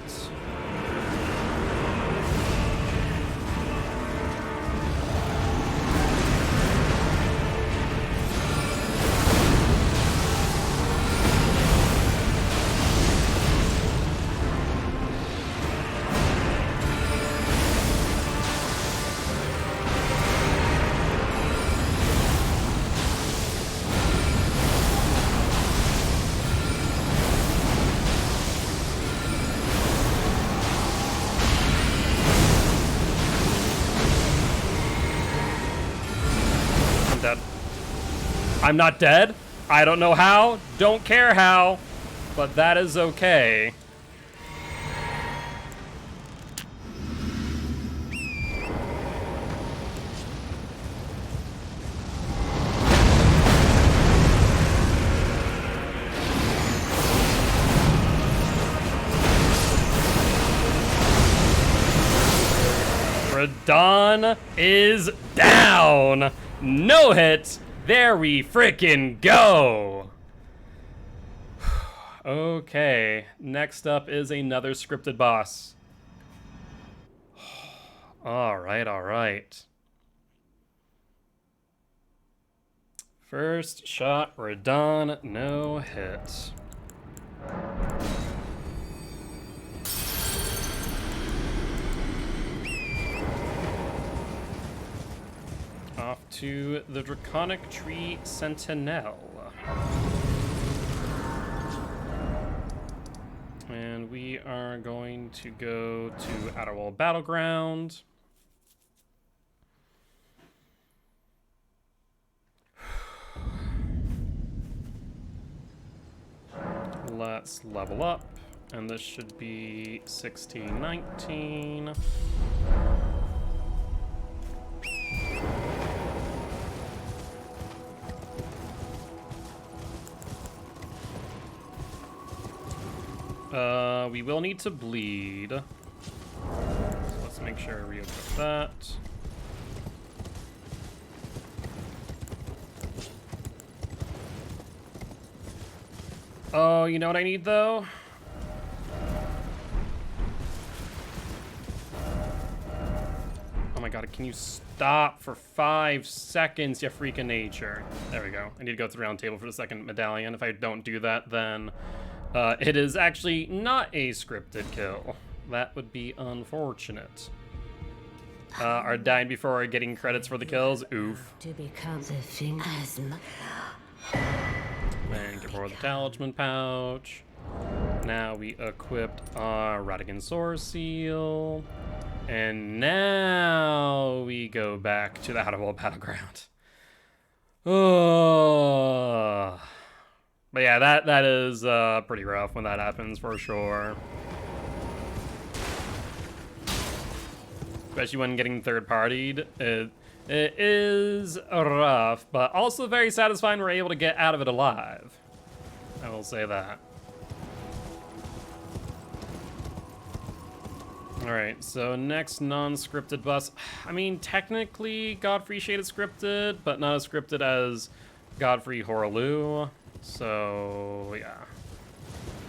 I'm not dead. I don't know how. Don't care how. But that is okay. Radahn is down. No hit. There we frickin' go! Okay, next up is another scripted boss. Alright, alright. First shot, Radahn, no hit. to the Draconic Tree Sentinel. And we are going to go to Outer World Battleground. Let's level up, and this should be 1619. We will need to bleed. So let's make sure we equip that. Oh, you know what I need though? Oh my god, can you stop for 5 seconds, you freaking nature? There we go. I need to go to the round table for the second medallion. If I don't do that, then it is actually not a scripted kill. That would be unfortunate. Are dying before getting credits for the kills? Oof. To become the thing as And get more of the talisman pouch. Now we equipped our Radigan Sword Seal. And now we go back to the Outer World Battleground. Oh. But yeah, that is pretty rough when that happens for sure. Especially when getting third-partied. It is rough, but also very satisfying we're able to get out of it alive. I will say that. Alright, so next non-scripted boss. I mean, technically Godfrey Shade is scripted, but not as scripted as Godfrey Horaloo. So, yeah.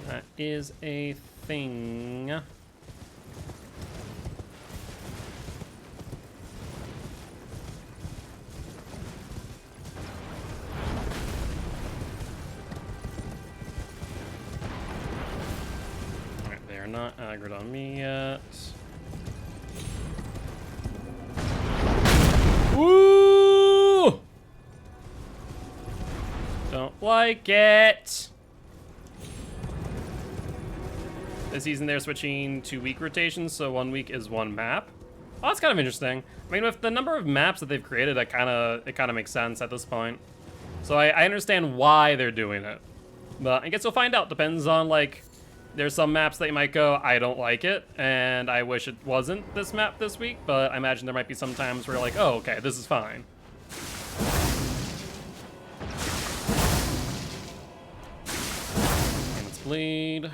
That is a thing. Alright, they are not aggroed on me yet. Woo! Don't like it. This season they're switching to week rotations, so 1 week is one map. Oh, that's kind of interesting. I mean, with the number of maps that they've created, it kind of makes sense at this point. So I understand why they're doing it. But I guess you'll find out. Depends on, like, there's some maps that you might go, I don't like it, and I wish it wasn't this map this week, but I imagine there might be some times where you're like, oh, okay, this is fine. And let's bleed.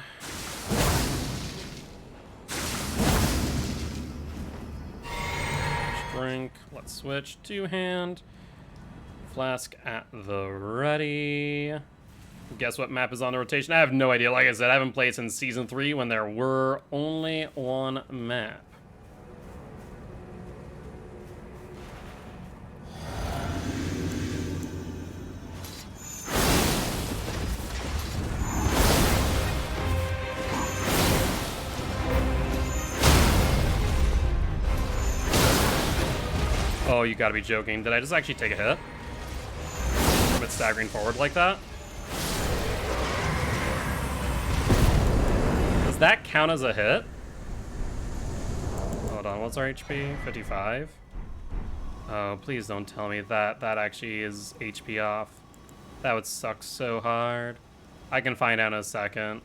Drink. Let's switch to hand. Flask at the ready. Guess what map is on the rotation? I have no idea. Like I said, I haven't played since Season 3 when there were only one map. Oh, you gotta be joking. Did I just actually take a hit? From it staggering forward like that? Does that count as a hit? Hold on, what's our HP? 55? Oh, please don't tell me that actually is HP off. That would suck so hard. I can find out in a second.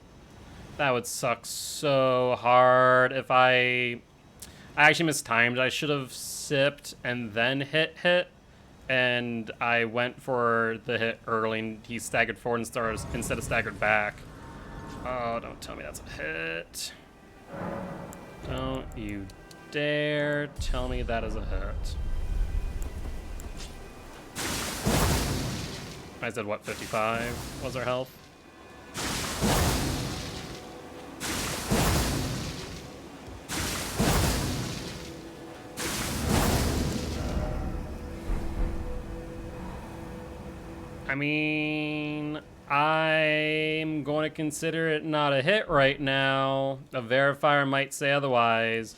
That would suck so hard if I actually mistimed. I should have sipped and then hit, and I went for the hit early and he staggered forward instead of staggered back. Oh, don't tell me that's a hit. Don't you dare tell me that is a hit. I said what, 55 was our health? I mean, I'm going to consider it not a hit right now. A verifier might say otherwise.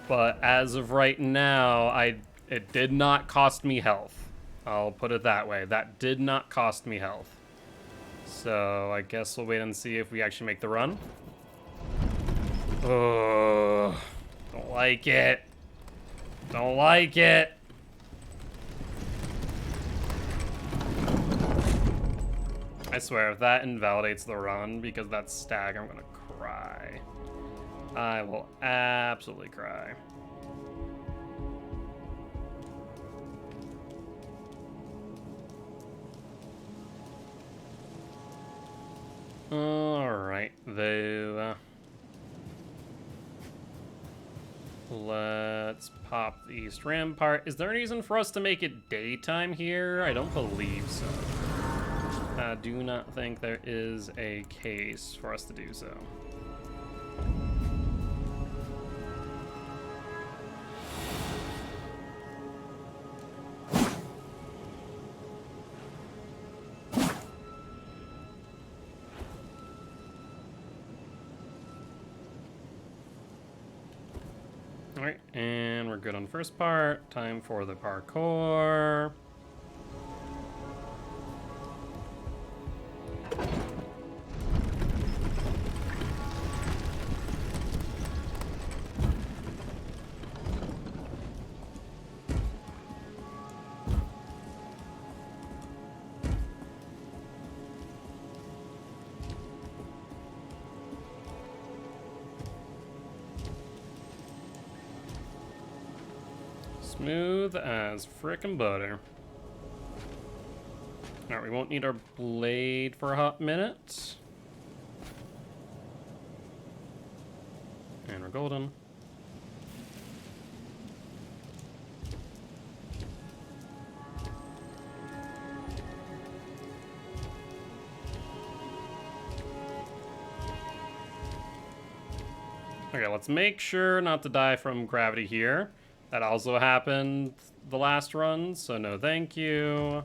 But as of right now, it did not cost me health. I'll put it that way. That did not cost me health. So I guess we'll wait and see if we actually make the run. Oh, don't like it. Don't like it. I swear, if that invalidates the run because that's stag, I'm gonna cry. I will absolutely cry. Alright, though. Let's pop the East Rampart. Is there any reason for us to make it daytime here? I don't believe so. I do not think there is a case for us to do so. Alright, and we're good on the first part. Time for the parkour. Smooth as frickin' butter. Alright, we won't need our blade for a hot minute. And we're golden. Okay, let's make sure not to die from gravity here. That also happened the last run, so no thank you.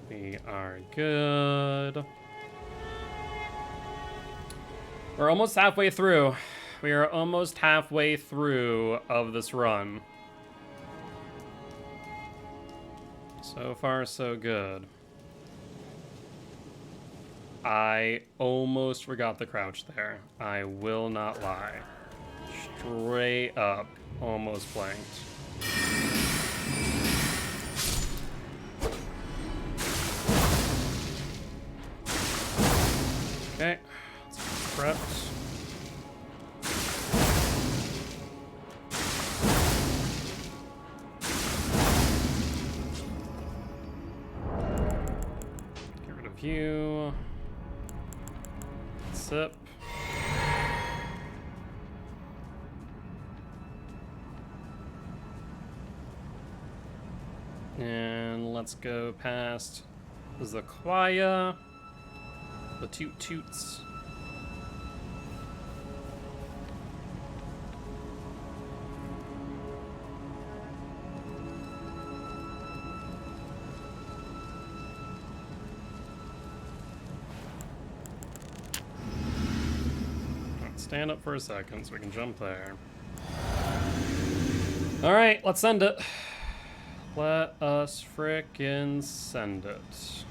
We are good. We're almost halfway through. We are almost halfway through of this run. So far, so good. I almost forgot the crouch there. I will not lie. Straight up. Almost blanked. Okay, let's get prepped. Get rid of you. Sip. And let's go past the choir, the toot toots. Let's stand up for a second so we can jump there. All right, let's send it. Let us frickin' send it.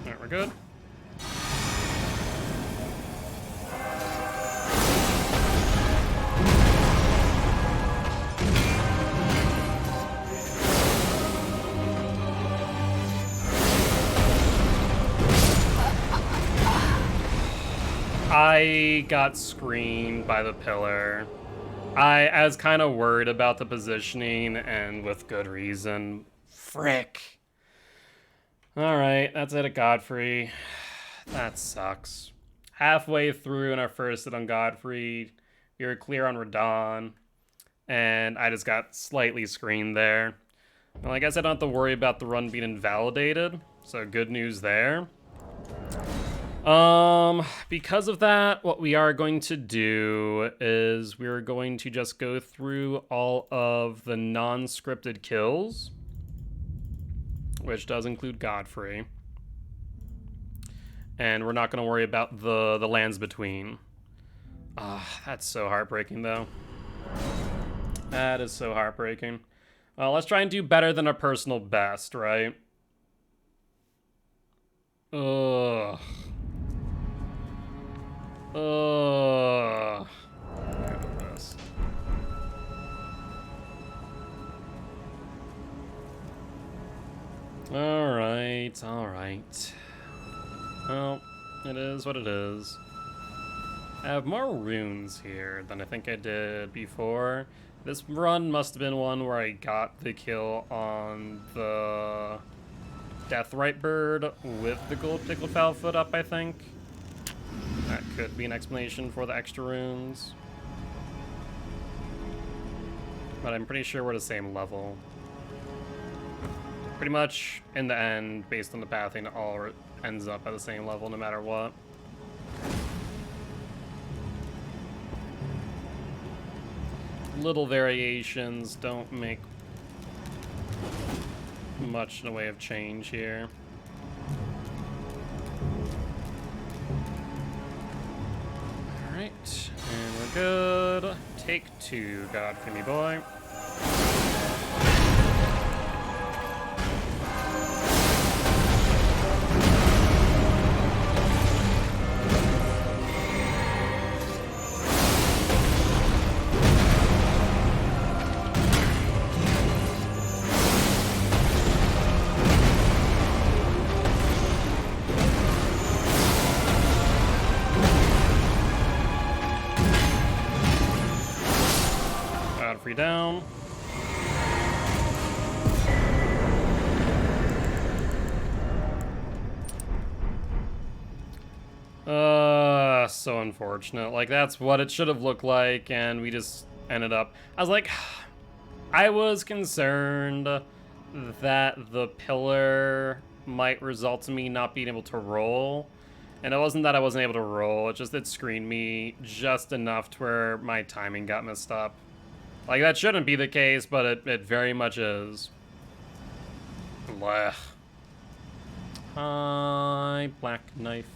Alright, we're good. I got screened by the pillar. I was kind of worried about the positioning, and with good reason. Frick. Alright, that's it at Godfrey. That sucks. Halfway through in our first hit on Godfrey, we were clear on Radon, and I just got slightly screened there. Well, I guess I don't have to worry about the run being invalidated, so good news there. Because of that, what we are going to do is we're going to just go through all of the non-scripted kills, which does include Godfrey. And we're not going to worry about the lands between. That's so heartbreaking, though. That is so heartbreaking. Well, let's try and do better than our personal best, right? Ugh. Ugh. Look at this. Alright, alright. Well, it is what it is. I have more runes here than I think I did before. This run must have been one where I got the kill on the Deathrite bird with the gold pickled foul foot up, I think. That could be an explanation for the extra runes. But I'm pretty sure we're the same level. Pretty much, in the end, based on the pathing, it all ends up at the same level no matter what. Little variations don't make much in the way of change here. Alright, and we're good. Take 2, Godfrey me boy. Down. So unfortunate. Like, that's what it should have looked like, and we just ended up... I was like... I was concerned that the pillar might result in me not being able to roll. And it wasn't that I wasn't able to roll, it's just it screened me just enough to where my timing got messed up. Like, that shouldn't be the case, but it very much is. Blech. Hi, Black Knife.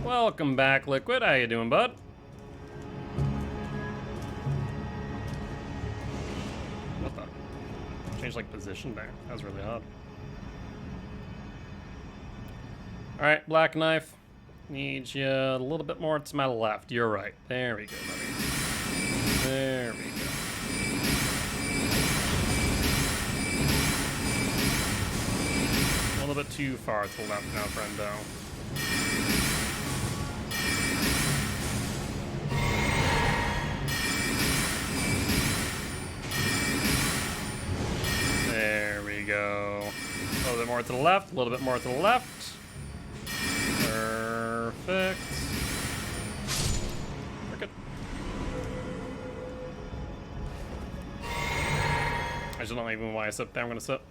Welcome back, Liquid. How you doing, bud? What the? Changed, like, position there. That was really odd. Alright, Black Knife. Need you a little bit more to my left. You're right. There we go, buddy. There we go. A little bit too far to the left now, friendo. There we go. A little bit more to the left, a little bit more to the left. Perfect. We're good. I just don't even why I sit there. I'm gonna sit.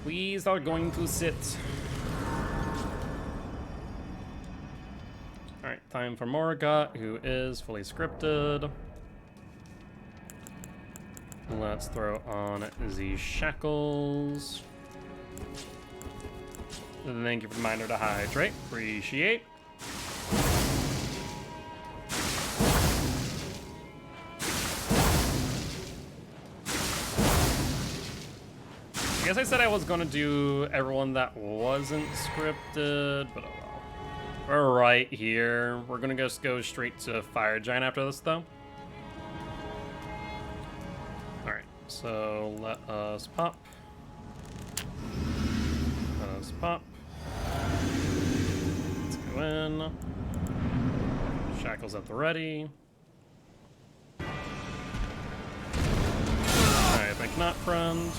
Please are going to sit. Alright, time for Morgat, who is fully scripted. Let's throw on the shackles. Thank you for the reminder to hydrate. Appreciate. I guess I said I was going to do everyone that wasn't scripted, but oh well. We're right here. We're going to just go straight to Fire Giant after this, though. Alright, so let us pop. Let us pop. Let's go in. Shackles at the ready. Alright, think not, friend.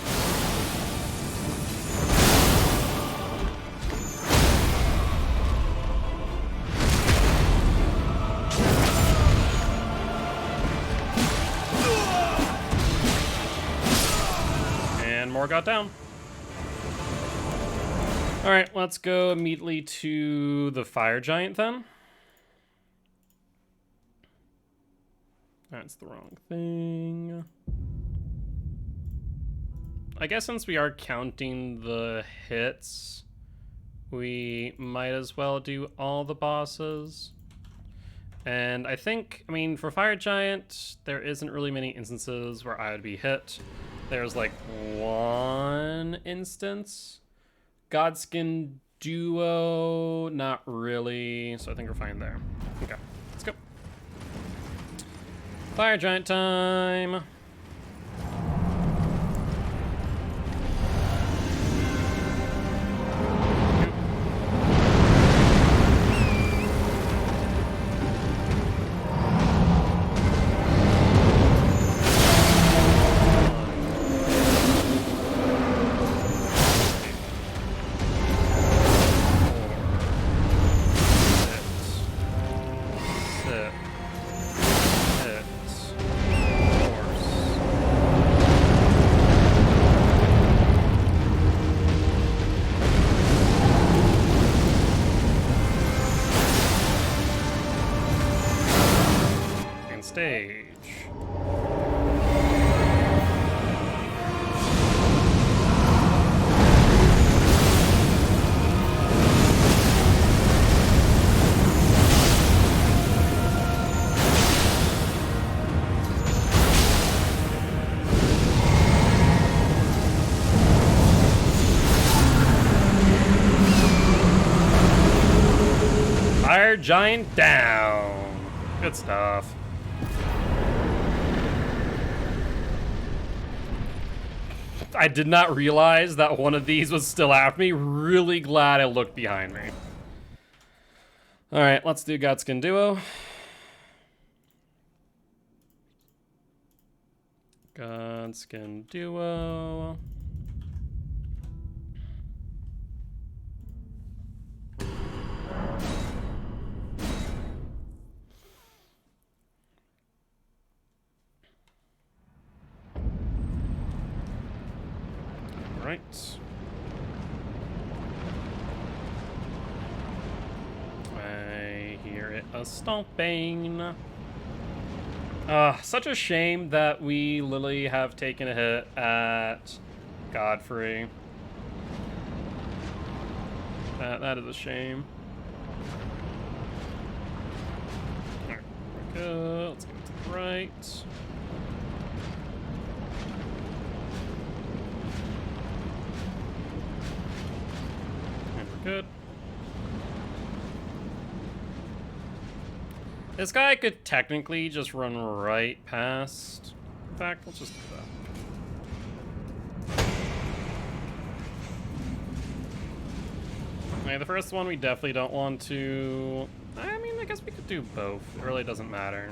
more got down. Alright, let's go immediately to the fire giant then. That's the wrong thing. I guess since we are counting the hits, we might as well do all the bosses. And I think, I mean, for Fire Giant, there isn't really many instances where I would be hit. There's like one instance. Godskin Duo, not really. So I think we're fine there. Okay, let's go. Fire Giant time. Stage. Fire Giant down. Good stuff. I did not realize that one of these was still after me. Really glad I looked behind me. Alright, let's do Godskin Duo. Godskin Duo. Right. I hear it a stomping. Such a shame that we literally have taken a hit at Godfrey. That is a shame. Alright, there we go. Let's go to the right. Good. This guy could technically just run right past. In fact, let's just do that. Okay, the first one we definitely don't want to... I mean, I guess we could do both. It really doesn't matter.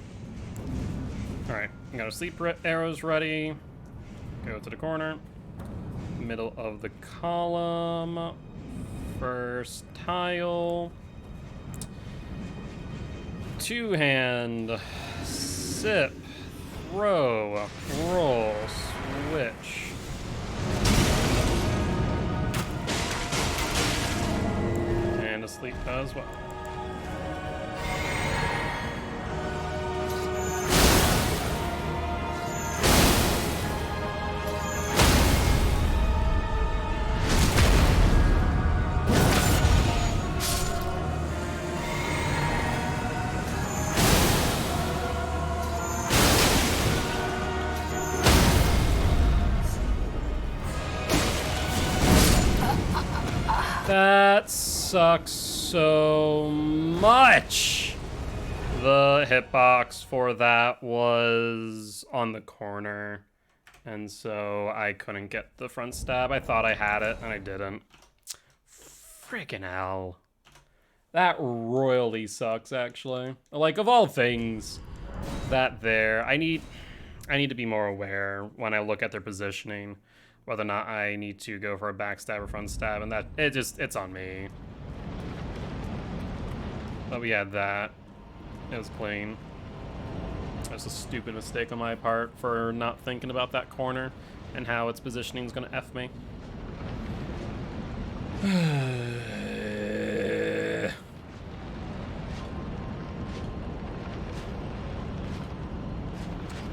Alright, I got our sleep arrows ready. Go to the corner. Middle of the column. First tile. Two-hand. Sip. Throw. Roll. Switch. And asleep as well. That sucks so much. The hitbox for that was on the corner, and so I couldn't get the front stab. I thought I had it, and I didn't. Freaking hell. That royally sucks, actually. Like, of all things, that there, I need to be more aware when I look at their positioning, whether or not I need to go for a backstab or front stab, and that, it's on me. But we had that. It was clean. That was a stupid mistake on my part for not thinking about that corner. and how its positioning is going to F me.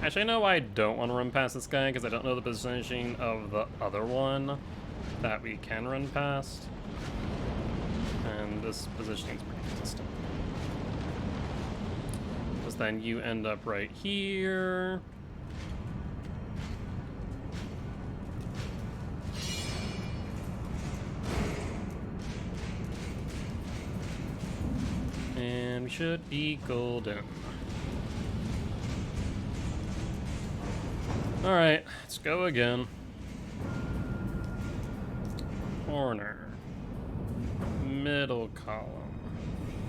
Actually, I know I don't want to run past this guy because I don't know the positioning of the other one that we can run past. And this positioning is pretty consistent. Because then you end up right here. And we should be golden. Alright, let's go again. Corner. Middle column.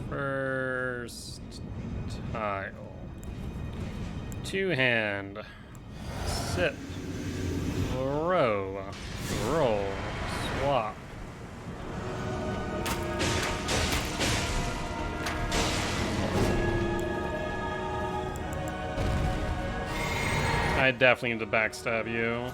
First tile. Two hand. Sip. Row. Roll. Swap. I definitely need to backstab you.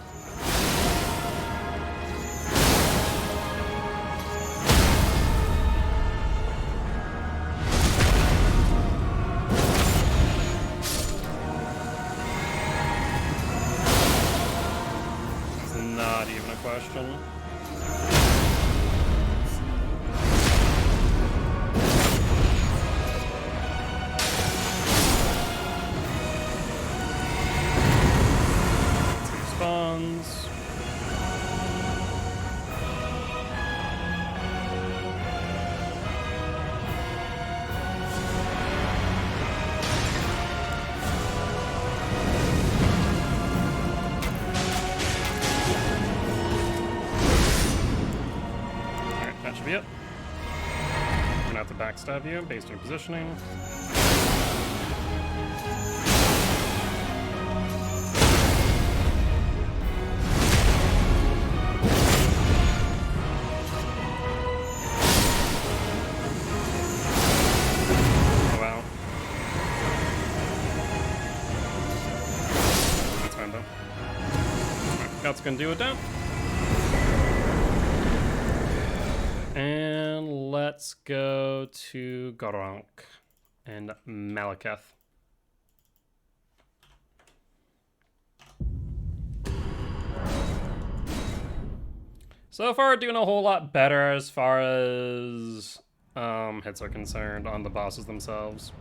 It's not even a question. Spawns. Alright, that should be it. I'm gonna have to backstab you based on your positioning. That's gonna do it down. And let's go to Gronk and Malekith. So far, doing a whole lot better as far as hits are concerned on the bosses themselves.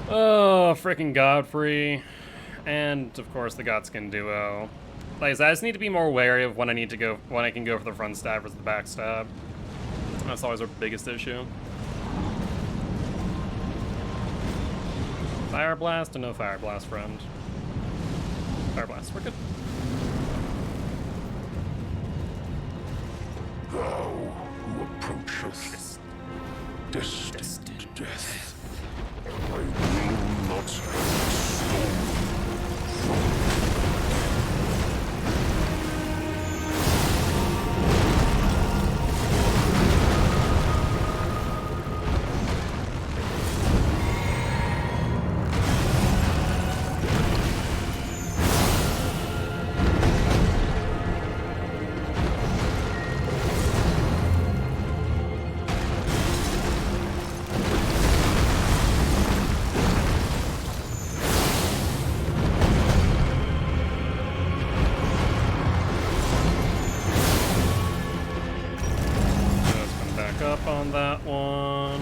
Oh, freaking Godfrey. And, of course, the Godskin duo. Like I said, I just need to be more wary of when I need to go, when I can go for the front stab versus the back stab. That's always our biggest issue. Fire Blast or no Fire Blast, friend? Fire Blast, we're good. Thou who approachest destined death, I will not stone from on that one.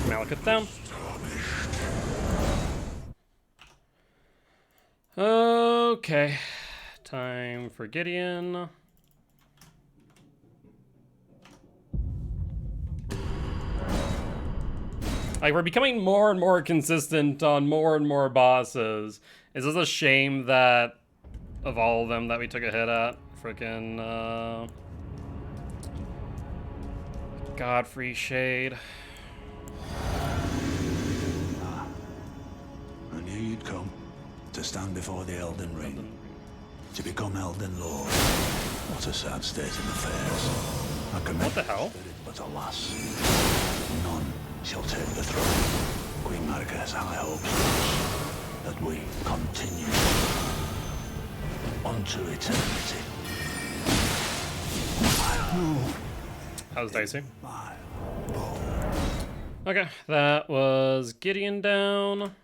Malekith down. Okay, time for Gideon. Like, we're becoming more and more consistent on more and more bosses. It's just a shame that of all of them that we took a hit at. Frickin' Godfrey Shade. I knew you'd come to stand before the Elden Ring, to become Elden Lord. What a sad state of affairs. I commend What the hell? spirit, but alas, none shall take the throne. Queen Marika has high hopes that we continue unto eternity. That was dicey. My Okay, that was Gideon down.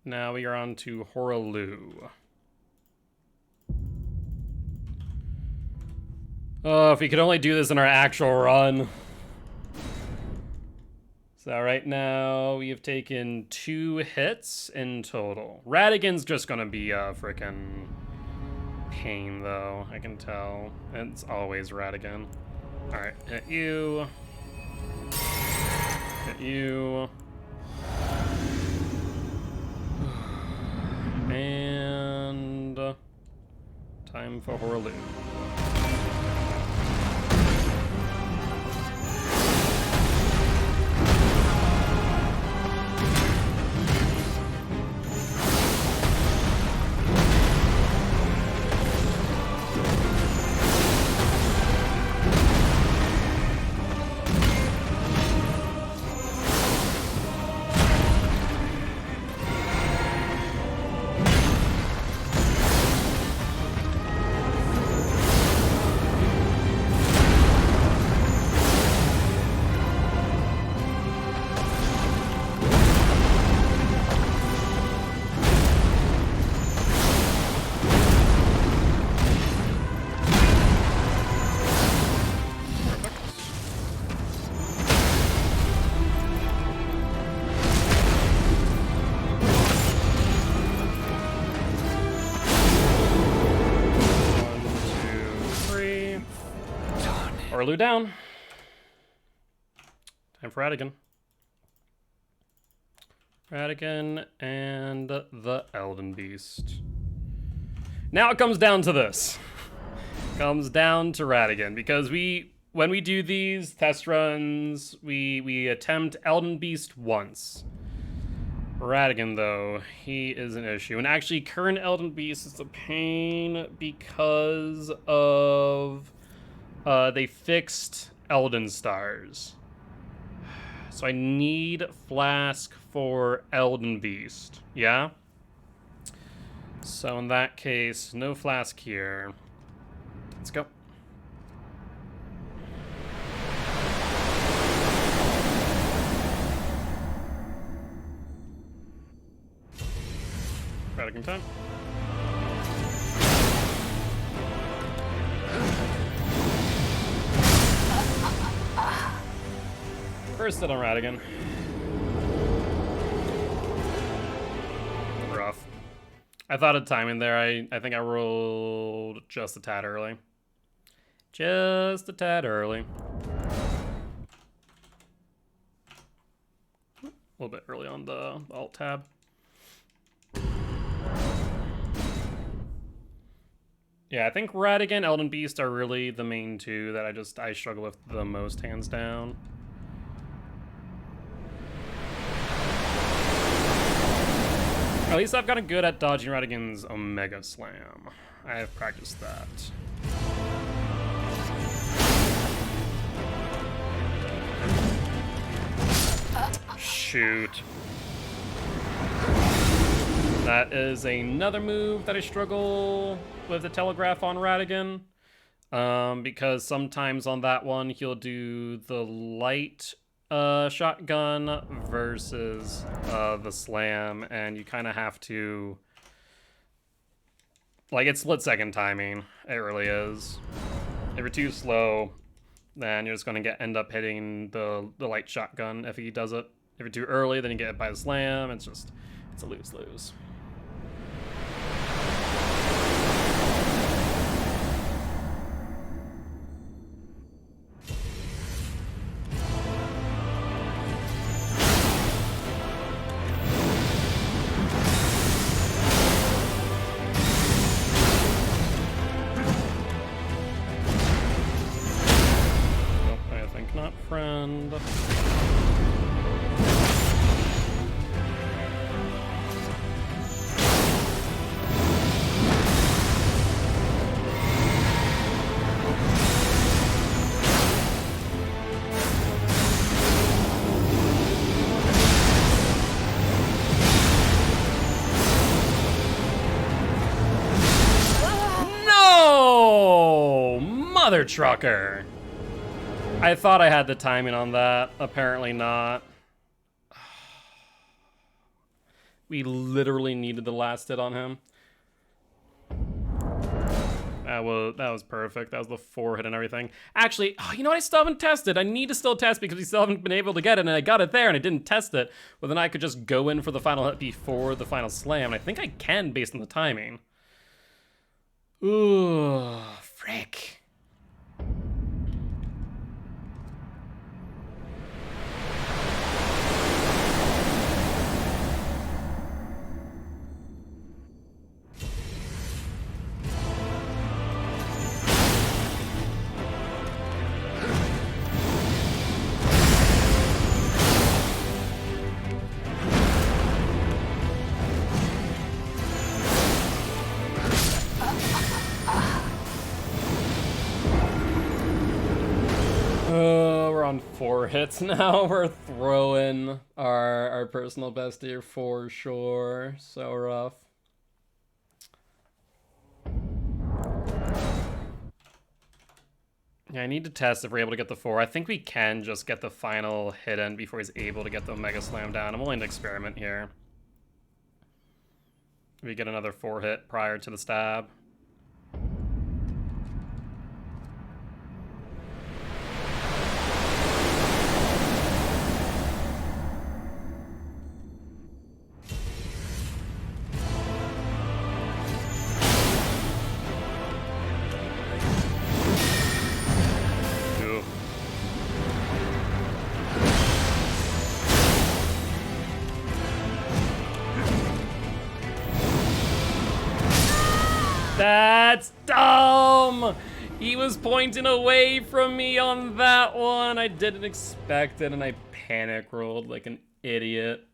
Now we are on to Horaloo. Oh, if we could only do this in our actual run. So right now we have taken 2 hits in total. Radigan's just gonna be a frickin' pain though, I can tell. It's always Radigan. Alright, hit you. Hit you. And time for Horaloo. Horaloo down. Time for Radigan. Radigan and the Elden Beast. Now it comes down to this. Comes down to Radigan, because when we do these test runs, we attempt Elden Beast once. Radigan, though, he is an issue. And actually, current Elden Beast is a pain because of they fixed Elden Stars. So I need Flask for Elden Beast, yeah? So in that case, no Flask here. Let's go. Radigan time. First hit on Radigan. Rough. I thought of timing there. I think I rolled just a tad early. Just a tad early. A little bit early on the alt tab. Yeah, I think Radigan, Elden Beast are really the main two that I struggle with the most, hands down. At least I've gotten good at dodging Radigan's Omega Slam. I have practiced that. Shoot. That is another move that I struggle with the Telegraph on Radigan. Because sometimes on that one, he'll do the light shotgun versus the slam, and you kind of have to, like, it's split-second timing. It really is. If you're too slow, then you're just going to end up hitting the light shotgun if he does it. If you're too early, then you get hit by the slam. It's a lose-lose. friend. No! Mother trucker! I thought I had the timing on that. Apparently not. We literally needed the last hit on him. That was perfect. That was the 4 hit and everything. Actually, you know what? I still haven't tested. I need to still test because we still haven't been able to get it, and I got it there and I didn't test it. Well, then I could just go in for the final hit before the final slam. And I think I can based on the timing. Ooh, frick. We're on 4 hits now. We're throwing our personal best here for sure. So rough. Yeah, I need to test if we're able to get the 4. I think we can just get the final hit in before he's able to get the Omega Slam down. I'm willing to experiment here. We get another 4 hit prior to the stab. That's dumb! He was pointing away from me on that one. I didn't expect it and I panic rolled like an idiot.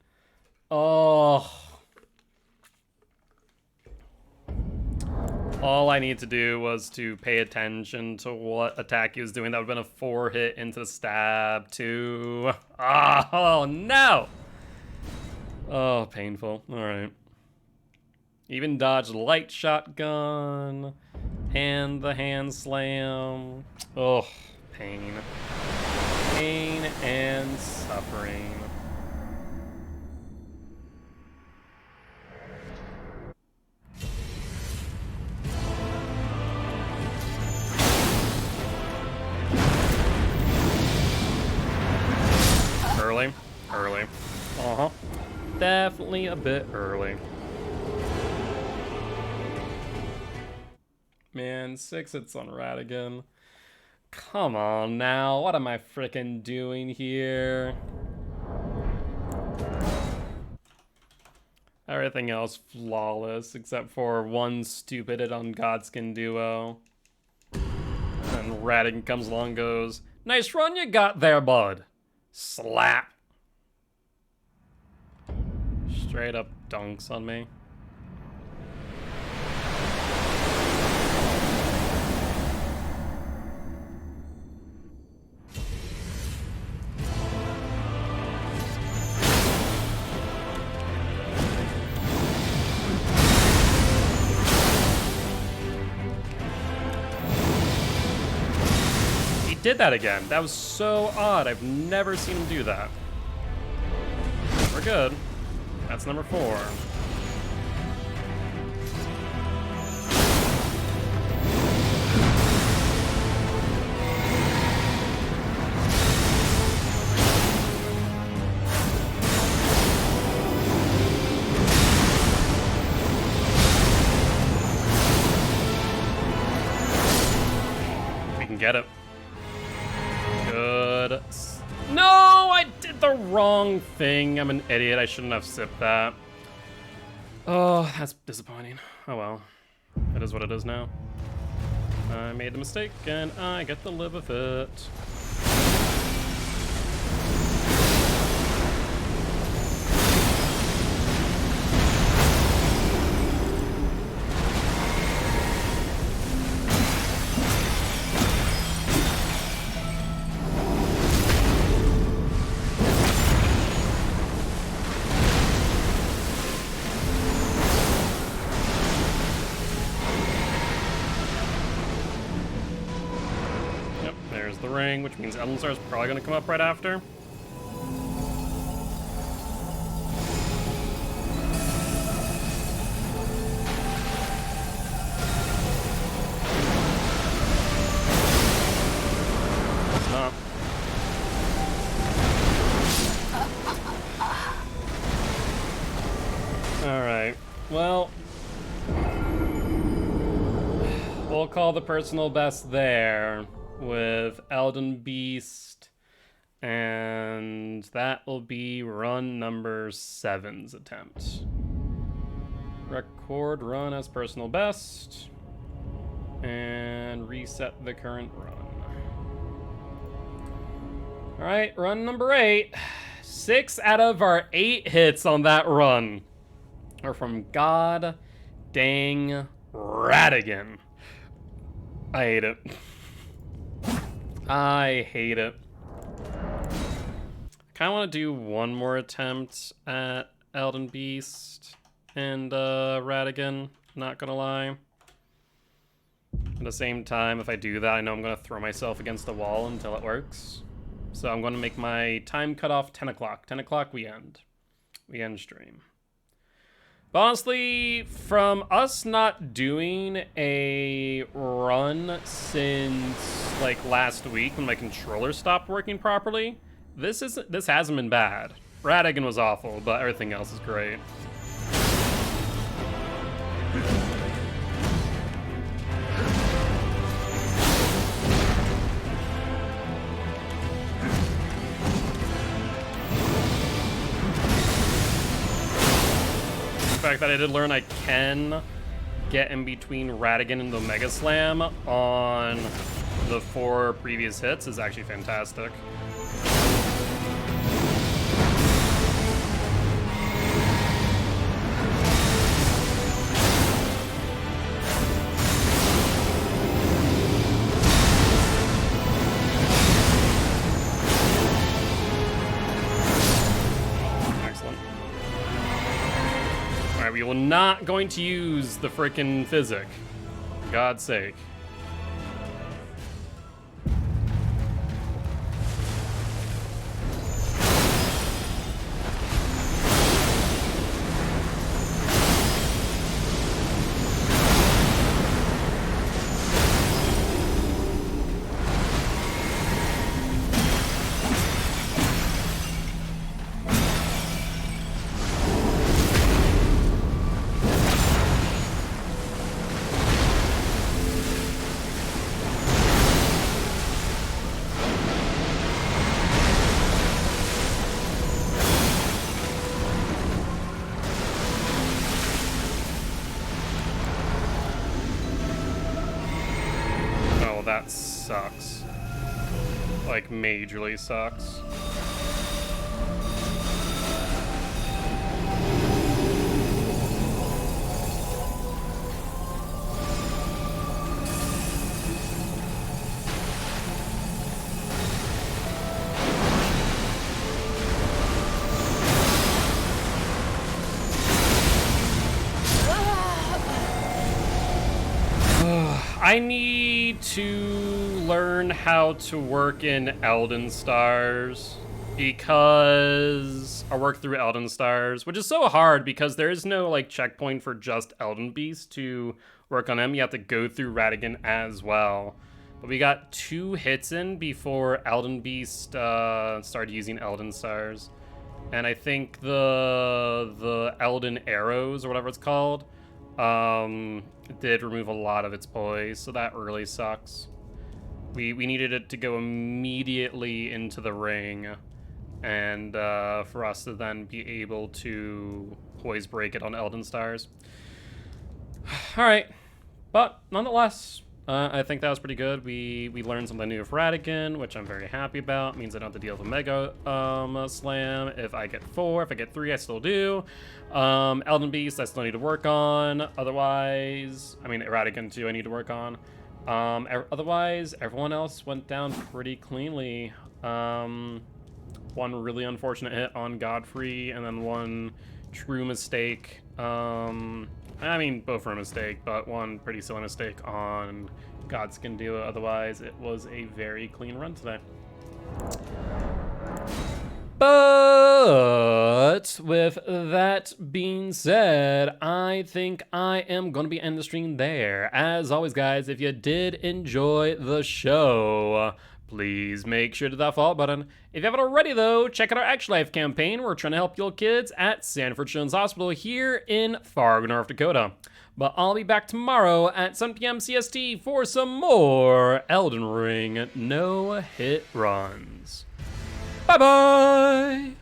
Oh. All I need to do was to pay attention to what attack he was doing. That would have been a 4 hit into the stab too. Oh no! Oh, painful. All right. Even dodged light shotgun and the hand slam. Oh, pain. Pain and suffering. Early. Early. Uh-huh. Definitely a bit early. Man, 6 hits on Radigan. Come on now, what am I frickin' doing here? Everything else flawless, except for one stupid hit on Godskin Duo. And Radigan comes along and goes, "Nice run you got there, bud." Slap. Straight up dunks on me. Did that again. That was so odd. I've never seen him do that. We're good. That's number 4. We can get it. Good. No, I did the wrong thing. I'm an idiot. I shouldn't have sipped that. Oh, that's disappointing. Oh well. It is what it is now. I made the mistake, and I get to live with it. ring, which means Elden Star is probably going to come up right after. It's not. Alright, well, we'll call the personal best there with Elden Beast, and that will be run number 7's attempt. Record run as personal best, and reset the current run. Alright, run number 8. 6 out of our 8 hits on that run are from God dang Radigan. I hate it. I hate it. I kind of want to do one more attempt at Elden Beast and Radigan, not gonna lie. At the same time, if I do that, I know I'm gonna throw myself against the wall until it works. So I'm gonna make my time cutoff 10 o'clock. 10 o'clock we end. We end stream. But honestly, from us not doing a run since like last week when my controller stopped working properly, this hasn't been bad. Radigan was awful, but everything else is great. The fact that I did learn I can get in between Radigan and the Omega Slam on the 4 previous hits is actually fantastic. We will not going to use the frickin' physic. For God's sake. That sucks. Like, majorly sucks. I need to learn how to work in Elden Stars because I work through Elden Stars, which is so hard because there is no like checkpoint for just Elden Beast to work on him. You have to go through Radigan as well. But we got 2 hits in before Elden Beast started using Elden Stars. And I think the Elden Arrows or whatever it's called did remove a lot of its poise, so that really sucks. We needed it to go immediately into the ring, and for us to then be able to poise break it on Elden Stars. Alright, but nonetheless, I think that was pretty good. We learned something new of Radigan, which I'm very happy about. It means I don't have to deal with a Mega Slam. If I get 4, if I get 3, I still do. Elden Beast, I still need to work on. Otherwise, I mean, Radigan too, I need to work on. Otherwise, everyone else went down pretty cleanly. One really unfortunate hit on Godfrey, and then one true mistake I mean, both for a mistake, but one pretty silly mistake on Gods Can Do It. Otherwise, it was a very clean run today. But with that being said, I think I am going to be ending the stream there. As always, guys, if you did enjoy the show, please make sure to hit that follow button. If you haven't already, though, check out our Extra Life campaign. We're trying to help your kids at Sanford Children's Hospital here in Fargo, North Dakota. But I'll be back tomorrow at 7 p.m. CST for some more Elden Ring no-hit runs. Bye-bye!